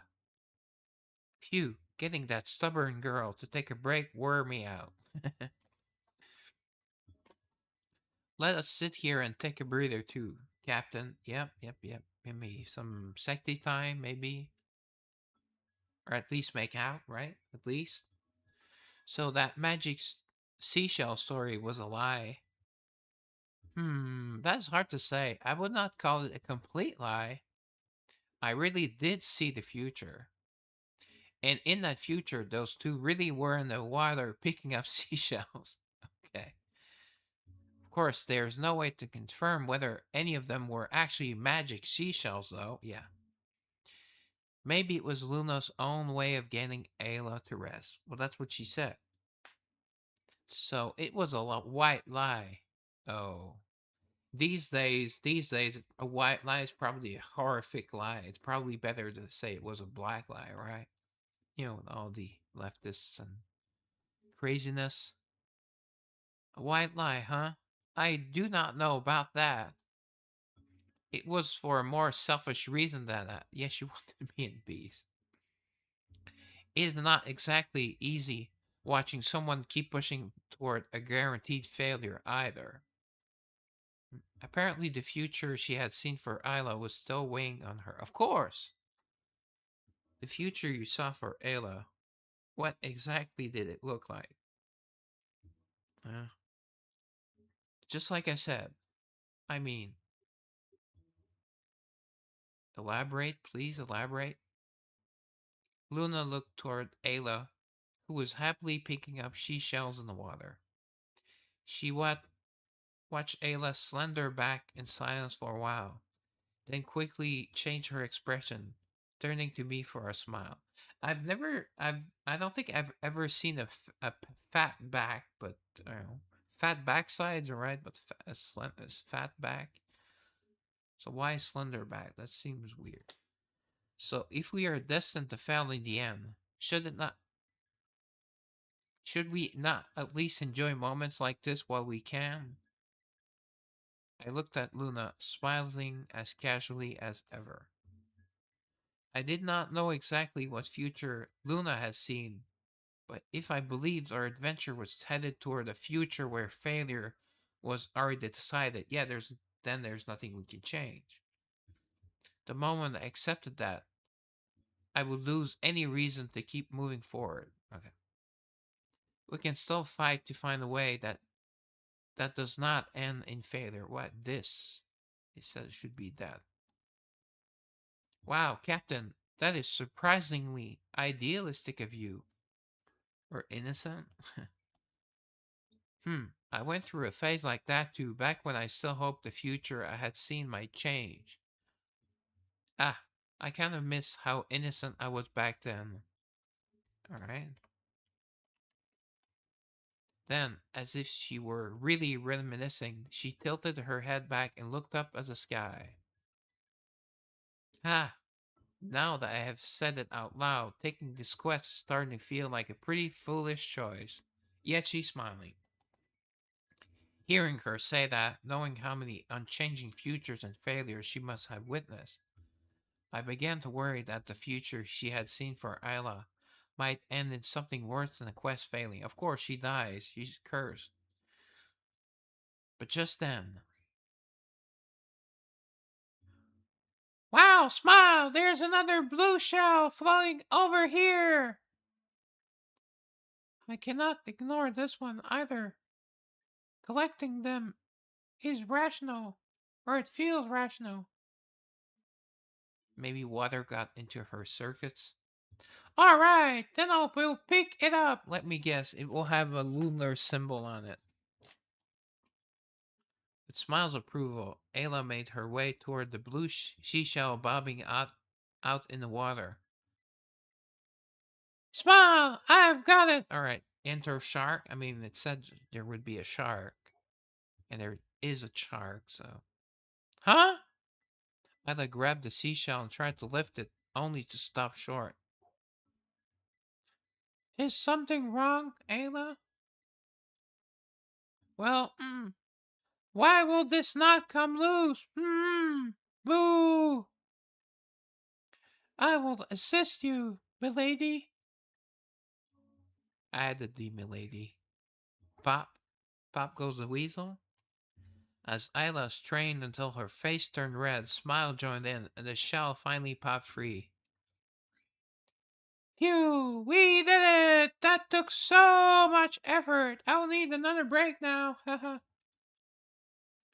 Phew, getting that stubborn girl to take a break wore me out. Let us sit here and take a breather too, Captain. Yep. Maybe some sexy time, maybe. Or at least make out, right? At least. So that magic seashell story was a lie. That's hard to say. I would not call it a complete lie. I really did see the future. And in that future, those two really were in the water picking up seashells. Okay. Of course, there's no way to confirm whether any of them were actually magic seashells, though. Yeah. Maybe it was Luna's own way of getting Ayla to rest. Well, that's what she said. So it was a white lie. Oh. These days, a white lie is probably a horrific lie. It's probably better to say it was a black lie, right? With all the leftists and craziness. A white lie, huh? I do not know about that. It was for a more selfish reason than that. Yes, you wanted me in peace. It is not exactly easy watching someone keep pushing toward a guaranteed failure either. Apparently, the future she had seen for Ayla was still weighing on her. Of course! The future you saw for Ayla, what exactly did it look like? Just like I said, I mean, elaborate, please elaborate. Luna looked toward Ayla, who was happily picking up seashells in the water. She watched Ayla slender back in silence for a while, then quickly changed her expression, turning to me for a smile. I don't think I've ever seen a fat back, but fat backsides, alright, but a fat back. So why slender back? That seems weird. So if we are destined to fail in the end, should we not at least enjoy moments like this while we can? I looked at Luna, smiling as casually as ever. I did not know exactly what future Luna had seen, but if I believed our adventure was headed toward a future where failure was already decided, yeah, there's nothing we can change. The moment I accepted that, I would lose any reason to keep moving forward. Okay. We can still fight to find a way that does not end in failure. What this? It says it should be that. Wow, Captain, that is surprisingly idealistic of you. Or innocent? I went through a phase like that too, back when I still hoped the future I had seen might change. Ah, I kind of miss how innocent I was back then. Alright. Then, as if she were really reminiscing, she tilted her head back and looked up at the sky. Ah, now that I have said it out loud, taking this quest is starting to feel like a pretty foolish choice. Yet she's smiling. Hearing her say that, knowing how many unchanging futures and failures she must have witnessed, I began to worry that the future she had seen for Isla might end in something worse than a quest failing. Of course, she dies. She's cursed. But just then, wow, smile! There's another blue shell flowing over here! I cannot ignore this one either. Collecting them is rational, or it feels rational. Maybe water got into her circuits. Alright, then we'll pick it up. Let me guess, it will have a lunar symbol on it. With smiles of approval, Ayla made her way toward the blue seashell bobbing out in the water. Smile! I've got it! Alright, enter shark. I mean, it said there would be a shark. And there is a shark, so. Huh? Ayla grabbed the seashell and tried to lift it, only to stop short. Is something wrong, Ayla? Well, why will this not come loose? Boo! I will assist you, milady. Added the milady. Pop, pop goes the weasel. As Isla strained until her face turned red, Smile joined in, and the shell finally popped free. Phew! We did it! That took so much effort. I'll need another break now. Haha.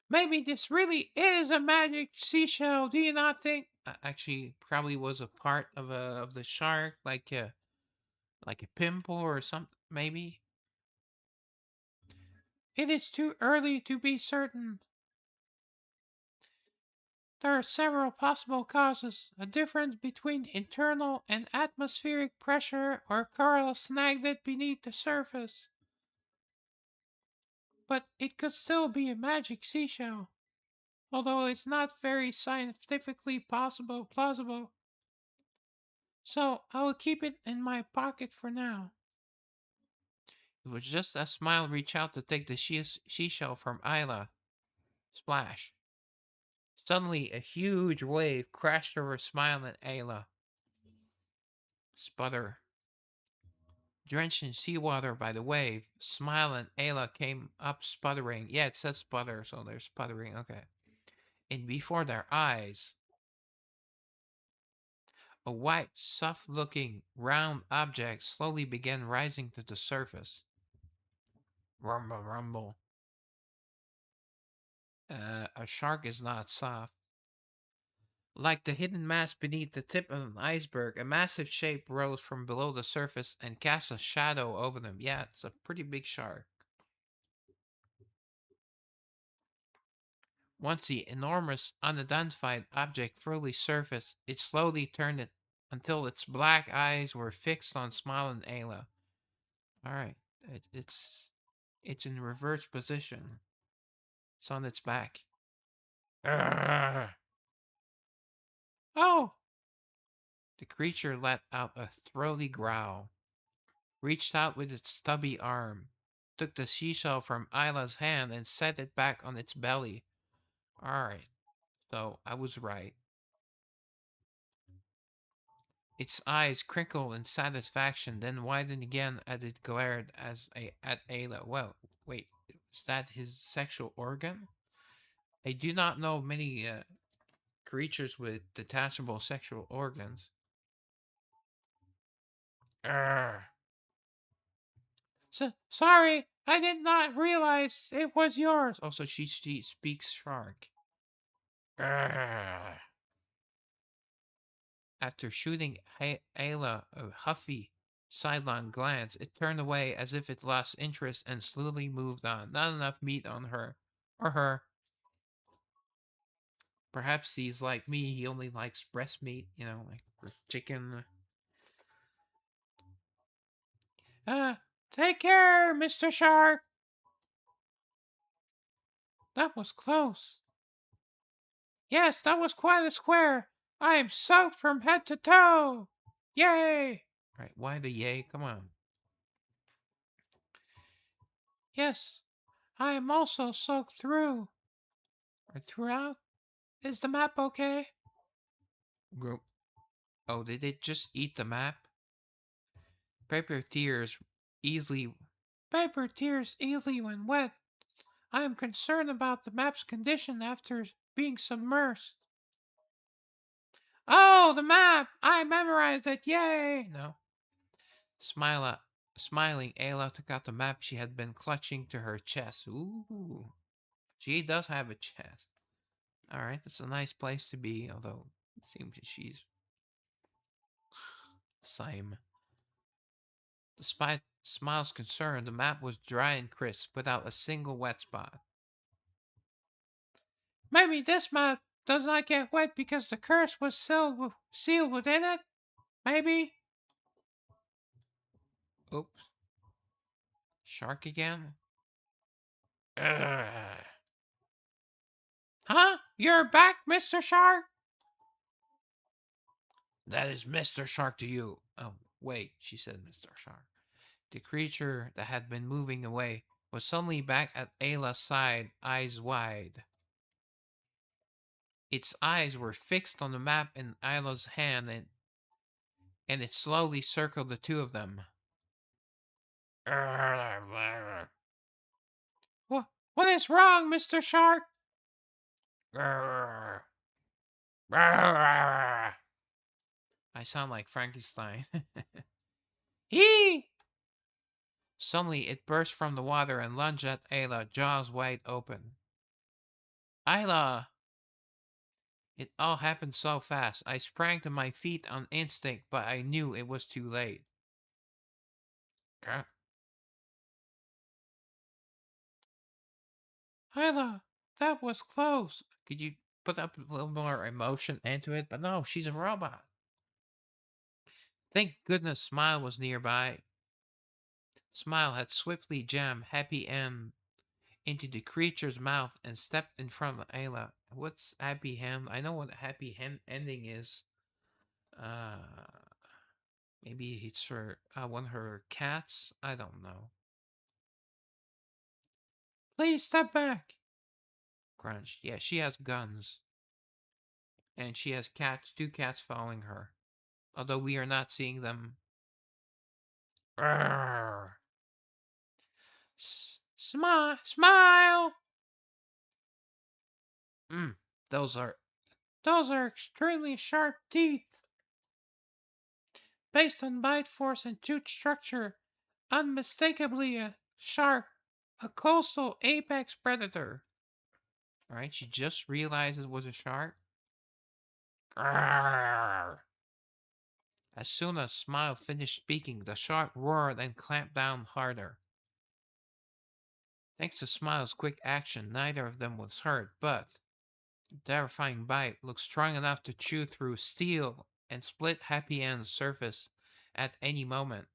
Maybe this really is a magic seashell. Do you not think? Actually, probably was a part of the shark, like a pimple or something. Maybe. It is too early to be certain. There are several possible causes. A difference between internal and atmospheric pressure, or coral snagged it beneath the surface. But it could still be a magic seashell, although it's not very scientifically plausible. So I will keep it in my pocket for now. It was just as Smile reached out to take the seashell from Isla. Splash. Suddenly, a huge wave crashed over Smile and Ayla. Sputter. Drenched in seawater by the wave, Smile and Ayla came up sputtering. Yeah, it says sputter, so they're sputtering. Okay. And before their eyes, a white, soft-looking, round object slowly began rising to the surface. Rumble, rumble. A shark is not soft. Like the hidden mass beneath the tip of an iceberg, a massive shape rose from below the surface and cast a shadow over them. Yeah, it's a pretty big shark. Once the enormous, unidentified object fully surfaced, it slowly turned it until its black eyes were fixed on Smile and Ayla. Alright, it's in reverse position. It's on its back. Arrgh. Oh! The creature let out a throaty growl, reached out with its stubby arm, took the seashell from Isla's hand and set it back on its belly. Alright, so I was right. Its eyes crinkled in satisfaction, then widened again as it glared at Ayla. Well, wait, is that his sexual organ? I do not know many creatures with detachable sexual organs. Urgh. Sorry, I did not realize it was yours. Also, she speaks shark. Urgh. After shooting Ayla a huffy, sidelong glance, it turned away as if it lost interest and slowly moved on. Not enough meat on her. Or her. Perhaps he's like me, he only likes breast meat, you know, like for chicken. Take care, Mr. Shark. That was close. Yes, that was quite a square. I am soaked from head to toe. Yay! Right, why the yay? Come on. Yes, I am also soaked through. Or throughout? Is the map okay? Oh, did it just eat the map? Paper tears easily. Paper tears easily when wet. I am concerned about the map's condition after being submerged. Oh, the map! I memorized it! Yay! No. Smiling, Ayla took out the map she had been clutching to her chest. Ooh. She does have a chest. Alright, that's a nice place to be, although it seems she's same. Despite Smile's concern, the map was dry and crisp, without a single wet spot. Maybe this map does not get wet because the curse was sealed within it? Maybe? Oops. Shark again? Ugh. Huh? You're back, Mr. Shark? That is Mr. Shark to you. Oh, wait, she said Mr. Shark. The creature that had been moving away was suddenly back at Ayla's side, eyes wide. Its eyes were fixed on the map in Ayla's hand, and it slowly circled the two of them. What is wrong, Mr. Shark? I sound like Frankenstein. He! Suddenly, it burst from the water and lunged at Ayla, jaws wide open. Ayla! It all happened so fast. I sprang to my feet on instinct, but I knew it was too late. Ayla, that was close. Could you put up a little more emotion into it? But no, she's a robot. Thank goodness Smile was nearby. Smile had swiftly jammed Happy End into the creature's mouth and stepped in front of Ayla. What's Happy End? I know what Happy End ending is. Uh, Maybe it's her one of her cats. I don't know. Please step back. Crunch. Yeah, she has guns, and she has cats. Two cats following her. Although we are not seeing them. Smile. Mm, those are extremely sharp teeth. Based on bite force and tooth structure, unmistakably a shark, a coastal apex predator. Alright, she just realized it was a shark. As soon as Smile finished speaking, the shark roared and clamped down harder. Thanks to Smile's quick action, neither of them was hurt, but the terrifying bite looked strong enough to chew through steel and split Happy End's surface at any moment.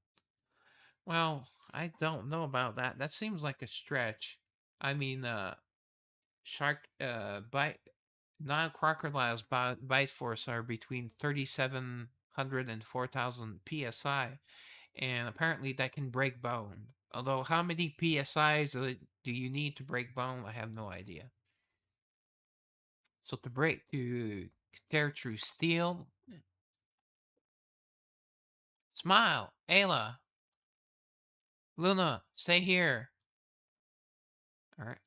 Well, I don't know about that. That seems like a stretch. I mean, shark bite, non crocodiles bite force are between 3,700 104,000 psi, and apparently that can break bone. Although, how many psi's do you need to break bone? I have no idea. So to tear through steel. Smile, Ayla. Luna, stay here. All right.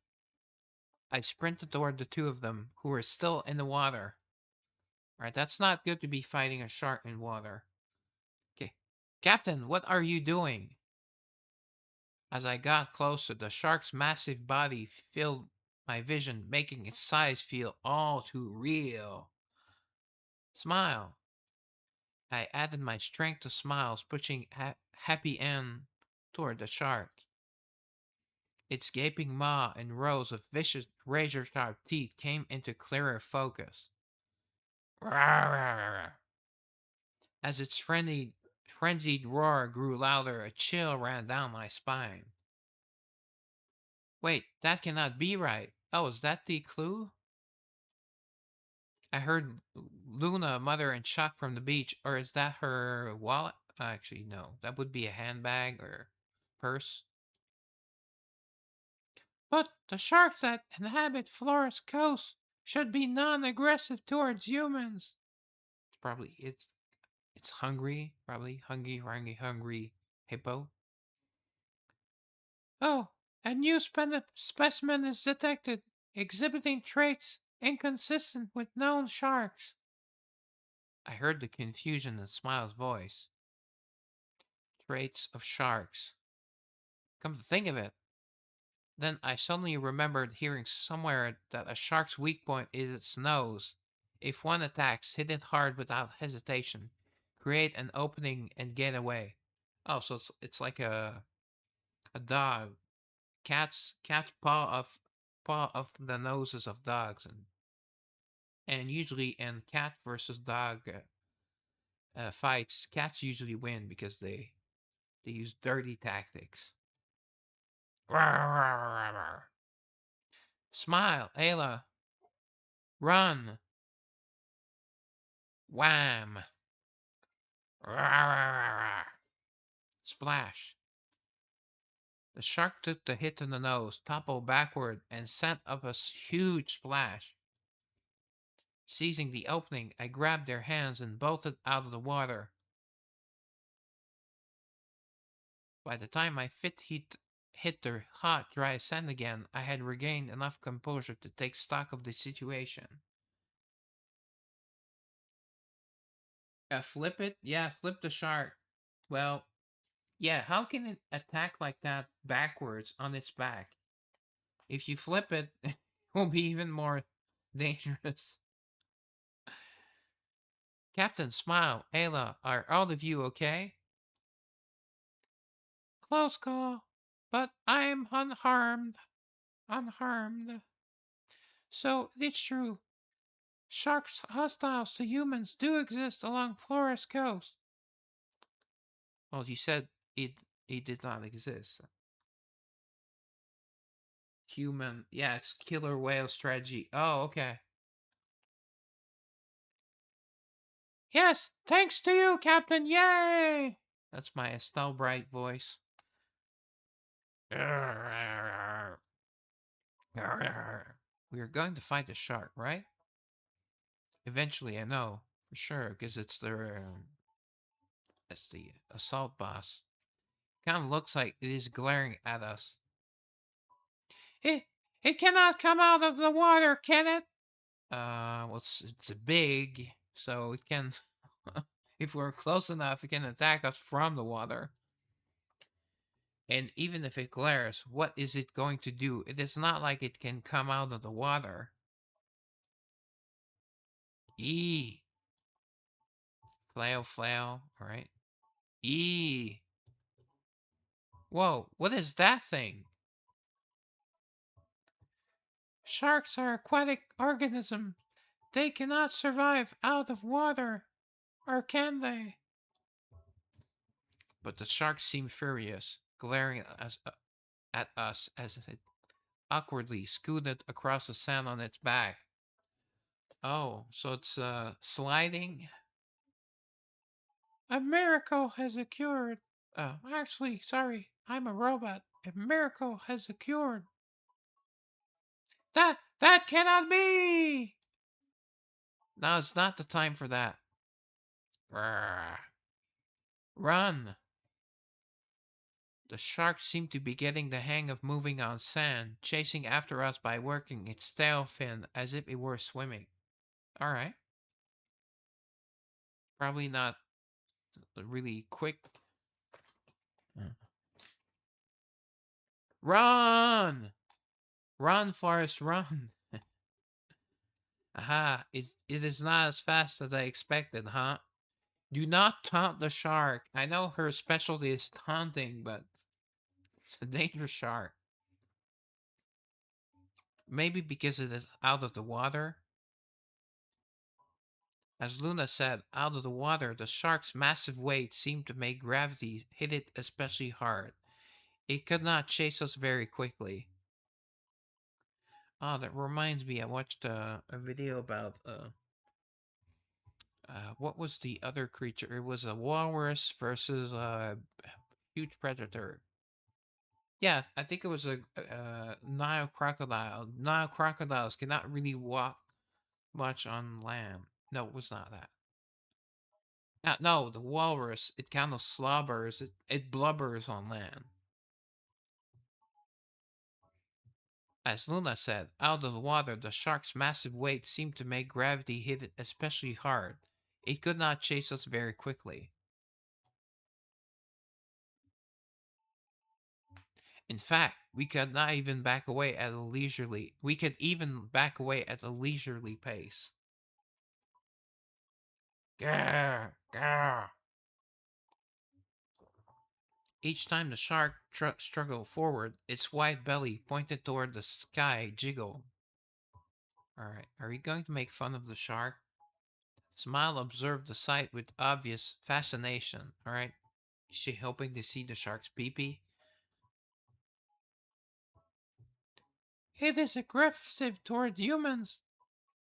I sprinted toward the two of them, who were still in the water. All right, that's not good to be fighting a shark in water. Okay. Captain, what are you doing? As I got closer, the shark's massive body filled my vision, making its size feel all too real. Smile. I added my strength to Smiles, pushing Happy End toward the shark. Its gaping maw and rows of vicious razor-sharp teeth came into clearer focus. As its frenzied roar grew louder, a chill ran down my spine. Wait, that cannot be right. Oh, is that the clue? I heard Luna mutter in shock from the beach, or is that her wallet? Actually, no. That would be a handbag or purse. But the sharks that inhabit Flores Coast should be non-aggressive towards humans. It's hungry, probably hungry hippo. Oh, a new specimen is detected, exhibiting traits inconsistent with known sharks. I heard the confusion in Smile's voice. Traits of sharks. Come to think of it. Then I suddenly remembered hearing somewhere that a shark's weak point is its nose. If one attacks, hit it hard without hesitation. Create an opening and get away. Oh, so it's like a dog. Cats paw off the noses of dogs, and usually in cat versus dog fights, cats usually win because they use dirty tactics. Smile, Ayla. Run. Wham. Splash. The shark took the hit in the nose, toppled backward, and sent up a huge splash. Seizing the opening, I grabbed their hands and bolted out of the water. By the time my feet hit the hot, dry sand again, I had regained enough composure to take stock of the situation. Flip it? Yeah, flip the shark. Well, yeah, how can it attack like that backwards on its back? If you flip it, it will be even more dangerous. Captain, Smile, Ayla, are all of you okay? Close call, but I am unharmed. Unharmed. So, it's true. Sharks hostiles to humans do exist along Flores Coast. Well, you said it did not exist. Human, yeah, it's killer whale strategy. Oh, okay. Yes, thanks to you, Captain. Yay! That's my Estelle Bright voice. We are going to fight the shark, right? Eventually, I know for sure because it's the assault boss. Kind of looks like it is glaring at us. It cannot come out of the water, can it? Well, it's big, so it can. If we're close enough, it can attack us from the water. And even if it glares, what is it going to do? It is not like it can come out of the water. E. Flail, flail. All right. E. Whoa, what is that thing? Sharks are aquatic organisms. They cannot survive out of water. Or can they? But the shark seemed furious, glaring at us as it awkwardly scooted across the sand on its back. Oh, so it's sliding? A miracle has occurred. Actually, sorry, I'm a robot. A miracle has occurred. That cannot be! Now it's not the time for that. Run! The shark seemed to be getting the hang of moving on sand, chasing after us by working its tail fin as if it were swimming. Alright. Probably not really quick. Run! Run, Forrest, run! Aha, it is not as fast as I expected, huh? Do not taunt the shark. I know her specialty is taunting, but it's a dangerous shark. Maybe because it is out of the water? As Luna said, out of the water, the shark's massive weight seemed to make gravity hit it especially hard. It could not chase us very quickly. Oh, that reminds me, I watched a video about what was the other creature? It was a walrus versus a huge predator. Yeah, I think it was a Nile crocodile. Nile crocodiles cannot really walk much on land. No, it was not that. No, the walrus, it kind of slobbers, it blubbers on land. As Luna said, out of the water, the shark's massive weight seemed to make gravity hit it especially hard. It could not chase us very quickly. In fact, we could not even back away at a leisurely. We could even back away at a leisurely pace. Grr, grr. Each time the shark struggled forward, its wide belly pointed toward the sky jiggled. Alright, are you going to make fun of the shark? Smile observed the sight with obvious fascination. Alright, is she hoping to see the shark's pee-pee? It is aggressive toward humans.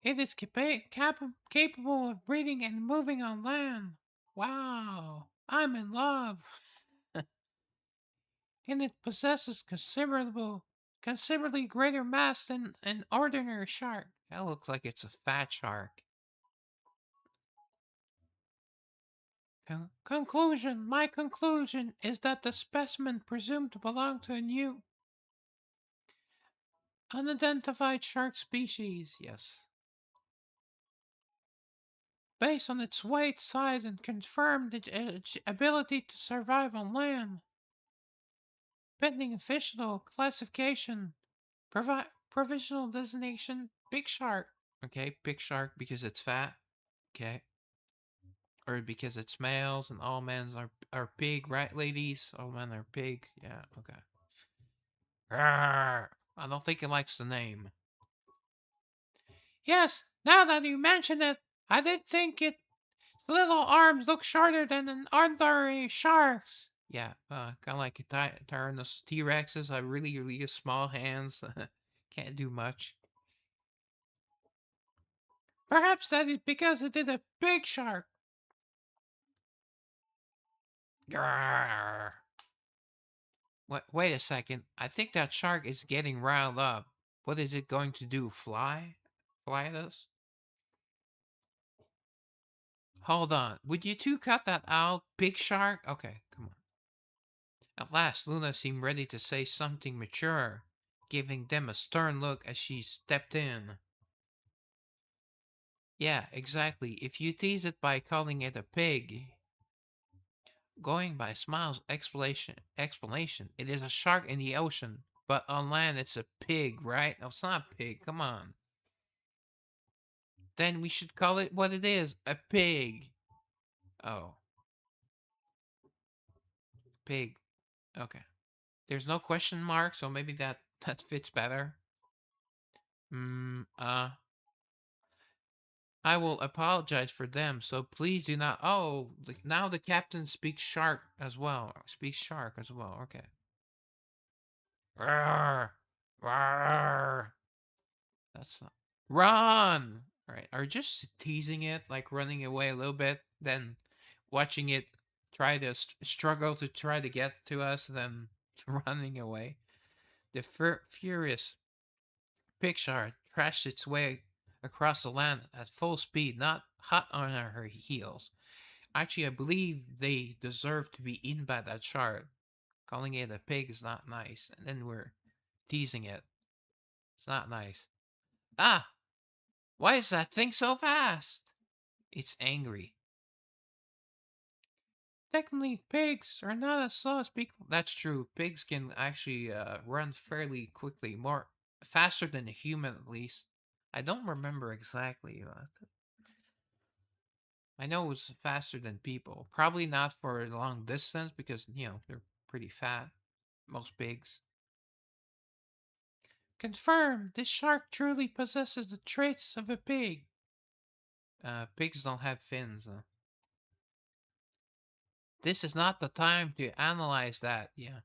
It is capable of breathing and moving on land. Wow, I'm in love. And it possesses considerably greater mass than an ordinary shark. That looks like it's a fat shark. Conclusion. My conclusion is that the specimen presumed to belong to a new unidentified shark species. Yes. Based on its weight, size, and confirmed its ability to survive on land. Pending official classification. Provisional designation. Big shark. Okay, big shark because it's fat. Okay. Or because it's males and all men are pig, right, ladies? All men are pig. Yeah, okay. Rawr. I don't think it likes the name. Yes, now that you mention it, I did think its little arms look shorter than an ordinary shark's. Yeah, kind of like Tyrannosaurus T-Rexes have really small hands. Can't do much. Perhaps that is because it is a big shark. Grrr. Wait a second. I think that shark is getting riled up. What is it going to do? Fly? Fly at us? Hold on. Would you two cut that out? Big shark? Okay, come on. At last, Luna seemed ready to say something mature, giving them a stern look as she stepped in. Yeah, exactly. If you tease it by calling it a pig, going by Smile's explanation, it is a shark in the ocean, but on land it's a pig, right? No, it's not a pig. Come on. Then we should call it what it is, a pig. Oh, pig. Okay. There's no question mark, so maybe that fits better. I will apologize for them, so please do not. Oh, now the captain speaks shark as well. Speaks shark as well. Okay. Rawr, rawr. That's not. Run! All right. Are you just teasing it, like running away a little bit? Then watching it try to struggle to try to get to us, then running away. The furious picture crashed its way across the land at full speed, not hot on her heels. Actually, I believe they deserve to be eaten by that shark. Calling it a pig is not nice, and then we're teasing it. It's not nice. Ah! Why is that thing so fast? It's angry. Technically, pigs are not as slow as people. That's true. Pigs can actually run fairly quickly, more faster than a human at least. I don't remember exactly. I know it was faster than people. Probably not for a long distance because, they're pretty fat. Most pigs. Confirmed, this shark truly possesses the traits of a pig. Pigs don't have fins. This is not the time to analyze that. Yeah.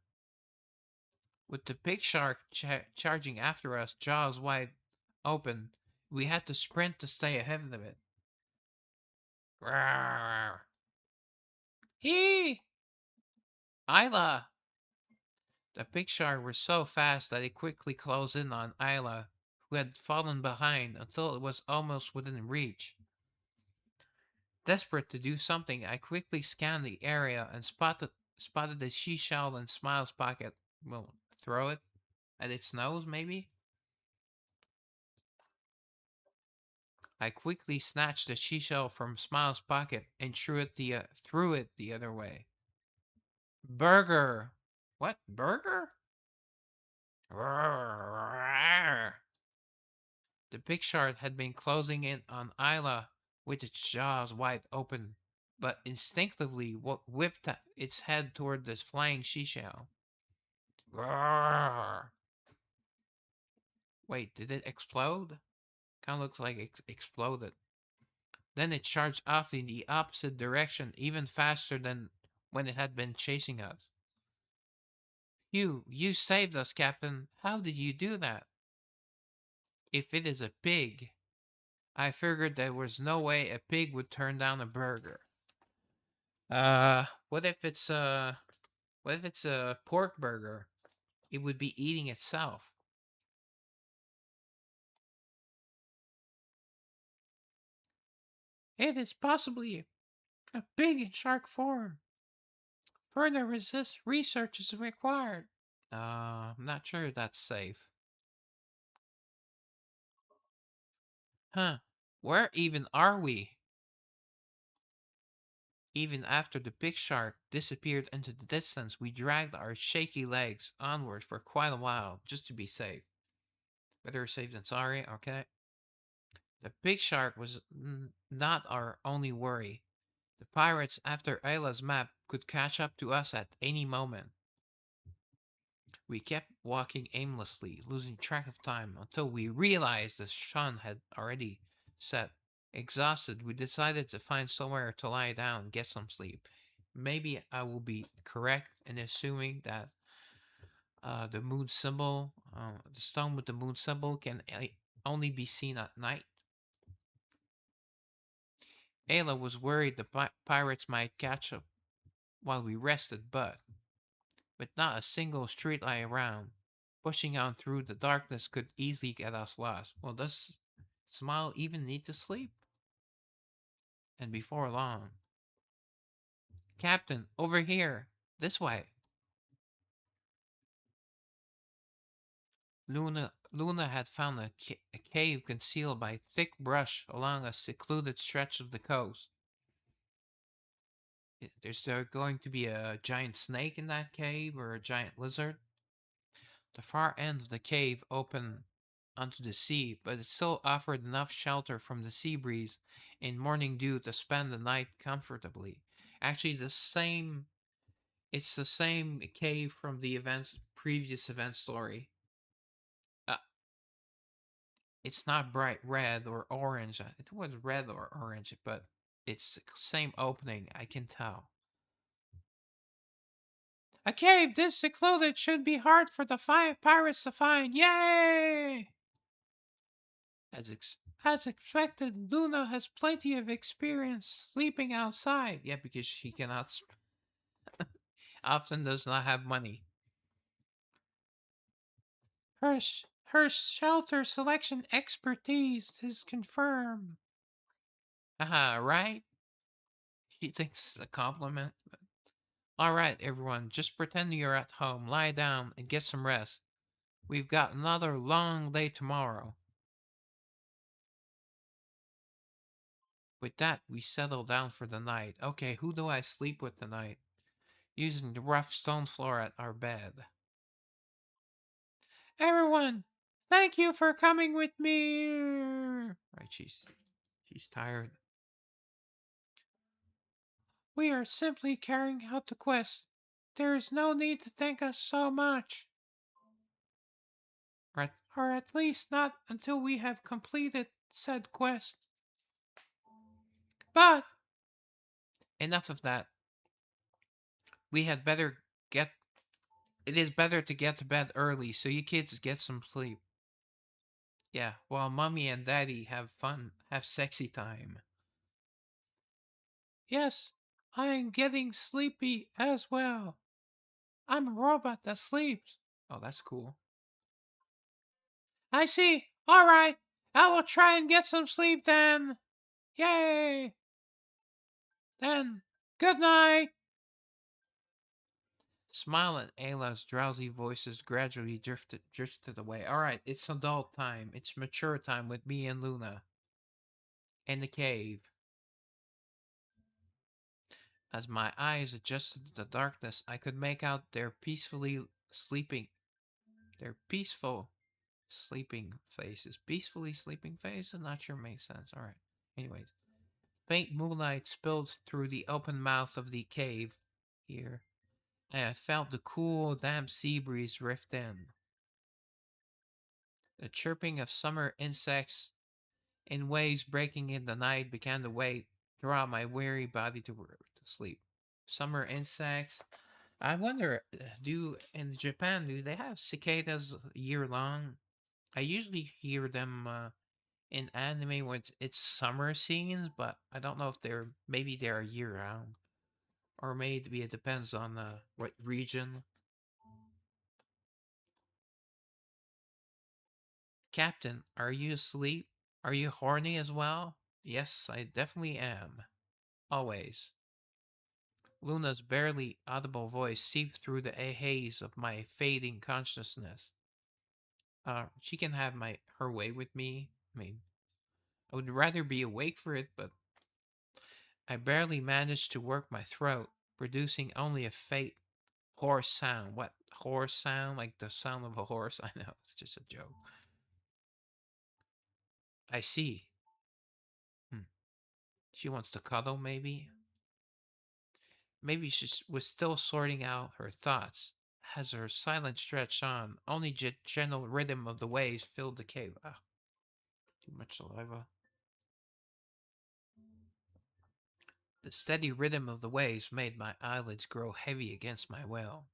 With the big shark charging after us, jaws wide open, we had to sprint to stay ahead of it. Rawr. Hee! Isla! The big shark was so fast that it quickly closed in on Isla, who had fallen behind until it was almost within reach. Desperate to do something, I quickly scanned the area and spotted the seashell in Smile's pocket. Well, throw it at its nose, maybe? I quickly snatched the seashell from Smile's pocket and threw it the other way. Burger! What? Burger? Roar. The big shark had been closing in on Isla with its jaws wide open, but instinctively whipped its head toward the flying seashell. Roar. Wait, did it explode? Kind of looks like it exploded. Then it charged off in the opposite direction, even faster than when it had been chasing us. You saved us, Captain. How did you do that? If it is a pig, I figured there was no way a pig would turn down a burger. What if it's a pork burger? It would be eating itself. It is possibly a pig in shark form. Further research is required. I'm not sure that's safe. Huh. Where even are we? Even after the big shark disappeared into the distance, we dragged our shaky legs onward for quite a while just to be safe. Better safe than sorry, okay? The big shark was not our only worry. The pirates, after Ayla's map, could catch up to us at any moment. We kept walking aimlessly, losing track of time until we realized the sun had already set. Exhausted, we decided to find somewhere to lie down and get some sleep. Maybe I will be correct in assuming that the moon symbol, the stone with the moon symbol, can only be seen at night. Ayla was worried the pirates might catch up while we rested, but with not a single streetlight around, pushing on through the darkness could easily get us lost. Well, does Smile even need to sleep? And before long, Captain, over here, this way. Luna had found a cave concealed by thick brush along a secluded stretch of the coast. Is there going to be a giant snake in that cave or a giant lizard? The far end of the cave opened onto the sea, but it still offered enough shelter from the sea breeze and morning dew to spend the night comfortably. Actually, it's the same cave from the previous event story. Uh, it's not bright red or orange. I think it was red or orange, but it's the same opening, I can tell. A cave this secluded should be hard for the pirates to find. Yay! As As expected, Luna has plenty of experience sleeping outside. Yeah, because she cannot, often does not have money. Her shelter selection expertise is confirmed. Haha, right? She thinks it's a compliment. Alright, everyone, just pretend you're at home. Lie down and get some rest. We've got another long day tomorrow. With that, we settle down for the night. Okay, who do I sleep with tonight? Using the rough stone floor at our bed. Everyone, thank you for coming with me. Right, she's tired. We are simply carrying out the quest. There is no need to thank us so much. Or at least not until we have completed said quest. But enough of that. We had better get. It is better to get to bed early so you kids get some sleep. Yeah, while mommy and daddy have fun, have sexy time. Yes, I am getting sleepy as well. I'm a robot that sleeps. Oh, that's cool. I see. All right. I will try and get some sleep then. Yay! Then, good night. Smile and Ayla's drowsy voices gradually drifted away. All right, it's adult time. It's mature time with me and Luna in the cave. As my eyes adjusted to the darkness, I could make out their sleeping, their peaceful sleeping faces. Peacefully sleeping faces? Not sure makes sense. All right. Anyways, faint moonlight spilled through the open mouth of the cave here, and I felt the cool, damp sea breeze rift in. The chirping of summer insects in waves breaking in the night began to wait throughout my weary body to sleep. Summer insects. I wonder, do in Japan do they have cicadas year long? I usually hear them in anime when it's summer scenes, but I don't know if they're year round, or maybe it depends on what region. Captain, are you asleep? Are you horny as well? Yes, I definitely am. Always. Luna's barely audible voice seeped through the haze of my fading consciousness. She can have her way with me. I mean, I would rather be awake for it, but I barely managed to work my throat, producing only a faint horse sound. What horse sound? Like the sound of a horse? I know, it's just a joke. I see. Hmm. She wants to cuddle, maybe? Maybe she was still sorting out her thoughts. As her silence stretched on, only gentle rhythm of the waves filled the cave. Ah, too much saliva. The steady rhythm of the waves made my eyelids grow heavy against my will.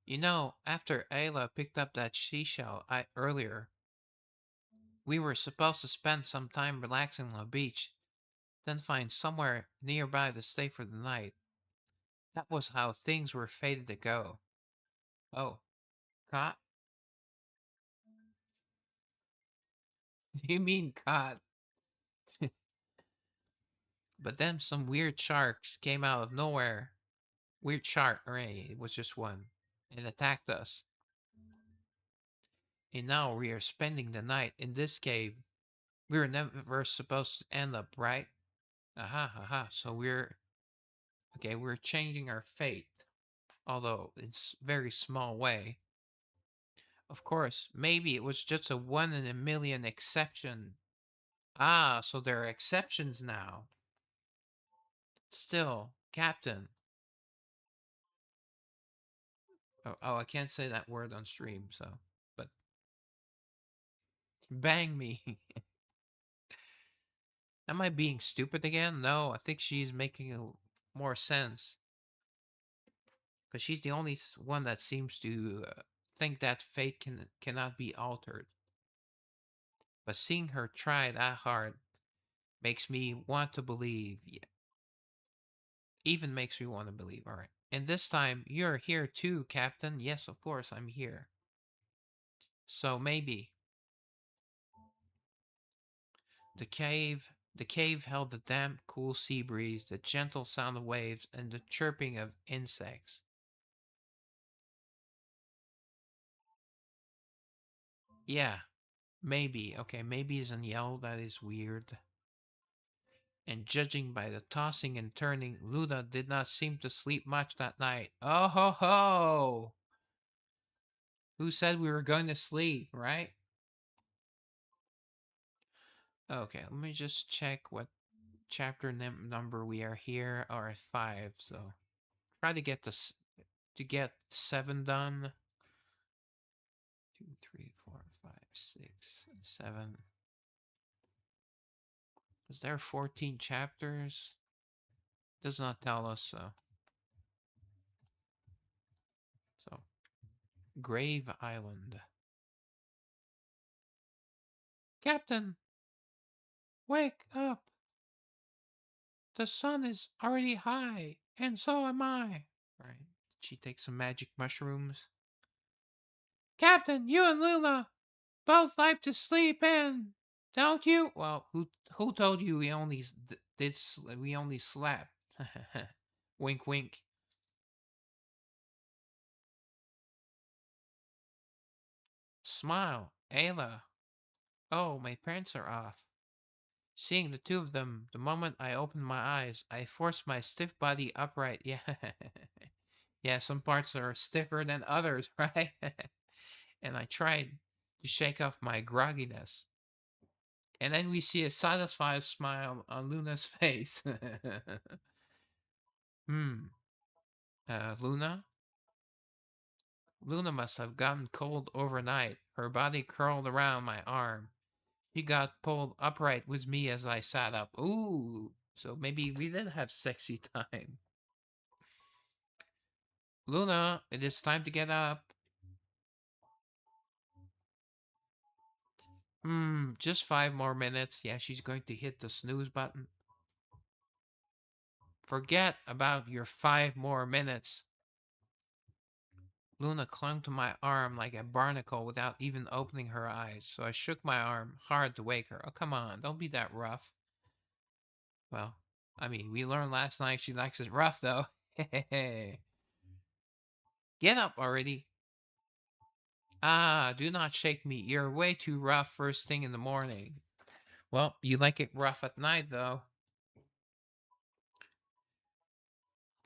You know, after Ayla picked up that seashell earlier, we were supposed to spend some time relaxing on the beach, then find somewhere nearby to stay for the night. That was how things were fated to go. Oh, caught? You mean caught? But then some weird sharks came out of nowhere. Weird shark, right? It was just one. And attacked us. And now we are spending the night in this cave. We were never supposed to end up, right? Aha, aha. So we're changing our fate. Although it's very small way. Of course, maybe it was just a 1 in a million exception. Ah, so there are exceptions now. Still, Captain. Oh, I can't say that word on stream, so. But bang me. Am I being stupid again? No, I think she's making more sense. Because she's the only one that seems to think that fate cannot be altered. But seeing her try that hard makes me want to believe. Yeah, even makes me want to believe. All right. And this time, you're here too, Captain. Yes, of course, I'm here. So maybe the cave held the damp, cool sea breeze, the gentle sound of waves, and the chirping of insects. Yeah, maybe. Okay, maybe is in yellow. That is weird. And judging by the tossing and turning, Luna did not seem to sleep much that night. Oh ho ho! Who said we were going to sleep, right? Okay, let me just check what chapter number we are here. Are at 5, so try to get to get 7 done. 2, 3, 4, 5, 6, 7. Is there 14 chapters? Does not tell us so. So, Grave Island. Captain, wake up! The sun is already high, and so am I. Right. She takes some magic mushrooms. Captain, you and Luna both like to sleep in, don't you? Well, who told you we only we only slept? Wink, wink. Smile, Ayla. Oh, my parents are off. Seeing the two of them, the moment I opened my eyes, I forced my stiff body upright. Yeah. Yeah, some parts are stiffer than others, right? And I tried to shake off my grogginess. And then we see a satisfied smile on Luna's face. Hmm. Luna? Luna must have gotten cold overnight. Her body curled around my arm. She got pulled upright with me as I sat up. Ooh. So maybe we did have sexy time. Luna, it is time to get up. Just 5 more minutes. Yeah, she's going to hit the snooze button. Forget about your 5 more minutes. Luna clung to my arm like a barnacle without even opening her eyes, so I shook my arm hard to wake her. Oh, come on, don't be that rough. Well, I mean, we learned last night she likes it rough, though. Get up already. Ah, do not shake me. You're way too rough first thing in the morning. Well, you like it rough at night, though.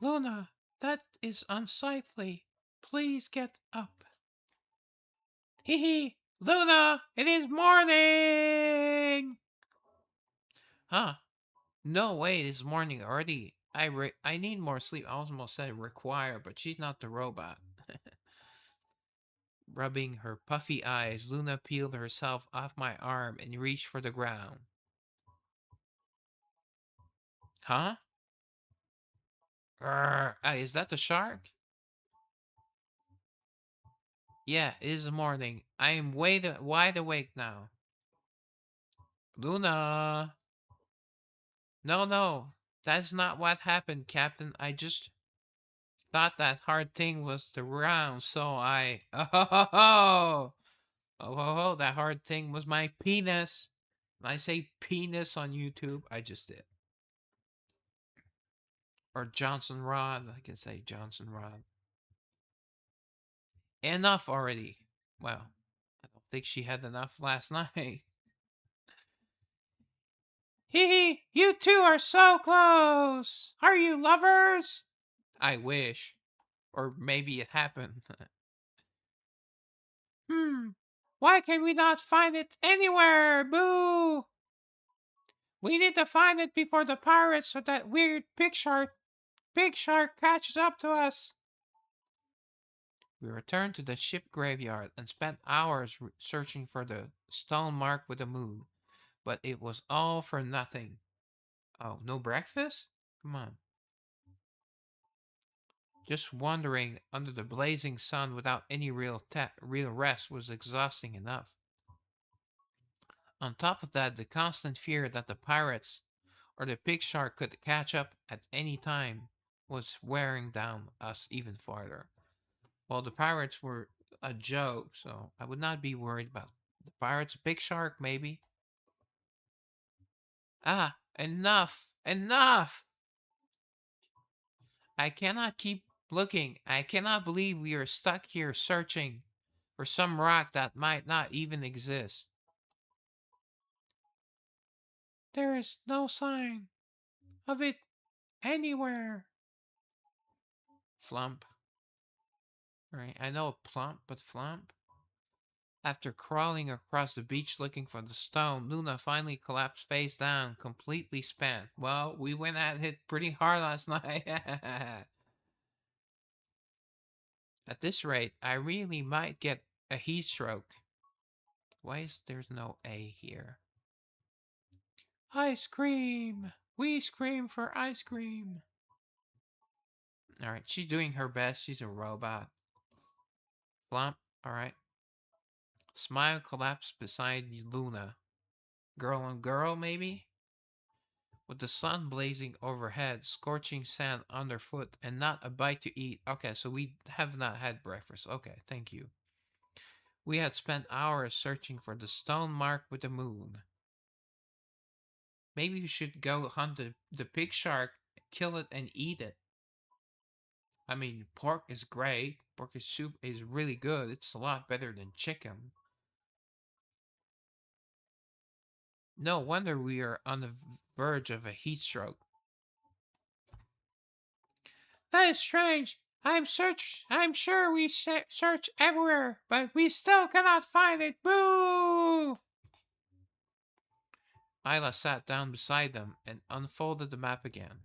Luna, that is unsightly. Please get up. Hee hee. Luna, it is morning! Huh? No way, it is morning already. I need more sleep. I almost said require, but she's not the robot. Rubbing her puffy eyes, Luna peeled herself off my arm and reached for the ground. Huh? Is that the shark? Yeah, it is morning. I am wide awake now. Luna! No, no. That's not what happened, Captain. I just thought that hard thing was the round, so I... Oh, oh, oh, that hard thing was my penis. When I say penis on YouTube, I just did. Or Johnson Rod. I can say Johnson Rod. Enough already. Well, I don't think she had enough last night. Hee hee, you two are so close. Are you lovers? I wish. Or maybe it happened. Why can we not find it anywhere? Boo! We need to find it before the pirates or that weird big shark catches up to us. We returned to the ship graveyard and spent hours searching for the stone marked with the moon, but it was all for nothing. Oh, no breakfast? Come on. Just wandering under the blazing sun without any real rest was exhausting enough. On top of that, the constant fear that the pirates or the big shark could catch up at any time was wearing down us even farther. Well, the pirates were a joke, so I would not be worried about the pirates. Big shark, maybe. Ah, enough! Enough! I cannot keep looking. I cannot believe we are stuck here searching for some rock that might not even exist. There is no sign of it anywhere. Flump. Right, I know plump, but flump. After crawling across the beach looking for the stone, Luna finally collapsed face down, completely spent. Well, we went at it pretty hard last night. At this rate, I really might get a heat stroke. Why is there's no A here? Ice cream! We scream for ice cream! Alright, she's doing her best. She's a robot. Flump, alright. Smile collapsed beside Luna. Girl on girl, maybe? With the sun blazing overhead, scorching sand underfoot, and not a bite to eat. Okay, so we have not had breakfast. Okay, thank you. We had spent hours searching for the stone marked with the moon. Maybe we should go hunt the big shark, kill it, and eat it. I mean, pork is great. Pork is soup is really good. It's a lot better than chicken. No wonder we are on the verge of a heat stroke. That is strange. I'm sure we search everywhere, but we still cannot find it. Boo! Isla sat down beside them and unfolded the map again.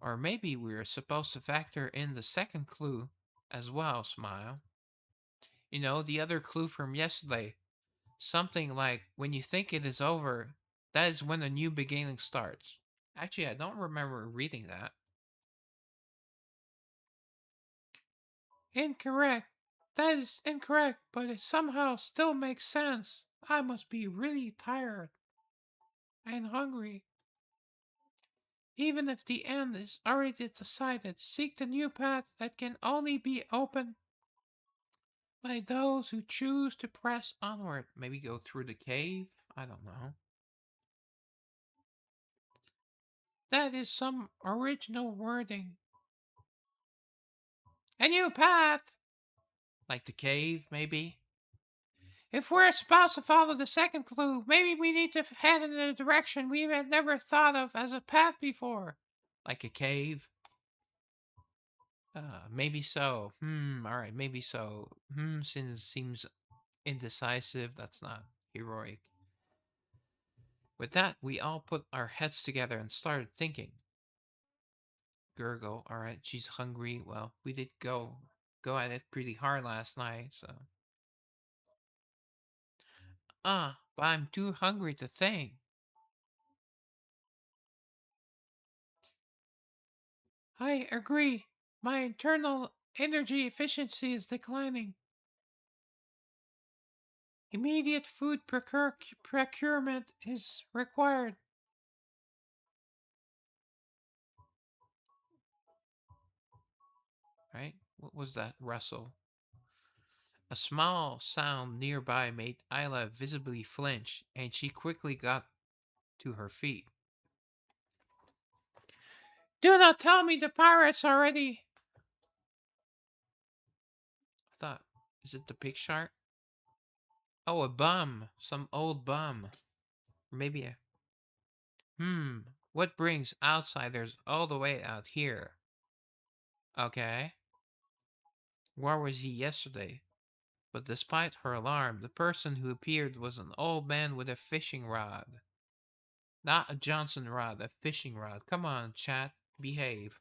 Or maybe we are supposed to factor in the second clue as well, Smile. You know, the other clue from yesterday. Something like, when you think it is over, that is when a new beginning starts. Actually, I don't remember reading that. Incorrect. That is incorrect, but it somehow still makes sense. I must be really tired and hungry. Even if the end is already decided, seek the new path that can only be opened by those who choose to press onward. Maybe go through the cave? I don't know. That is some original wording. A new path! Like the cave, maybe? If we're supposed to follow the second clue, maybe we need to head in a direction we had never thought of as a path before. Like a cave? Maybe so. Alright, maybe so. Since seems indecisive, that's not heroic. With that, we all put our heads together and started thinking. Gurgle, alright, she's hungry. Well, we did go at it pretty hard last night, so. But I'm too hungry to think. I agree. My internal energy efficiency is declining. Immediate food procurement is required. Right? What was that rustle? A small sound nearby made Isla visibly flinch, and she quickly got to her feet. Do not tell me the pirates already. I thought, is it the pig shark? Oh, a bum. Some old bum. Or maybe a... What brings outsiders all the way out here? Okay. Where was he yesterday? But despite her alarm, the person who appeared was an old man with a fishing rod. Not a Johnson rod, a fishing rod. Come on, chat. Behave.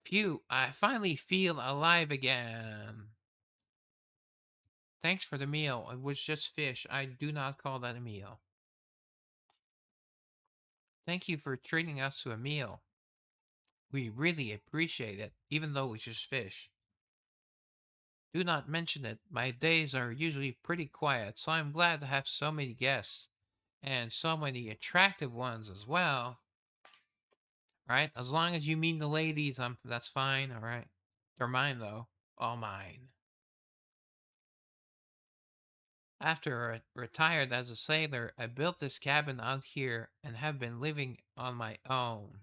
Phew, I finally feel alive again. Thanks for the meal. It was just fish. I do not call that a meal. Thank you for treating us to a meal. We really appreciate it, even though it's just fish. Do not mention it. My days are usually pretty quiet, so I'm glad to have so many guests. And so many attractive ones as well. Right? As long as you mean the ladies, that's fine, alright? They're mine though. All mine. After I retired as a sailor, I built this cabin out here and have been living on my own.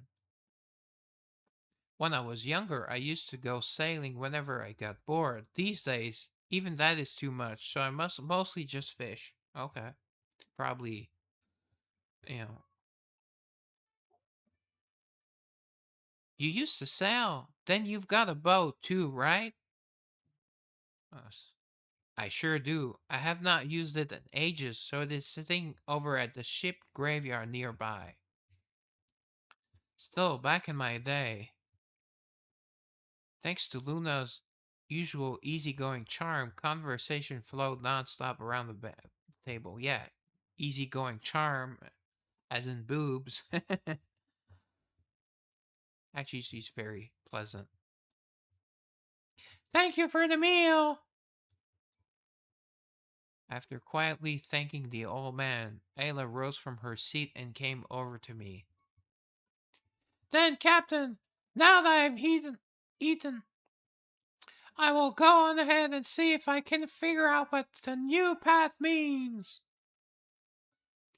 When I was younger, I used to go sailing whenever I got bored. These days, even that is too much, so I must mostly just fish. Okay. Probably, you know. You used to sail. Then you've got a boat too, right? I sure do. I have not used it in ages, so it is sitting over at the ship graveyard nearby. Still, back in my day, thanks to Luna's usual easygoing charm, conversation flowed nonstop around the table. Yeah, easygoing charm, as in boobs. Actually, she's very pleasant. Thank you for the meal! After quietly thanking the old man, Ayla rose from her seat and came over to me. Then, Captain, now that I've eaten, I will go on ahead and see if I can figure out what the new path means.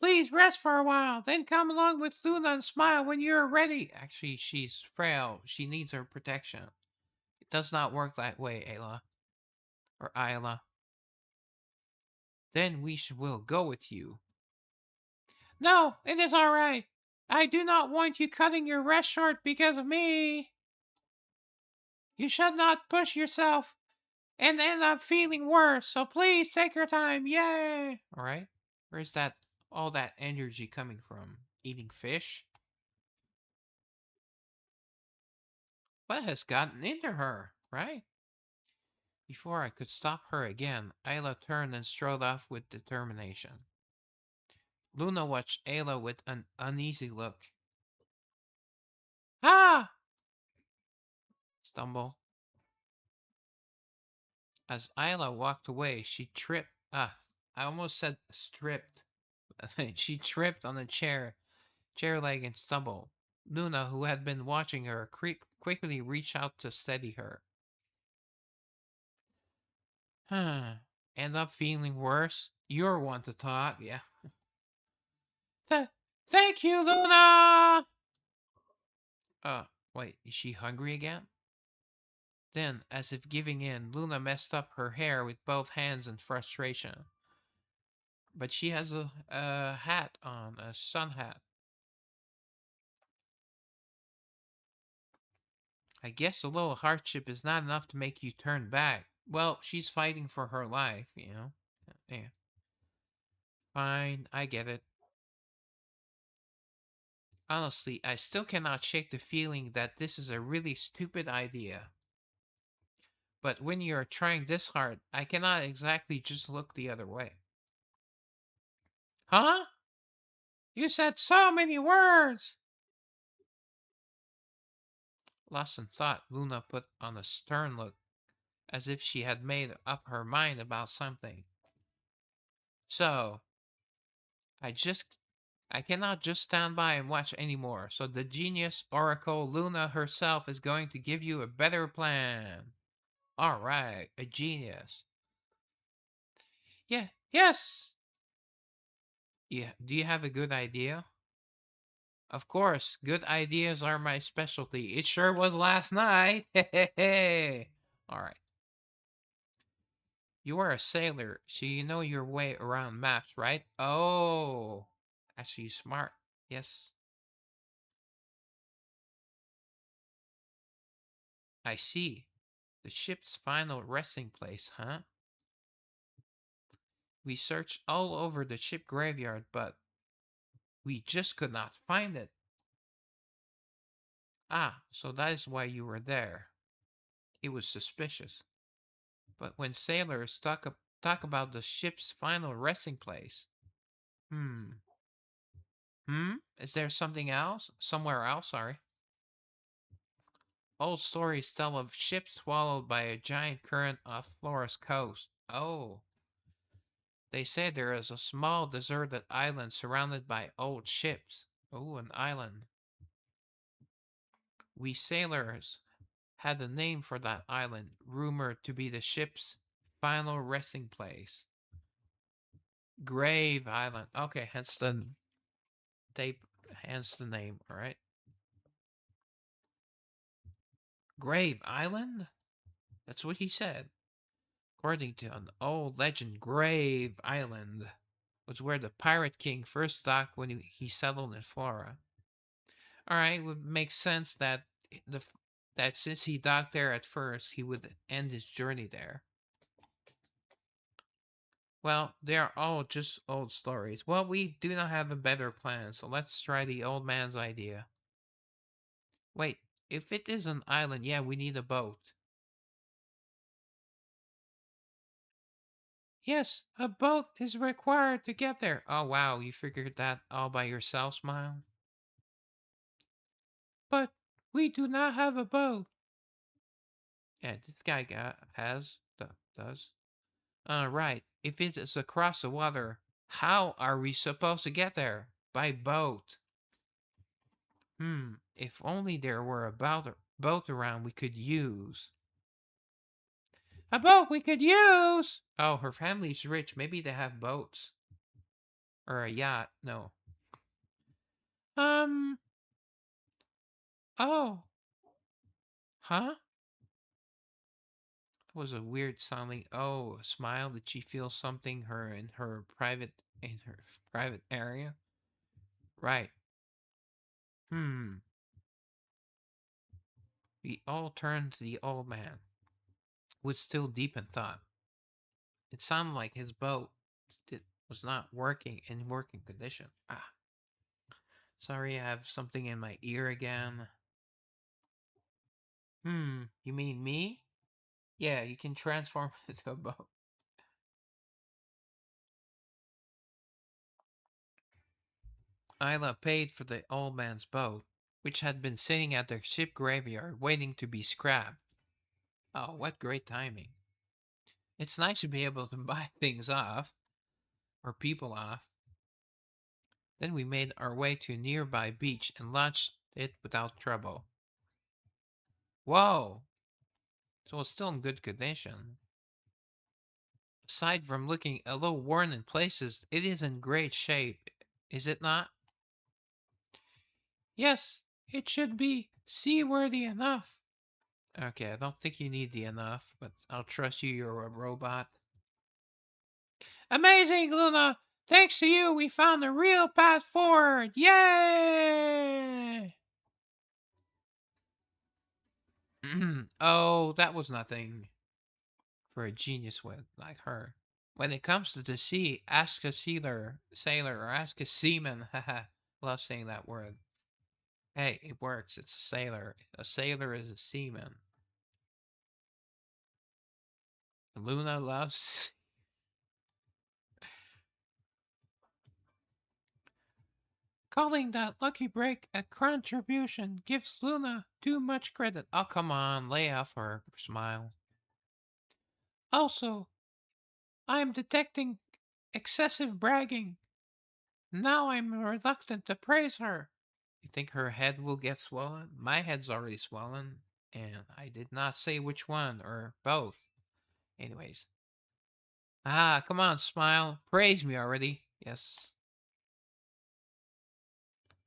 Please rest for a while, then come along with Luna and Smile when you're ready. Actually, she's frail. She needs her protection. It does not work that way, Ayla. Or Ayla. Then will go with you. No, it is all right. I do not want you cutting your rest short because of me. You should not push yourself and end up feeling worse, so please take your time. Yay! All right. Where's all that energy coming from? Eating fish? What has gotten into her, right? Before I could stop her again, Ayla turned and strode off with determination. Luna watched Ayla with an uneasy look. Ah! Stumble. As Ayla walked away, she tripped. I almost said stripped. She tripped on the chair leg and stumbled. Luna, who had been watching her, quickly reached out to steady her. End up feeling worse? You're one to talk, yeah. Thank you, Luna! Wait, is she hungry again? Then, as if giving in, Luna messed up her hair with both hands in frustration. But she has a hat on, a sun hat. I guess a little hardship is not enough to make you turn back. Well, she's fighting for her life, you know. Yeah. Fine, I get it. Honestly, I still cannot shake the feeling that this is a really stupid idea. But when you're trying this hard, I cannot exactly just look the other way. Huh? You said so many words! Lost in thought, Luna put on a stern look, as if she had made up her mind about something. So, I just I cannot just stand by and watch anymore. So the genius oracle Luna herself is going to give you a better plan. All right, a genius. Yeah, yes. Yeah, do you have a good idea? Of course, good ideas are my specialty. It sure was last night. All right. You are a sailor, so you know your way around maps, right? Oh, actually smart. Yes, I see. The ship's final resting place, huh? We searched all over the ship graveyard, but we just could not find it. Ah, so that is why you were there. It was suspicious. But when sailors talk about the ship's final resting place, hmm, is there something else? Somewhere else, sorry. Old stories tell of ships swallowed by a giant current off Flora's coast. Oh. They say there is a small deserted island surrounded by old ships. Oh, an island. We sailors had a name for that island, rumored to be the ship's final resting place. Grave Island. Okay, hence the name, alright? Grave Island? That's what he said. According to an old legend, Grave Island was where the Pirate King first docked when he settled in Flora. Alright, would make sense that the that since he docked there at first, he would end his journey there. Well, they are all just old stories. Well, we do not have a better plan, so let's try the old man's idea. Wait, if it is an island, yeah, we need a boat. Yes, a boat is required to get there. Oh, wow, you figured that all by yourself, Smile? But we do not have a boat. Yeah, this guy does. Right. If it is across the water, how are we supposed to get there? By boat. If only there were a boat around we could use. A boat we could use! Oh, her family's rich. Maybe they have boats. Or a yacht. No. Um. Oh. Huh? That was a weird sounding. Oh, a smile. Did she feel something? In her private area. Right. Hmm. We all turned to the old man, who was still deep in thought. It sounded like his boat was not working in working condition. Ah. Sorry, I have something in my ear again. You mean me? Yeah, you can transform into a boat. Isla paid for the old man's boat, which had been sitting at the ship graveyard waiting to be scrapped. Oh, what great timing. It's nice to be able to buy things off, or people off. Then we made our way to a nearby beach and launched it without trouble. Whoa! So it's still in good condition. Aside from looking a little worn in places, it is in great shape, is it not? Yes, it should be seaworthy enough. Okay, I don't think you need the enough, but I'll trust you, you're a robot. Amazing, Luna! Thanks to you, we found the real path forward! Yay! Oh, that was nothing for a genius like her. When it comes to the sea, ask a sailor, or ask a seaman. Haha, love saying that word. Hey, it works. It's a sailor. A sailor is a seaman. Luna loves. Calling that lucky break a contribution gives Luna too much credit. Oh, come on. Lay off her smile. Also, I am detecting excessive bragging. Now I'm reluctant to praise her. You think her head will get swollen? My head's already swollen, and I did not say which one or both. Anyways. Ah, come on, smile. Praise me already. Yes.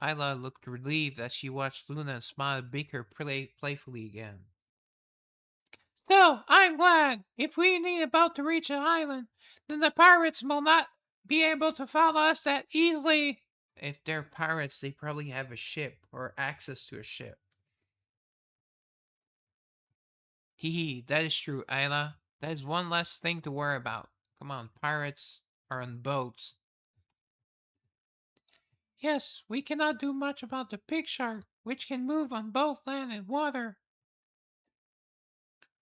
Isla looked relieved as she watched Luna and Smile bicker playfully again. Still, I'm glad. If we need a boat to reach an island, then the pirates will not be able to follow us that easily. If they're pirates, they probably have a ship or access to a ship. Hee hee, that is true, Isla. That is one less thing to worry about. Come on, pirates are on boats. Yes, we cannot do much about the pig shark, which can move on both land and water.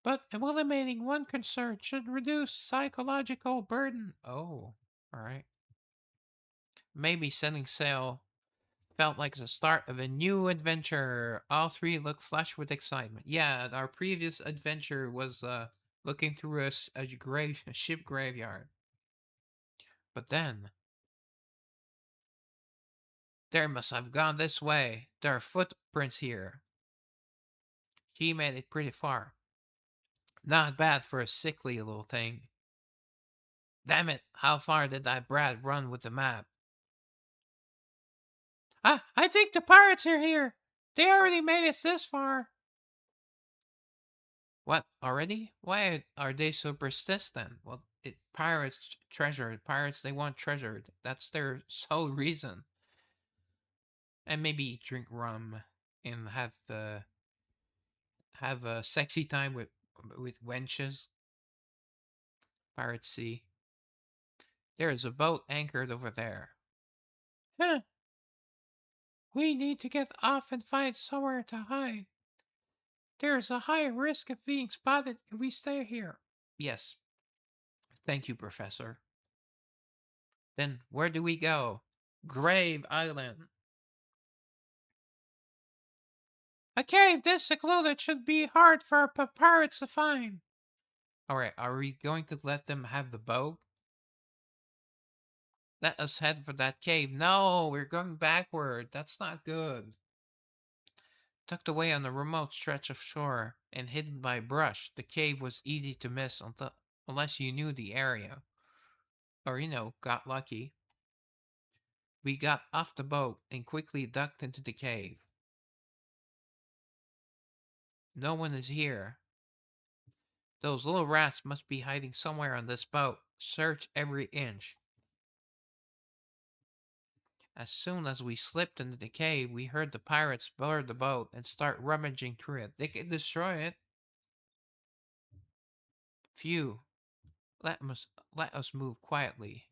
But eliminating one concern should reduce psychological burden. Oh, alright. Maybe setting sail Felt like the start of a new adventure. All three looked flushed with excitement. Yeah, our previous adventure was looking through a ship graveyard. But then, they must have gone this way. There are footprints here. She made it pretty far. Not bad for a sickly little thing. Damn it, how far did that brat run with the map? I think the pirates are here. They already made it this far. What, already? Why are they so persistent? Well, pirates treasure. Pirates, they want treasure. That's their sole reason. And maybe drink rum and have a sexy time with wenches. Pirates Sea. There is a boat anchored over there. Huh. We need to get off and find somewhere to hide. There is a high risk of being spotted if we stay here. Yes. Thank you, Professor. Then where do we go? Grave Island. A cave this secluded should be hard for pirates to find. Alright, are we going to let them have the boat? Let us head for that cave. No, we're going backward. That's not good. Tucked away on a remote stretch of shore and hidden by brush, the cave was easy to miss unless you knew the area. Or, got lucky. We got off the boat and quickly ducked into the cave. No one is here. Those little rats must be hiding somewhere on this boat. Search every inch. As soon as we slipped into the cave, we heard the pirates board the boat and start rummaging through it. They can destroy it. Phew. Let us move quietly.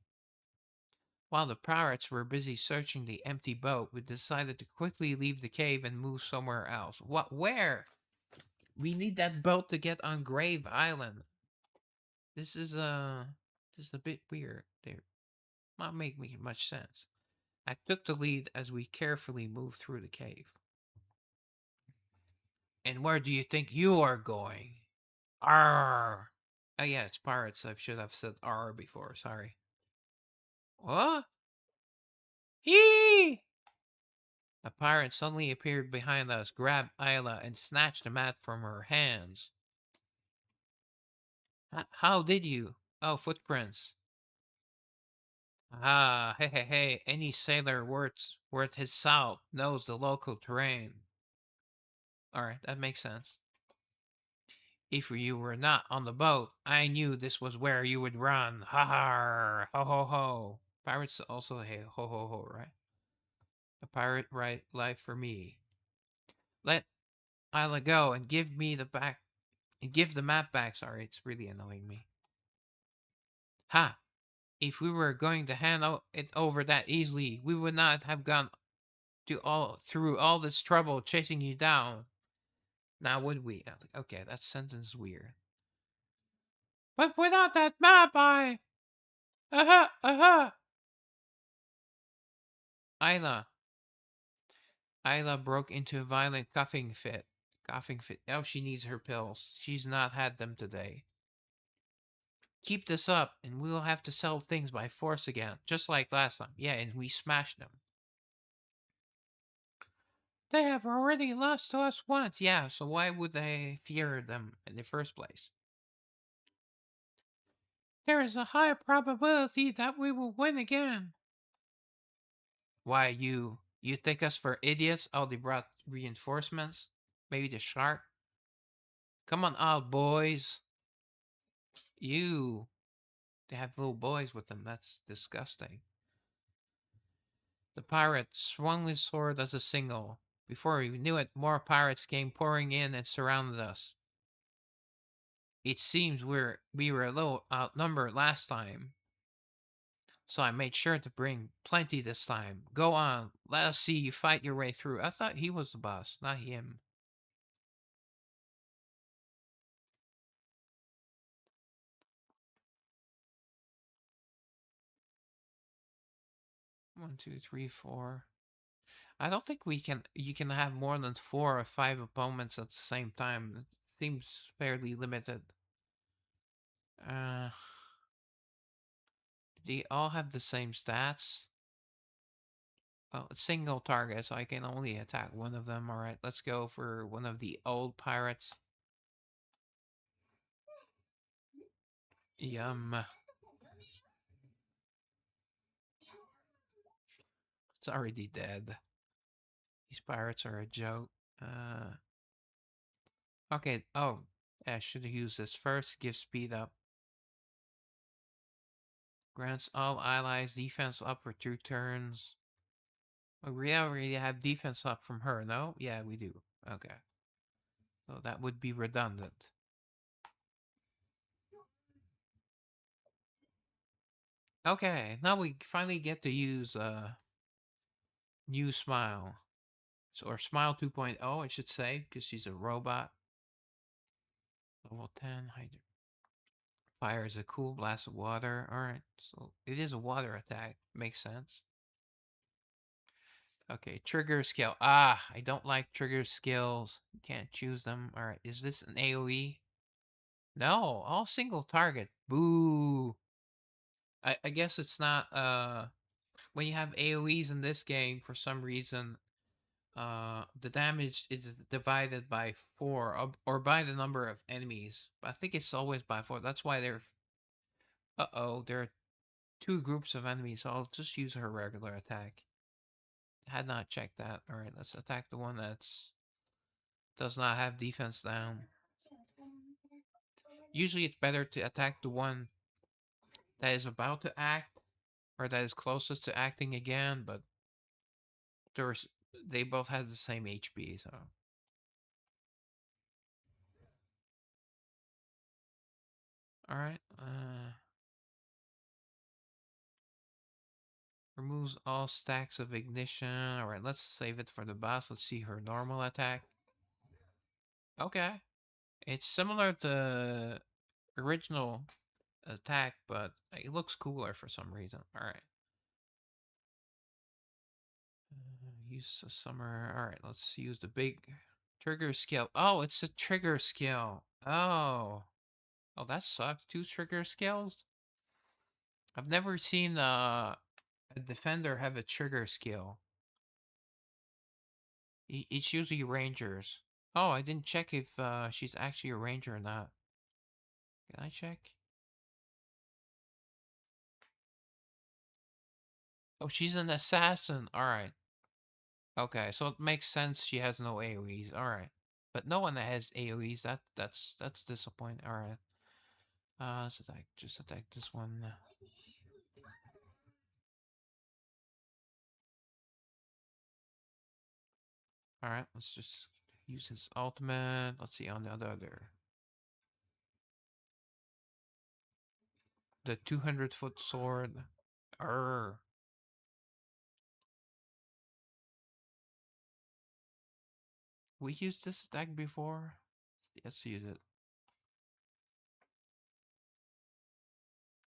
While the pirates were busy searching the empty boat, we decided to quickly leave the cave and move somewhere else. What? Where? We need that boat to get on Grave Island. This is a bit weird. They not making much sense. I took the lead as we carefully moved through the cave. And where do you think you are going? Arr! Oh yeah, it's pirates. I should have said R before. Sorry. What? Hee! A pirate suddenly appeared behind us, grabbed Isla, and snatched the mat from her hands. How did you? Oh, footprints. Ah, hey, hey, hey. Any sailor worth his salt knows the local terrain. Alright, that makes sense. If you were not on the boat, I knew this was where you would run. Ha ha! Ho ho ho! Pirates also hey ho ho ho, right? A pirate right life for me. Let Isla go and give the map back. Sorry, it's really annoying me. Ha! If we were going to hand it over that easily, we would not have gone through all this trouble chasing you down. Now would we? Okay, that sentence is weird. But without that map, Isla. Isla broke into a violent coughing fit. Coughing fit. Now she needs her pills. She's not had them today. Keep this up, and we will have to sell things by force again, just like last time. Yeah, and we smashed them. They have already lost to us once. Yeah, so why would they fear them in the first place? There is a high probability that we will win again. Why, you take us for idiots? Oh, they brought reinforcements? Maybe the shark? Come on out, boys. You. They have little boys with them. That's disgusting. The pirate swung his sword as a signal. Before we knew it, more pirates came pouring in and surrounded us. It seems we were a little outnumbered last time, so I made sure to bring plenty this time. Go on, let us see you fight your way through. I thought he was the boss, not him. One, two, three, four. I don't think you can have more than 4 or 5 opponents at the same time. It seems fairly limited. Uh, they all have the same stats. Oh, single target, so I can only attack one of them. Alright, let's go for one of the old pirates. Yum. It's already dead. These pirates are a joke. Okay, oh. I should have used this first. Give speed up. Grants all allies defense up for 2 turns. Oh, we already have defense up from her, no? Yeah, we do. Okay. So that would be redundant. Okay, now we finally get to use new smile. So, or smile 2.0, I should say, because she's a robot. Level 10, hydro. Fire is a cool blast of water. Alright, so it is a water attack. Makes sense. Okay, trigger skill. Ah, I don't like trigger skills. Can't choose them. Alright, is this an AoE? No, all single target. Boo. I guess it's not, when you have AoEs in this game, for some reason, the damage is divided by 4, or by the number of enemies. I think it's always by 4. That's why there are 2 groups of enemies, so I'll just use her regular attack. Had not checked that. Alright, let's attack the one that's does not have defense down. Usually it's better to attack the one that is about to act, or that is closest to acting again, but there's they both have the same HP, so. Alright, removes all stacks of ignition. Alright, let's save it for the boss. Let's see her normal attack. Okay. It's similar to original attack, but it looks cooler for some reason. Alright. Use a summer. Alright, let's use the big trigger skill. Oh, it's a trigger skill. Oh. Oh, that sucks. 2 trigger skills? I've never seen a defender have a trigger skill. It's usually rangers. Oh, I didn't check if she's actually a ranger or not. Can I check? Oh, she's an assassin. Alright. Okay, so it makes sense she has no AoEs. Alright. But no one that has AoEs. That's disappointing. Alright. Let's just attack this one. Alright, let's just use his ultimate. Let's see on the other. The 200-foot sword. Arr. We used this attack before? Let's use it.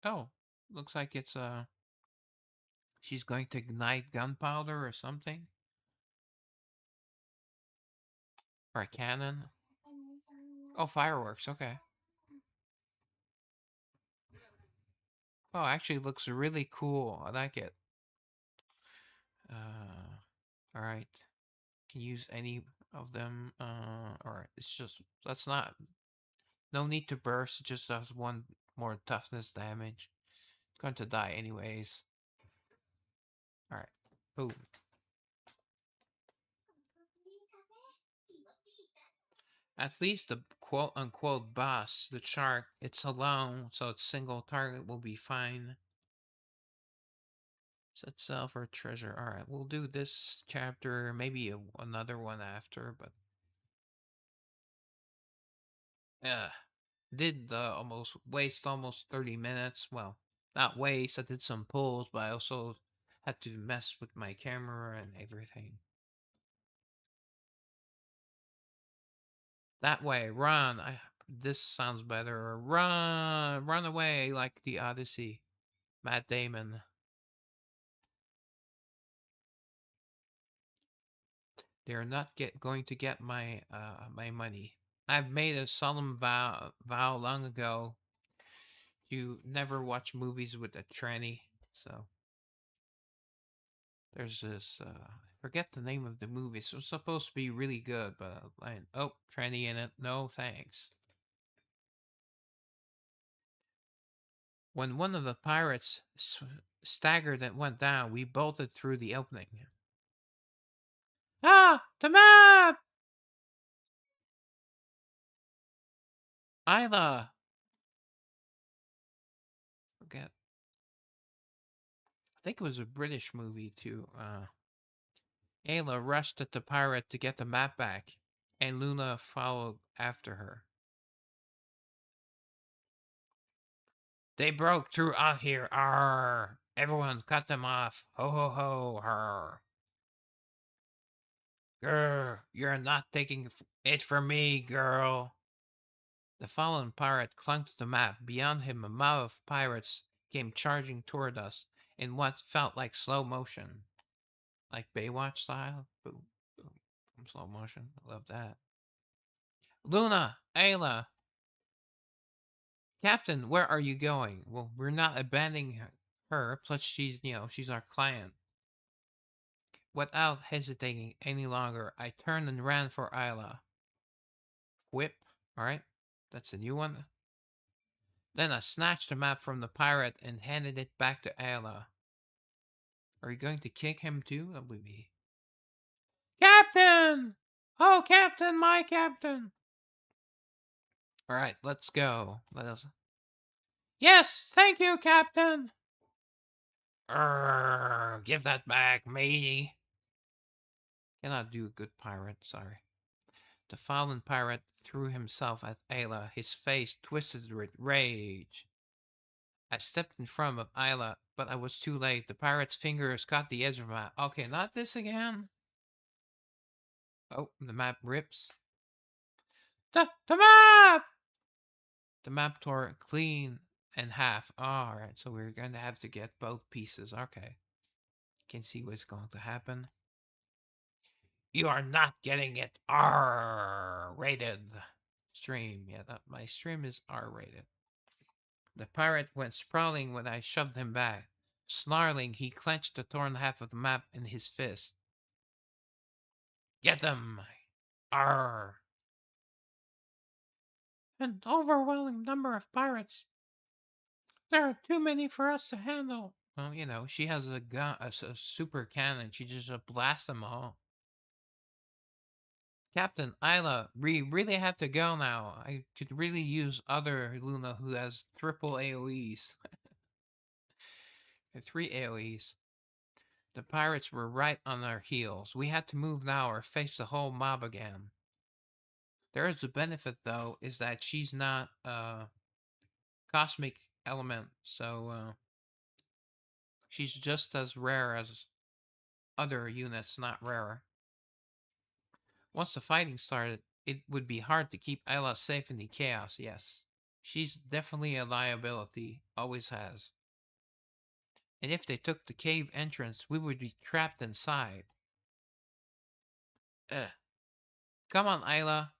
Oh, looks like it's she's going to ignite gunpowder or something. Or a cannon. Oh, fireworks, okay. Oh, actually looks really cool. I like it. Alright. Can use any of them. Alright. It's just, that's not, no need to burst. It just does 1 more toughness damage. It's going to die anyways. Alright. Boom. At least the quote-unquote boss, the shark, it's alone, so its single target will be fine. Set sail for treasure. Alright, we'll do this chapter, maybe another one after, but... Yeah. Did almost waste almost 30 minutes. Well, not waste, I did some pulls, but I also had to mess with my camera and everything. That way, run. This sounds better. Run away like the Odyssey. Matt Damon. They're not going to get my my money. I've made a solemn vow long ago to never watch movies with a tranny. So there's this I forget the name of the movie. So it's supposed to be really good, but oh, tranny in it. No thanks. When one of the pirates staggered and went down, we bolted through the opening. Ah, the map! Isla! Forget. I think it was a British movie too. Ayla rushed at the pirate to get the map back, and Luna followed after her. They broke through out here. Arr! Everyone cut them off. Ho ho ho! Arr! Grr! You're not taking it from me, girl. The fallen pirate clung to the map. Beyond him, a mob of pirates came charging toward us in what felt like slow motion. Like Baywatch style? Boom, boom, boom, slow motion. I love that. Luna! Ayla! Captain, where are you going? Well, we're not abandoning her. Plus, she's our client. Without hesitating any longer, I turned and ran for Ayla. Whip. Alright. That's a new one. Then I snatched the map from the pirate and handed it back to Ayla. Are you going to kick him too? That would be. Captain! Oh, Captain, my Captain! Alright, let's go. Let us. Yes, thank you, Captain! Give that back, matey. Cannot do a good pirate, sorry. The fallen pirate threw himself at Ayla, his face twisted with rage. I stepped in front of Ayla, but I was too late. The pirate's fingers caught the edge of my. Okay, not this again. Oh, the map rips. The map! The map tore clean in half. Alright, so we're going to have to get both pieces. Okay. Can see what's going to happen. You are not getting it R-rated. Stream. Yeah, my stream is R-rated. The pirate went sprawling when I shoved him back. Snarling, he clenched the torn half of the map in his fist. Get them! Arr! An overwhelming number of pirates. There are too many for us to handle. Well, she has a gun, a super cannon. She just blasts them all. Captain, Isla, we really have to go now. I could really use other Luna who has triple AoEs. 3 AoEs. The pirates were right on our heels. We had to move now or face the whole mob again. There is a benefit, though, is that she's not a cosmic element, so she's just as rare as other units, not rarer. Once the fighting started, it would be hard to keep Ayla safe in the chaos, yes. She's definitely a liability, always has. And if they took the cave entrance, we would be trapped inside. Ugh. Come on, Ayla.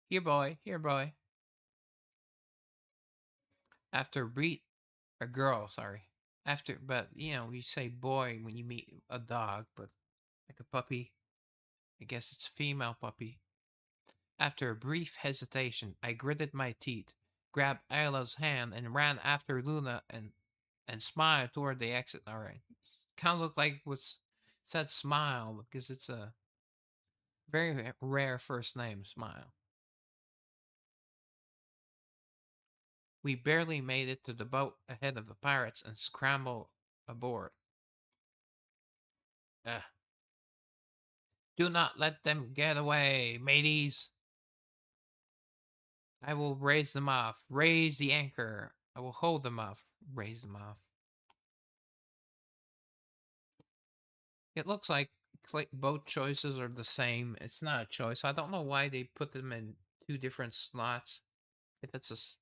Here, boy. Here, boy. After a girl, sorry. But you say boy when you meet a dog, but like a puppy. I guess it's female puppy. After a brief hesitation, I gritted my teeth, grabbed Ayla's hand, and ran after Luna and smiled toward the exit. All right, kind of looked like it was said smile because it's a very rare first name, Smile. We barely made it to the boat ahead of the pirates and scrambled aboard. Ugh. Do not let them get away, mateys. I will raise them off. Raise the anchor. I will hold them off. Raise them off. It looks like both choices are the same. It's not a choice. I don't know why they put them in 2 different slots. If it's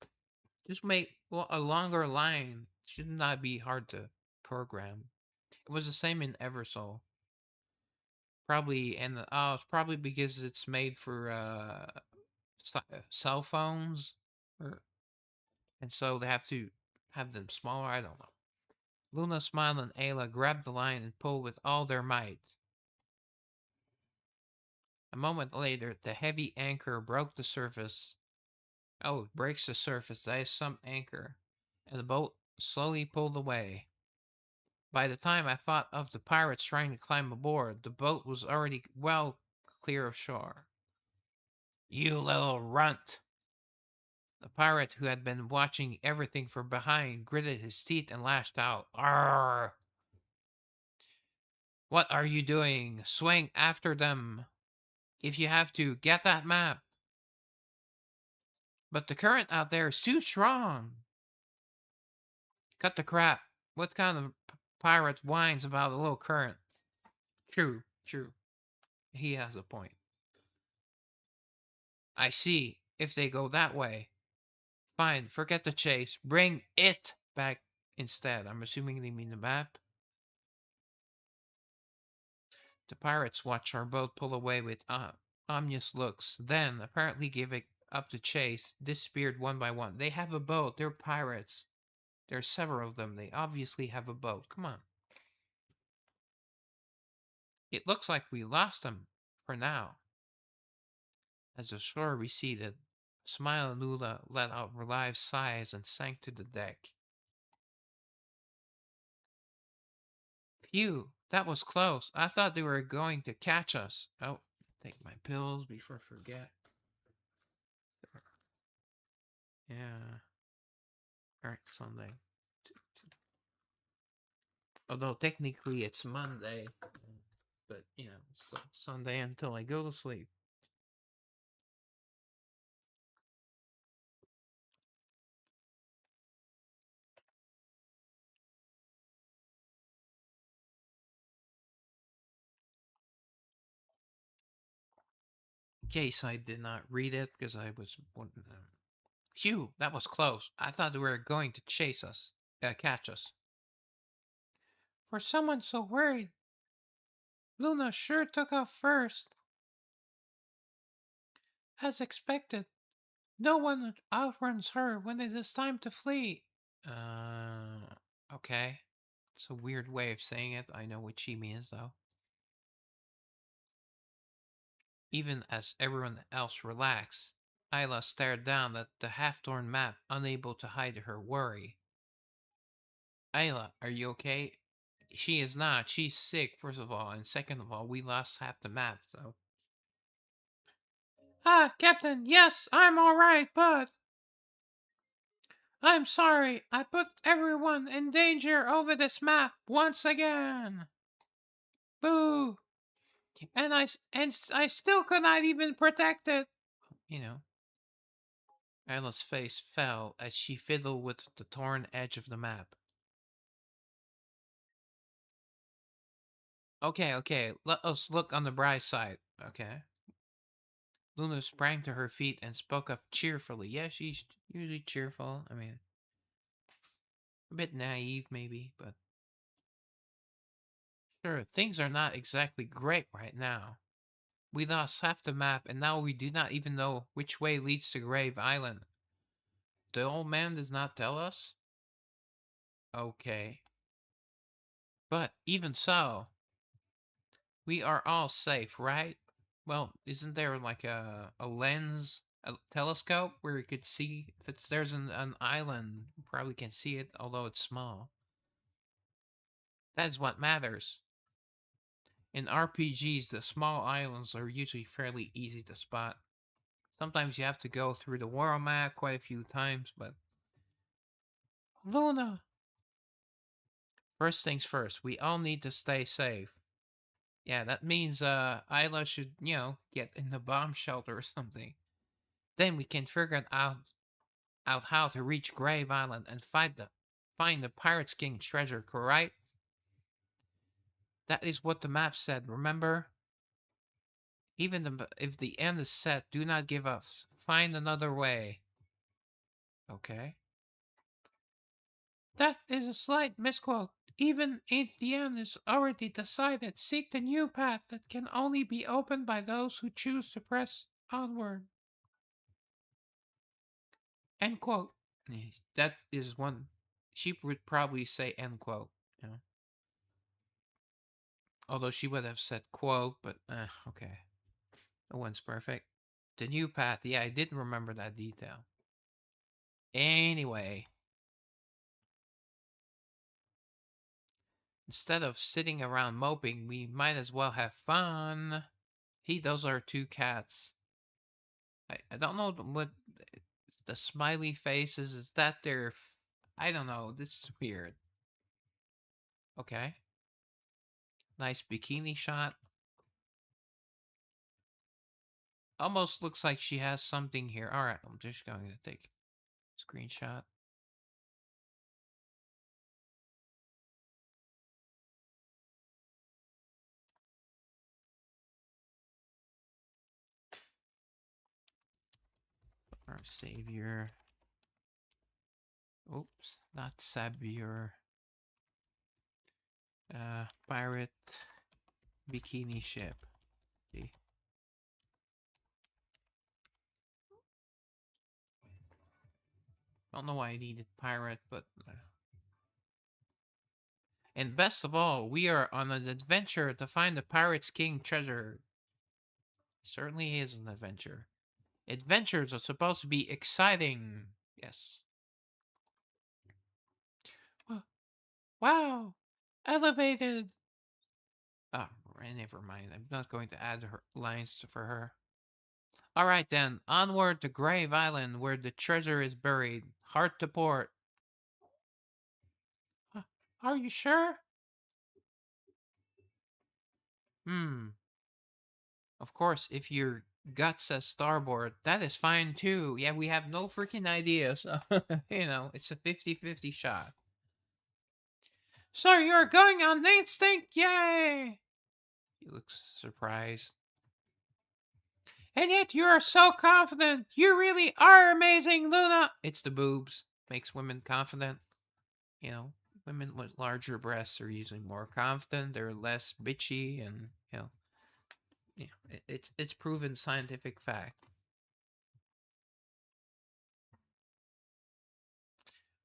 just make a longer line. Should not be hard to program. It was the same in Eversoul. Probably, and it's probably because it's made for cell phones, or, and so they have to have them smaller. I don't know. Luna smiled and Ayla grabbed the line and pulled with all their might. A moment later, the heavy anchor broke the surface. Oh, it breaks the surface. That is some anchor. And the boat slowly pulled away. By the time I thought of the pirates trying to climb aboard, the boat was already well clear of shore. You little runt! The pirate, who had been watching everything from behind, gritted his teeth and lashed out. Arrgh! What are you doing? Swing after them! If you have to, get that map! But the current out there is too strong! Cut the crap. What kind of pirate whines about a little current? True, true. He has a point. I see. If they go that way. Fine, forget the chase. Bring it back instead. I'm assuming they mean the map. The pirates watched our boat pull away with ominous looks. Then, apparently giving up the chase, disappeared one by one. They have a boat. They're pirates. There are several of them. They obviously have a boat. Come on. It looks like we lost them. For now. As the shore receded, Smile and Lula let out relieved sighs and sank to the deck. Phew, that was close. I thought they were going to catch us. Oh, take my pills before I forget. Yeah. Alright, Sunday. Although technically it's Monday. But, you know, it's still Sunday until I go to sleep. In case I did not read it, because I was... Phew, that was close. I thought they were going to chase us. Catch us. For someone so worried, Luna sure took off first. As expected, no one outruns her when it is time to flee. Okay. It's a weird way of saying it. I know what she means, though. Even as everyone else relaxed, Isla stared down at the half-torn map, unable to hide her worry. Isla, are you okay? She is not. She's sick, first of all, and second of all, we lost half the map, so... Ah, Captain, yes, I'm alright, but... I'm sorry, I put everyone in danger over this map once again. Boo! And I still could not even protect it. You know. Isla's face fell as she fiddled with the torn edge of the map. Okay, let us look on the bright side, okay? Luna sprang to her feet and spoke up cheerfully. Yeah, she's usually cheerful. I mean, a bit naive maybe, but... Sure, things are not exactly great right now. We lost half the map, and now we do not even know which way leads to Grave Island. The old man does not tell us? Okay. But even so, we are all safe, right? Well, isn't there like a lens, a telescope where you could see if there's an island? You probably can see it, although it's small. That is what matters. In RPGs, the small islands are usually fairly easy to spot. Sometimes you have to go through the world map quite a few times, but... Luna! First things first, we all need to stay safe. Yeah, that means Isla should, you know, get in the bomb shelter or something. Then we can figure out how to reach Grave Island and find the Pirates King treasure, correct? That is what the map said, remember? Even if the end is set, do not give up. Find another way. Okay. That is a slight misquote. Even if the end is already decided, seek the new path that can only be opened by those who choose to press onward. End quote. That is one. She would probably say end quote. You know? Although she would have said quote, but okay. No one's perfect. The new path. Yeah, I didn't remember that detail. Anyway, instead of sitting around moping, we might as well have fun. Those are two cats. I don't know what the smiley faces. Is that their? I don't know. This is weird. Okay. Nice bikini shot. Almost looks like she has something here. All right, I'm just going to take a screenshot. Our savior. Oops, not savior. Pirate bikini ship. See? Don't know why I needed pirate, but and best of all, we are on an adventure to find the Pirate's King treasure. Certainly is an adventure. Adventures are supposed to be exciting. Yes. Wow. Elevated. Oh, never mind. I'm not going to add her lines for her. All right then, onward to Grave Island where the treasure is buried. Hard to port. Are you sure? Hmm. Of course, if your gut says starboard, that is fine too. Yeah, we have no freaking idea, so, it's a 50-50 shot. So you're going on instinct, yay! He looks surprised. And yet you are so confident. You really are amazing, Luna. It's the boobs. Makes women confident. Women with larger breasts are usually more confident. They're less bitchy, and it's proven scientific fact.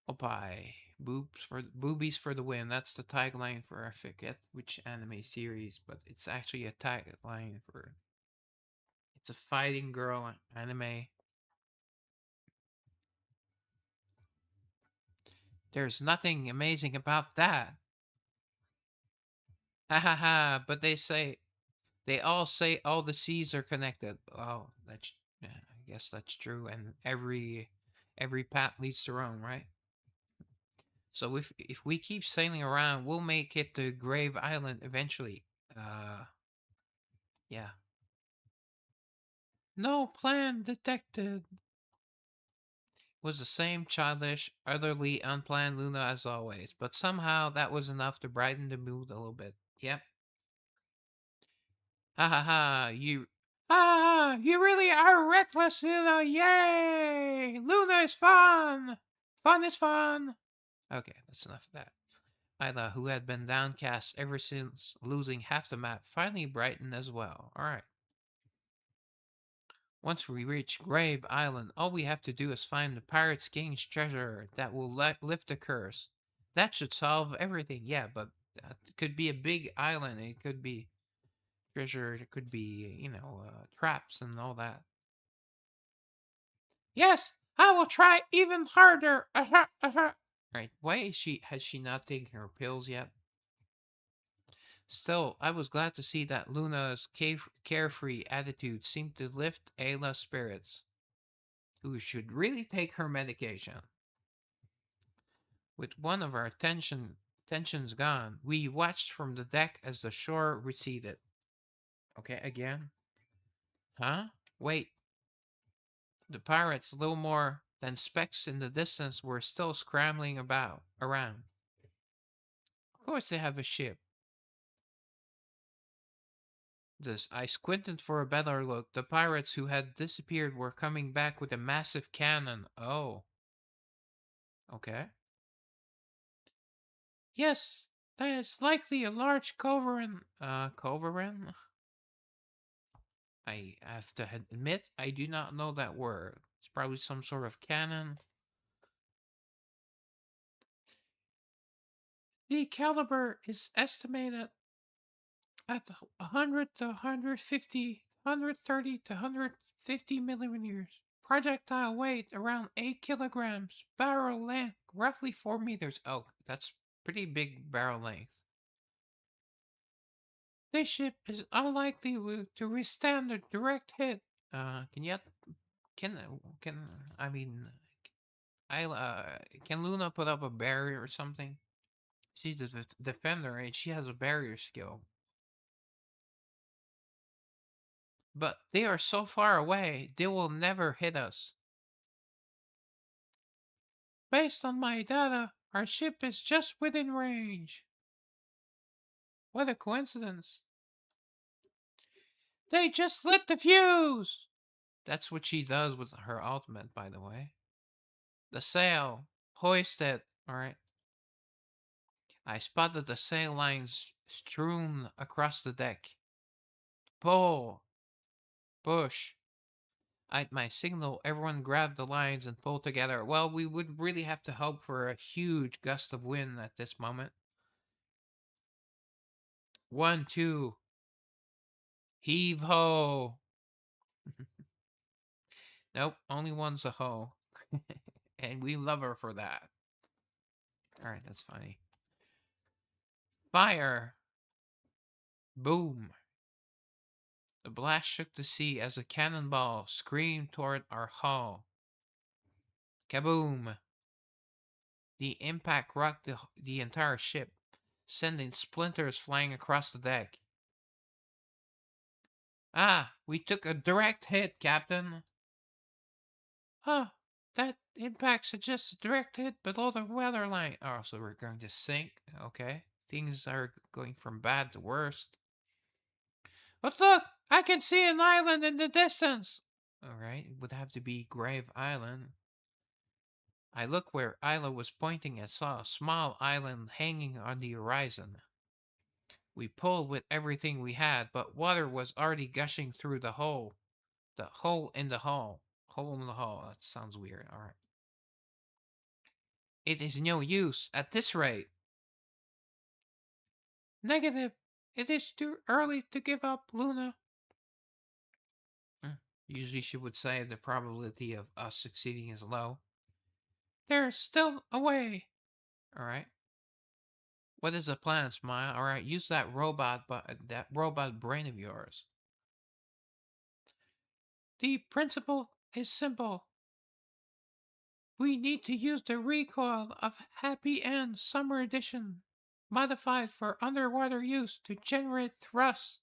Oh, bye. Boobies for the win. That's the tagline for I forget which anime series, but it's actually a tagline for. It's a fighting girl anime. There's nothing amazing about that. Ha ha ha! But they all say all the seas are connected. Oh, that's yeah, I guess that's true. And every path leads to Rome, right? So if we keep sailing around, we'll make it to Grave Island eventually. Yeah. No plan detected. Was the same childish, utterly unplanned Luna as always, but somehow that was enough to brighten the mood a little bit. Yep. Ha ha ha! You really are reckless, Luna! Yay! Luna is fun! Fun is fun! Okay, that's enough of that. Isla, who had been downcast ever since losing half the map, finally brightened as well. Alright. Once we reach Grave Island, all we have to do is find the Pirate's King's treasure that will lift the curse. That should solve everything. Yeah, but it could be a big island. It could be treasure. It could be, traps and all that. Yes, I will try even harder. Right. Why has she not taken her pills yet? Still, I was glad to see that Luna's carefree attitude seemed to lift Ayla's spirits, who should really take her medication. With one of our tensions gone, we watched from the deck as the shore receded. Okay, again? Huh? Wait. The pirates, little more than specks in the distance, were still scrambling around. Of course they have a ship. I squinted for a better look. The pirates who had disappeared were coming back with a massive cannon. Oh. Okay. Yes, That is likely a large culverin. Culverin? I have to admit, I do not know that word. It's probably some sort of cannon. The caliber is estimated at 100 to 150, 130 to 150 millimeters. Projectile weight around 8 kilograms. Barrel length roughly 4 meters. Oh, that's pretty big barrel length. This ship is unlikely to withstand a direct hit. Can I mean can Luna put up a barrier or something? She's the defender and she has a barrier skill. But they are so far away, they will never hit us. Based on my data, our ship is just within range. What a coincidence. They just lit the fuse! That's what she does with her ultimate, by the way. The sail. Hoist it. Alright. I spotted the sail lines strewn across the deck. Pull. Push. At my signal, everyone grabbed the lines and pulled together. Well, we would really have to hope for a huge gust of wind at this moment. 1, 2. Heave ho. Nope, only one's a hoe. And we love her for that. Alright, that's funny. Fire. Boom. The blast shook the sea as a cannonball screamed toward our hull. Kaboom! The impact rocked the entire ship, sending splinters flying across the deck. Ah, we took a direct hit, Captain. Huh, that impact suggests a direct hit below the weather line. Oh, so we're going to sink. Okay. Things are going from bad to worst. But look, I can see an island in the distance. Alright, it would have to be Grave Island. I looked where Isla was pointing and saw a small island hanging on the horizon. We pulled with everything we had, but water was already gushing through the hole. The hole in the hull. Hole in the hull. That sounds weird. Alright. It is no use at this rate. Negative. It is too early to give up, Luna. Usually she would say the probability of us succeeding is low. There's still a way. Alright. What is the plan, Smile? Alright, use that robot brain of yours. The principle is simple. We need to use the recoil of Happy End Summer Edition, modified for underwater use to generate thrust,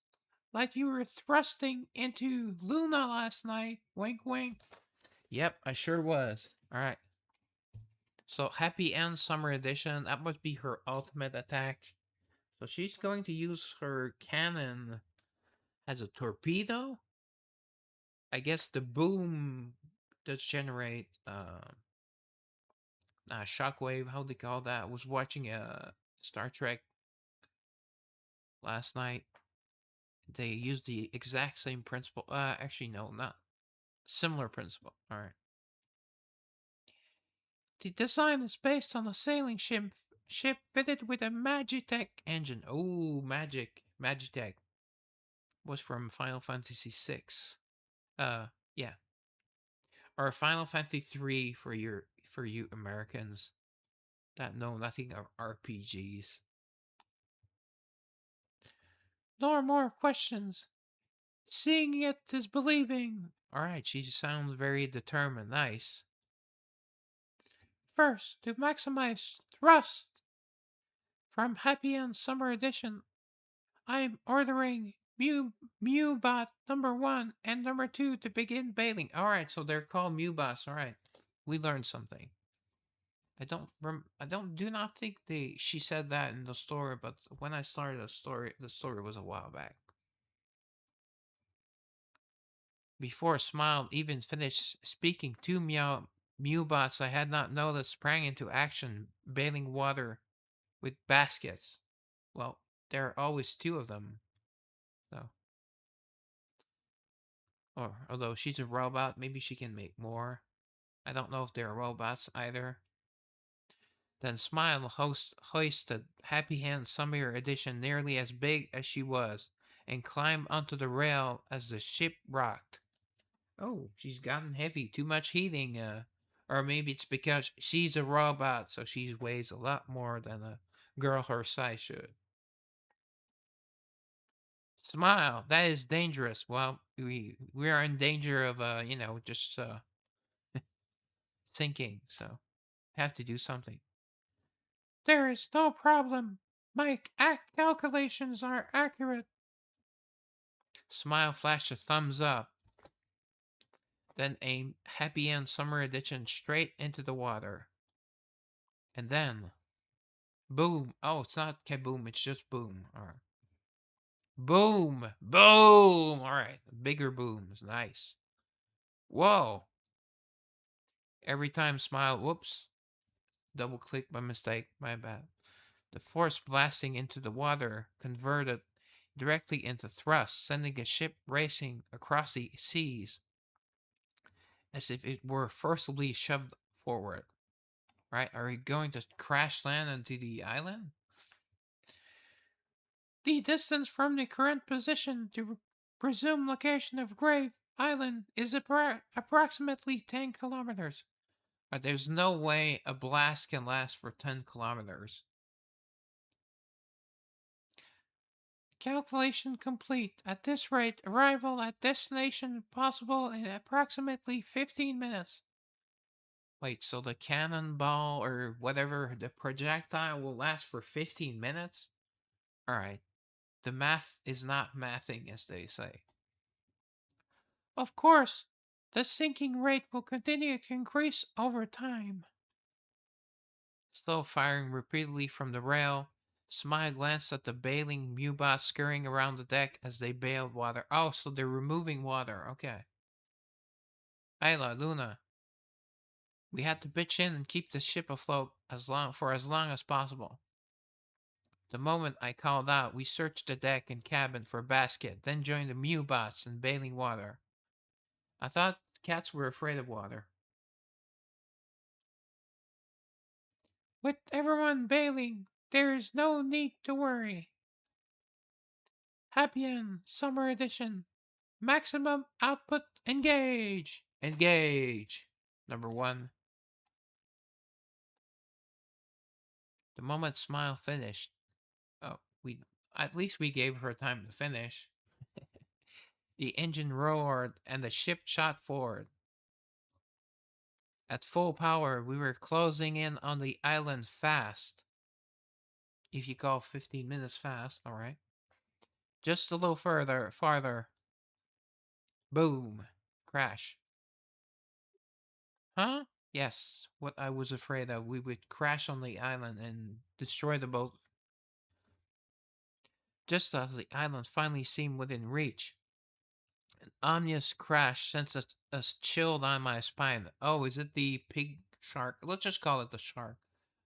like you were thrusting into Luna last night. Wink, wink. Yep, I sure was. Alright. So, Happy End Summer Edition, that must be her ultimate attack. So, she's going to use her cannon as a torpedo. I guess the boom does generate shockwave. How do they call that? I was watching Star Trek last night. They used the exact same principle. Actually, no, not similar principle. All right. The design is based on a sailing ship fitted with a Magitech engine. Oh, Magitech was from Final Fantasy VI. Yeah, or Final Fantasy 3 for you Americans that know nothing of RPGs. No more questions. Seeing it is believing. Alright, she sounds very determined. Nice. First, to maximize thrust from Happy End Summer Edition, I am ordering Mewbot number 1 and number 2 to begin bailing. Alright, so they're called Mewbots. Alright. We learned something. Do not think she said that in the story, but when I started the story was a while back. Before Smile even finished speaking, two Mewbots I had not noticed sprang into action, bailing water with baskets. Well, there are always two of them, so. Or, although she's a robot, maybe she can make more. I don't know if they're robots either. Then Smile hoisted Happy Hand Summer Edition nearly as big as she was and climbed onto the rail as the ship rocked. Oh, she's gotten heavy. Too much heating. Or maybe it's because she's a robot, so she weighs a lot more than a girl her size should. Smile. That is dangerous. Well, we are in danger of just sinking. So have to do something. There is no problem. My calculations are accurate. Smile flashed a thumbs up, then aimed Happy End Summer Edition straight into the water. And then, boom. Oh, it's not kaboom, it's just boom. All right. Boom! Boom! All right. Bigger booms. Nice. Whoa. Every time Smile, whoops. Double click by mistake. My bad. The force blasting into the water converted directly into thrust, sending the ship racing across the seas as if it were forcibly shoved forward. Right? Are we going to crash land onto the island? The distance from the current position to presumed location of Grave Island is approximately 10 kilometers. But there's no way a blast can last for 10 kilometers. Calculation complete. At this rate, arrival at destination possible in approximately 15 minutes. Wait, so the cannonball or whatever, the projectile will last for 15 minutes? Alright. The math is not mathing, as they say. Of course, the sinking rate will continue to increase over time. Still firing repeatedly from the rail, Smile glanced at the bailing Mewbots scurrying around the deck as they bailed water. Oh, so they're removing water. Okay. Ayla, Luna. We had to pitch in and keep the ship afloat as long as possible. The moment I called out, we searched the deck and cabin for a basket, then joined the Mewbots in bailing water. I thought cats were afraid of water. With everyone bailing, there is no need to worry. Happy End Summer Edition. Maximum output engage. Engage. Number 1. The moment Smile finished. Oh, at least we gave her time to finish. The engine roared and the ship shot forward. At full power, we were closing in on the island fast. If you call 15 minutes fast, alright. Just a little farther. Boom. Crash. Huh? Yes, what I was afraid of. We would crash on the island and destroy the boat. Just as the island finally seemed within reach, an ominous crash sent a chill down my spine. Oh, is it the pig shark? Let's just call it the shark.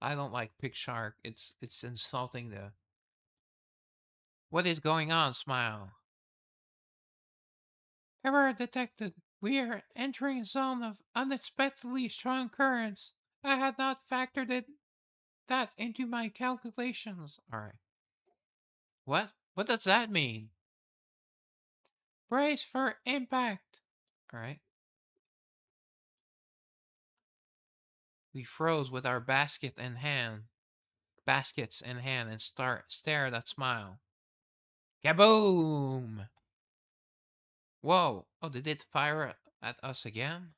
I don't like pig shark. It's insulting the. What is going on, Smile? Error detected. We are entering a zone of unexpectedly strong currents. I had not factored that into my calculations. Alright. What? What does that mean? Brace for impact. Alright. We froze with our baskets in hand, and stared at Smile. Kaboom! Whoa! Oh, did it fire at us again?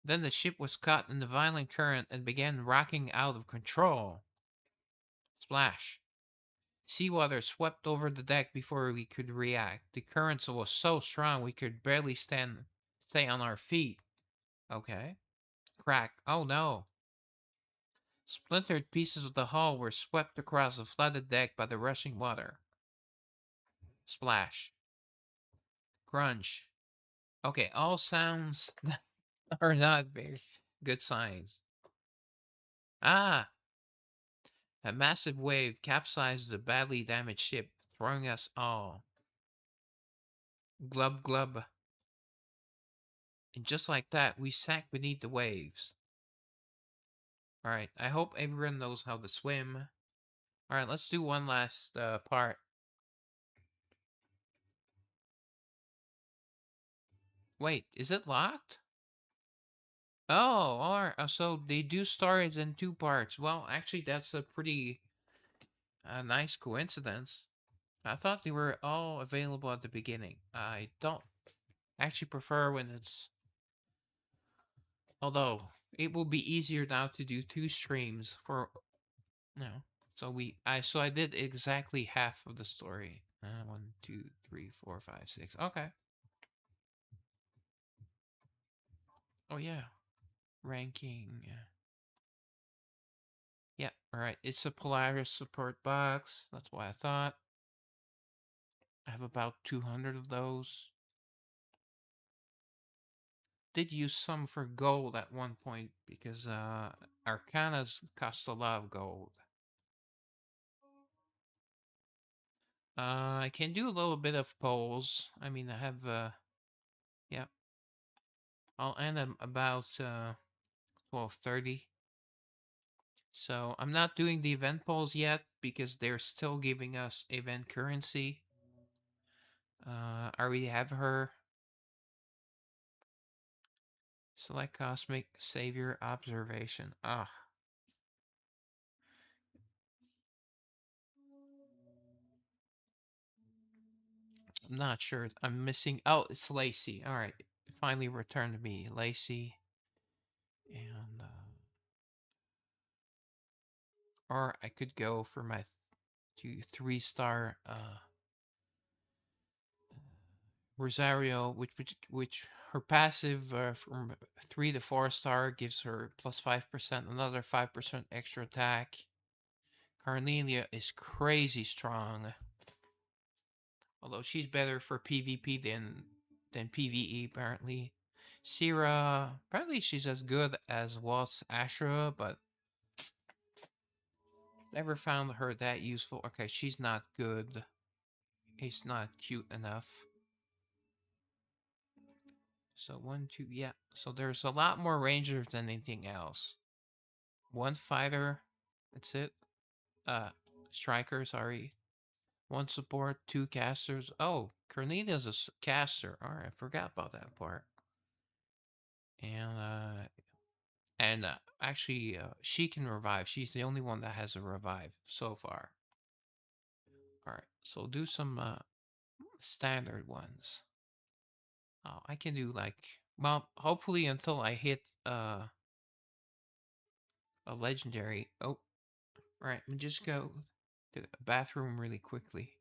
Then the ship was caught in the violent current and began rocking out of control. Splash. Seawater swept over the deck before we could react. The current was so strong we could barely stay on our feet. Okay. Crack. Oh no. Splintered pieces of the hull were swept across the flooded deck by the rushing water. Splash. Crunch. Okay, all sounds are not very good signs. Ah! A massive wave capsized the badly damaged ship, throwing us all. Glub glub. And just like that, we sank beneath the waves. Alright, I hope everyone knows how to swim. Alright, let's do one last part. Wait, is it locked? Oh, alright. So they do stories in 2 parts. Well, actually, that's a pretty nice coincidence. I thought they were all available at the beginning. I don't actually prefer when it's... Although, it will be easier now to do 2 streams for... No. So I did exactly half of the story. 1, 2, 3, 4, 5, 6. Okay. Oh, yeah. Ranking. Yeah, alright. It's a Polaris support box. That's what I thought. I have about 200 of those. Did use some for gold at one point because Arcanas cost a lot of gold. I can do a little bit of polls. I mean, I have, yeah. I'll end at about 12:30. So I'm not doing the event polls yet because they're still giving us event currency. I already have her. Select Cosmic Savior Observation. Ah. I'm not sure. I'm missing. Oh, it's Lacey. All right. Finally returned to me. Lacey. And, or I could go for my 3-star, Rosario, which her passive from 3 to 4-star gives her plus 5%, another 5% extra attack. Carnelia is crazy strong, although she's better for PvP than PvE apparently. Sierra, apparently she's as good as was Ashura, but never found her that useful. Okay, she's not good. He's not cute enough. So 1, 2, yeah. So there's a lot more rangers than anything else. 1 fighter, that's it. Striker, sorry. 1 support, 2 casters. Oh, Cornelia's a caster. Alright, I forgot about that part. And actually, she can revive. She's the only one that has a revive so far. Alright, so do some standard ones. Oh, I can do like, well, hopefully until I hit a legendary. Oh, alright, let me just go to the bathroom really quickly.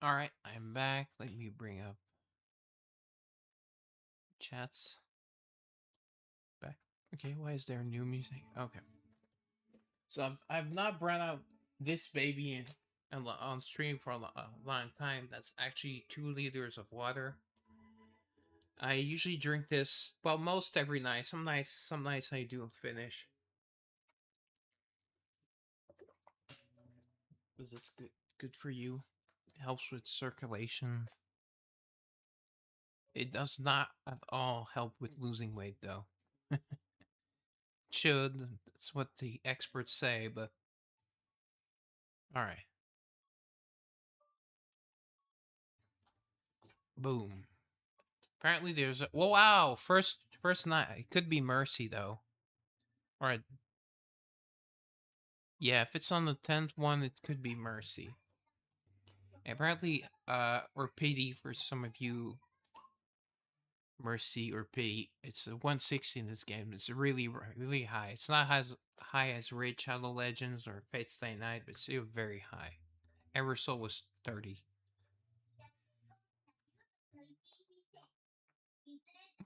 Alright, I'm back. Let me bring up chats. Back. Okay, why is there new music? Okay. So I've not brought out this baby on stream for a long time. That's actually 2 liters of water. I usually drink this, well, most every night. Some nights I do finish. Because it's good for you. It helps with circulation. It does not at all help with losing weight, though. Should. That's what the experts say, but alright. Boom. Apparently there's a whoa, wow, first night. It could be Mercy though. Alright. Yeah, if it's on the 10th one, it could be Mercy. Apparently, or pity for some of you, Mercy or pity. It's a 160 in this game. It's really, really high. It's not as high as Raid Shadow Legends or Fate Stay Night, but still very high. Eversoul was 30.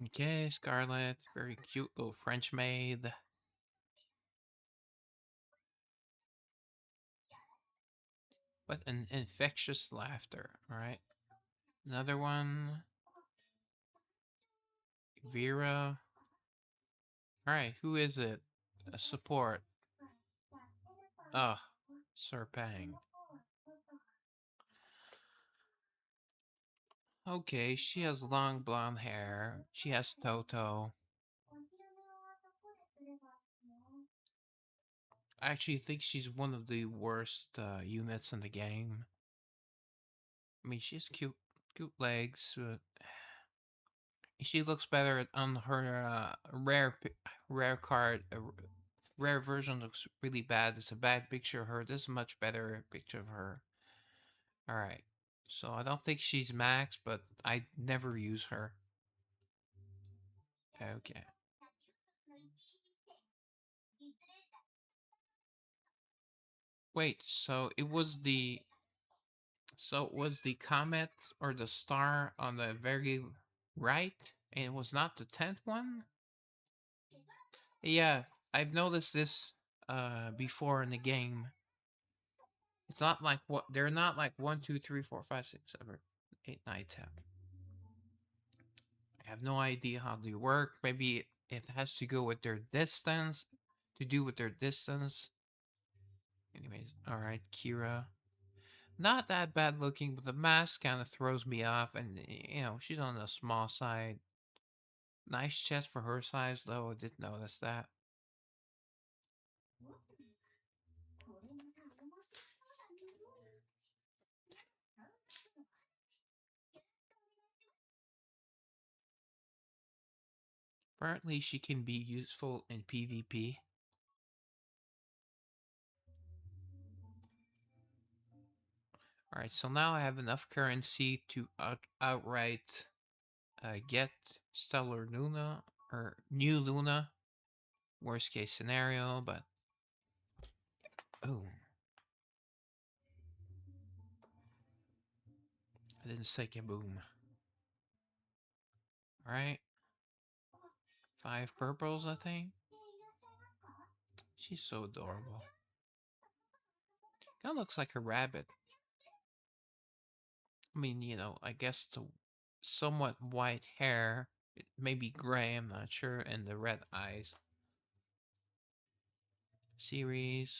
Okay, Scarlet, very cute little French maid. What an infectious laughter, alright. Another one. Vera. Alright, who is it? A support. Ugh, Serpang. Okay, she has long blonde hair. She has Toto. I actually think she's one of the worst units in the game. I mean, she's cute legs. But she looks better on her rare card. Rare version looks really bad. It's a bad picture of her. This is a much better picture of her. Alright. So I don't think she's max, but I never use her. Okay. Wait, so it was the comet or the star on the very right, and it was not the 10th one? Yeah, I've noticed this before in the game. It's not like what they're not like 1, 2, 3, 4, 5, 6, 7, 8, 9, 10. I have no idea how they work. Maybe it has to go with their distance. To do with their distance. Anyways, alright, Kira. Not that bad looking, but the mask kind of throws me off, and you know, she's on the small side. Nice chest for her size, though. I did notice that. Apparently, she can be useful in PvP. Alright, so now I have enough currency to outright get Stellar Luna, or New Luna. Worst case scenario, but... Oh. I didn't say kaboom. Alright. 5 purples, I think. She's so adorable. Kind of looks like a rabbit. I mean, you know, I guess the somewhat white hair, it may be gray, I'm not sure, and the red eyes. Series.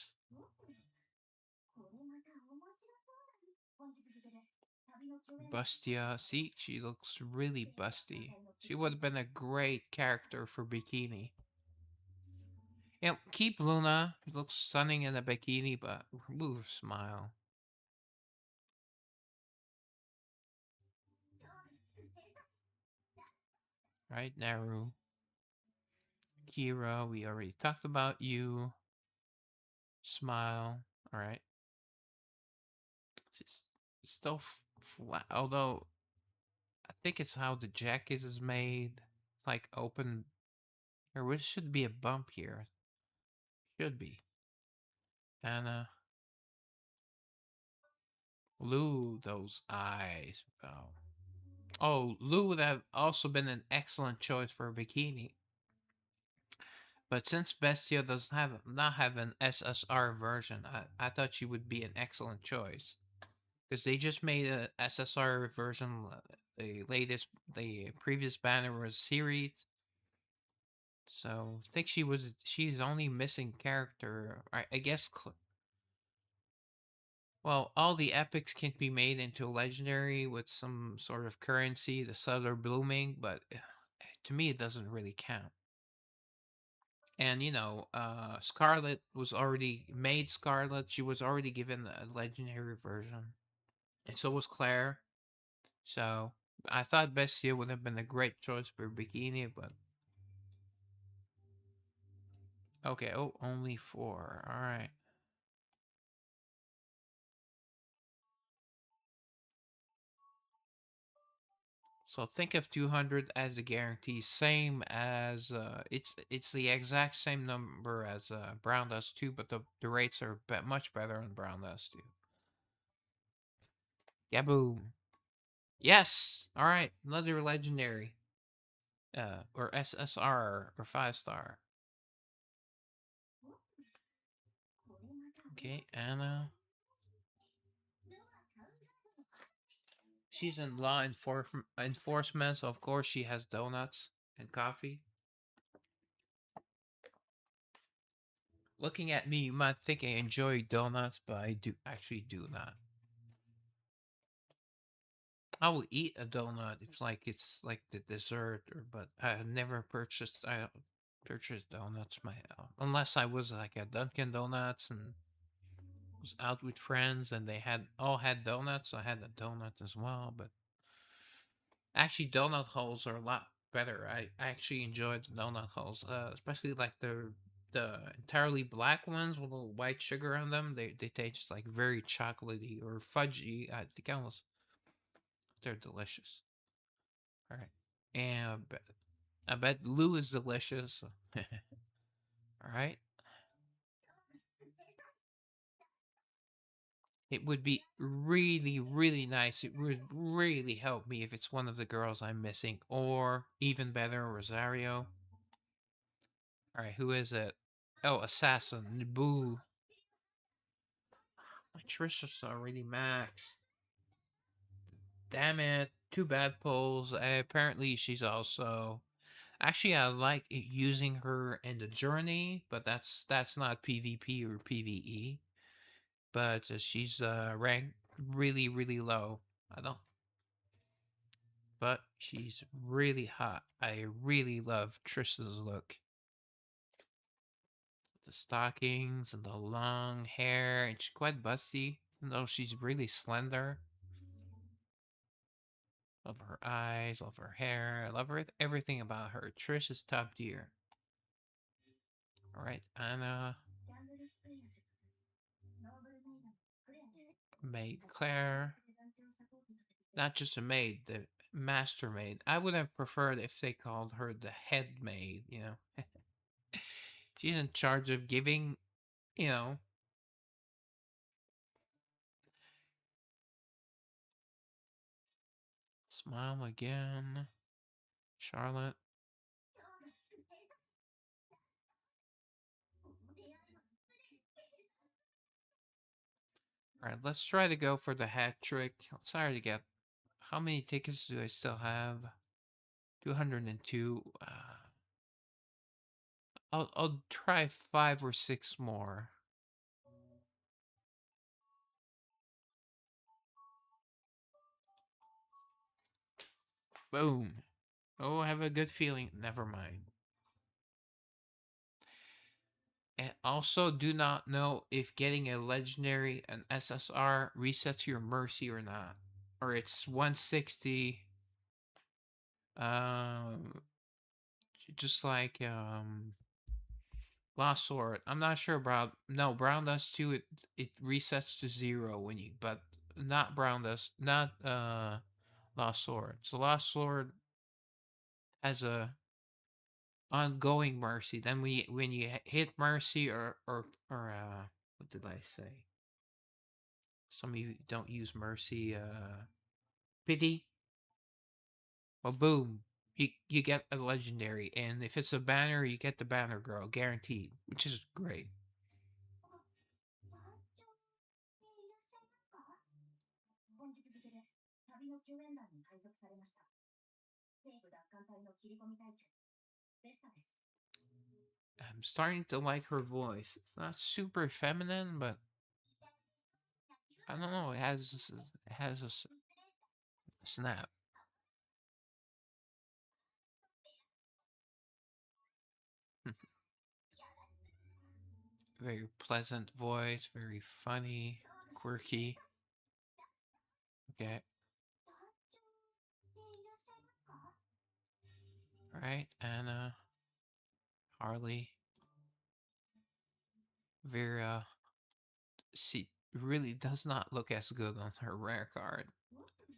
Bustia. See, she looks really busty. She would have been a great character for Bikini. You know, keep Luna. She looks stunning in a bikini, but remove smile. Right, Naru. Kira, we already talked about you. Smile. Alright. She's still flat, although I think it's how the jacket is made. It's like open. There should be a bump here. Should be. Anna. Lou, those eyes. Oh. Oh, Lou would have also been an excellent choice for a bikini. But since Bestia does not have an SSR version, I thought she would be an excellent choice. because they just made a SSR version. The previous banner was series. So I think she's only missing character. I guess. Well, all the epics can be made into legendary with some sort of currency, the subtle blooming, but to me it doesn't really count. And Scarlet was already made Scarlet. She was already given a legendary version, and so was Claire. So I thought Bestia would have been a great choice for Bikini, but okay. Oh, only 4. All right. So think of 200 as a guarantee, same as it's the exact same number as Brown Dust 2, but the rates are much better on Brown Dust 2. Yaboom. Yes. All right, another legendary. Or SSR or 5-star. Okay, Anna. She's in enforcement, so of course she has donuts and coffee. Looking at me, you might think I enjoy donuts, but I do not. I will eat a donut. It's like the dessert, but I never purchased. I don't purchase donuts unless I was like at Dunkin' Donuts and was out with friends and they had donuts. I had a donut as well, but actually donut holes are a lot better. I actually enjoyed the donut holes, especially like the entirely black ones with a little white sugar on them. They taste like very chocolatey or fudgy. I think they're delicious. All right, and I bet Lou is delicious. All right, it would be really really nice. It would really help me if it's one of the girls I'm missing, or even better, Rosario. All right, who is it? Oh, Assassin. Boo. My Trisha's already maxed. Damn it. Two bad pulls. Apparently, she's also. Actually, I like using her in the journey, but that's not PvP or PvE. But she's ranked really, really low. I don't. But she's really hot. I really love Trisha's look. The stockings and the long hair, and she's quite busty, even though she's really slender. Love her eyes, love her hair, I love everything about her. Trish is top tier. All right, Anna, maid Claire, not just a maid, the master maid. I would have preferred if they called her the head maid. She's in charge of giving. You know, smile again, Charlotte. All right, let's try to go for the hat trick. Let's try to get. How many tickets do I still have? 202. I'll try 5 or 6 more. Boom. Oh, I have a good feeling. Never mind. And also, do not know if getting a legendary, an SSR, resets your mercy or not. Or it's 160. Um, just like Lost Sword. I'm not sure about. No, Brown Dust 2. It resets to 0 when you. But not Brown Dust. Not Lost Sword. So Lost Sword has a ongoing mercy. Then when you hit mercy or what did I say? Some of you don't use mercy. Pity. Well, boom. You get a legendary, and if it's a banner, you get the banner girl guaranteed, which is great. I'm starting to like her voice. It's not super feminine, but I don't know. It has a snap. Very pleasant voice, very funny, quirky. Okay, all right, Anna, Harley, Vera. She really does not look as good on her rare card,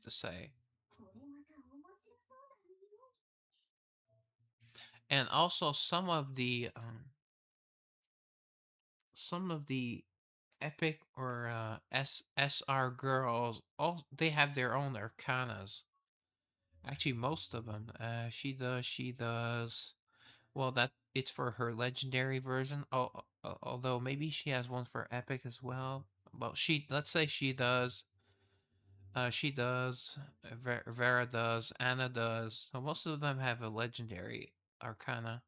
to say. And also some of the epic or SR girls, all they have their own arcanas. Actually, most of them. She does. Well, that it's for her legendary version. Oh, although maybe she has one for epic as well. Well, let's say she does. She does. Vera does. Anna does. So most of them have a legendary arcana.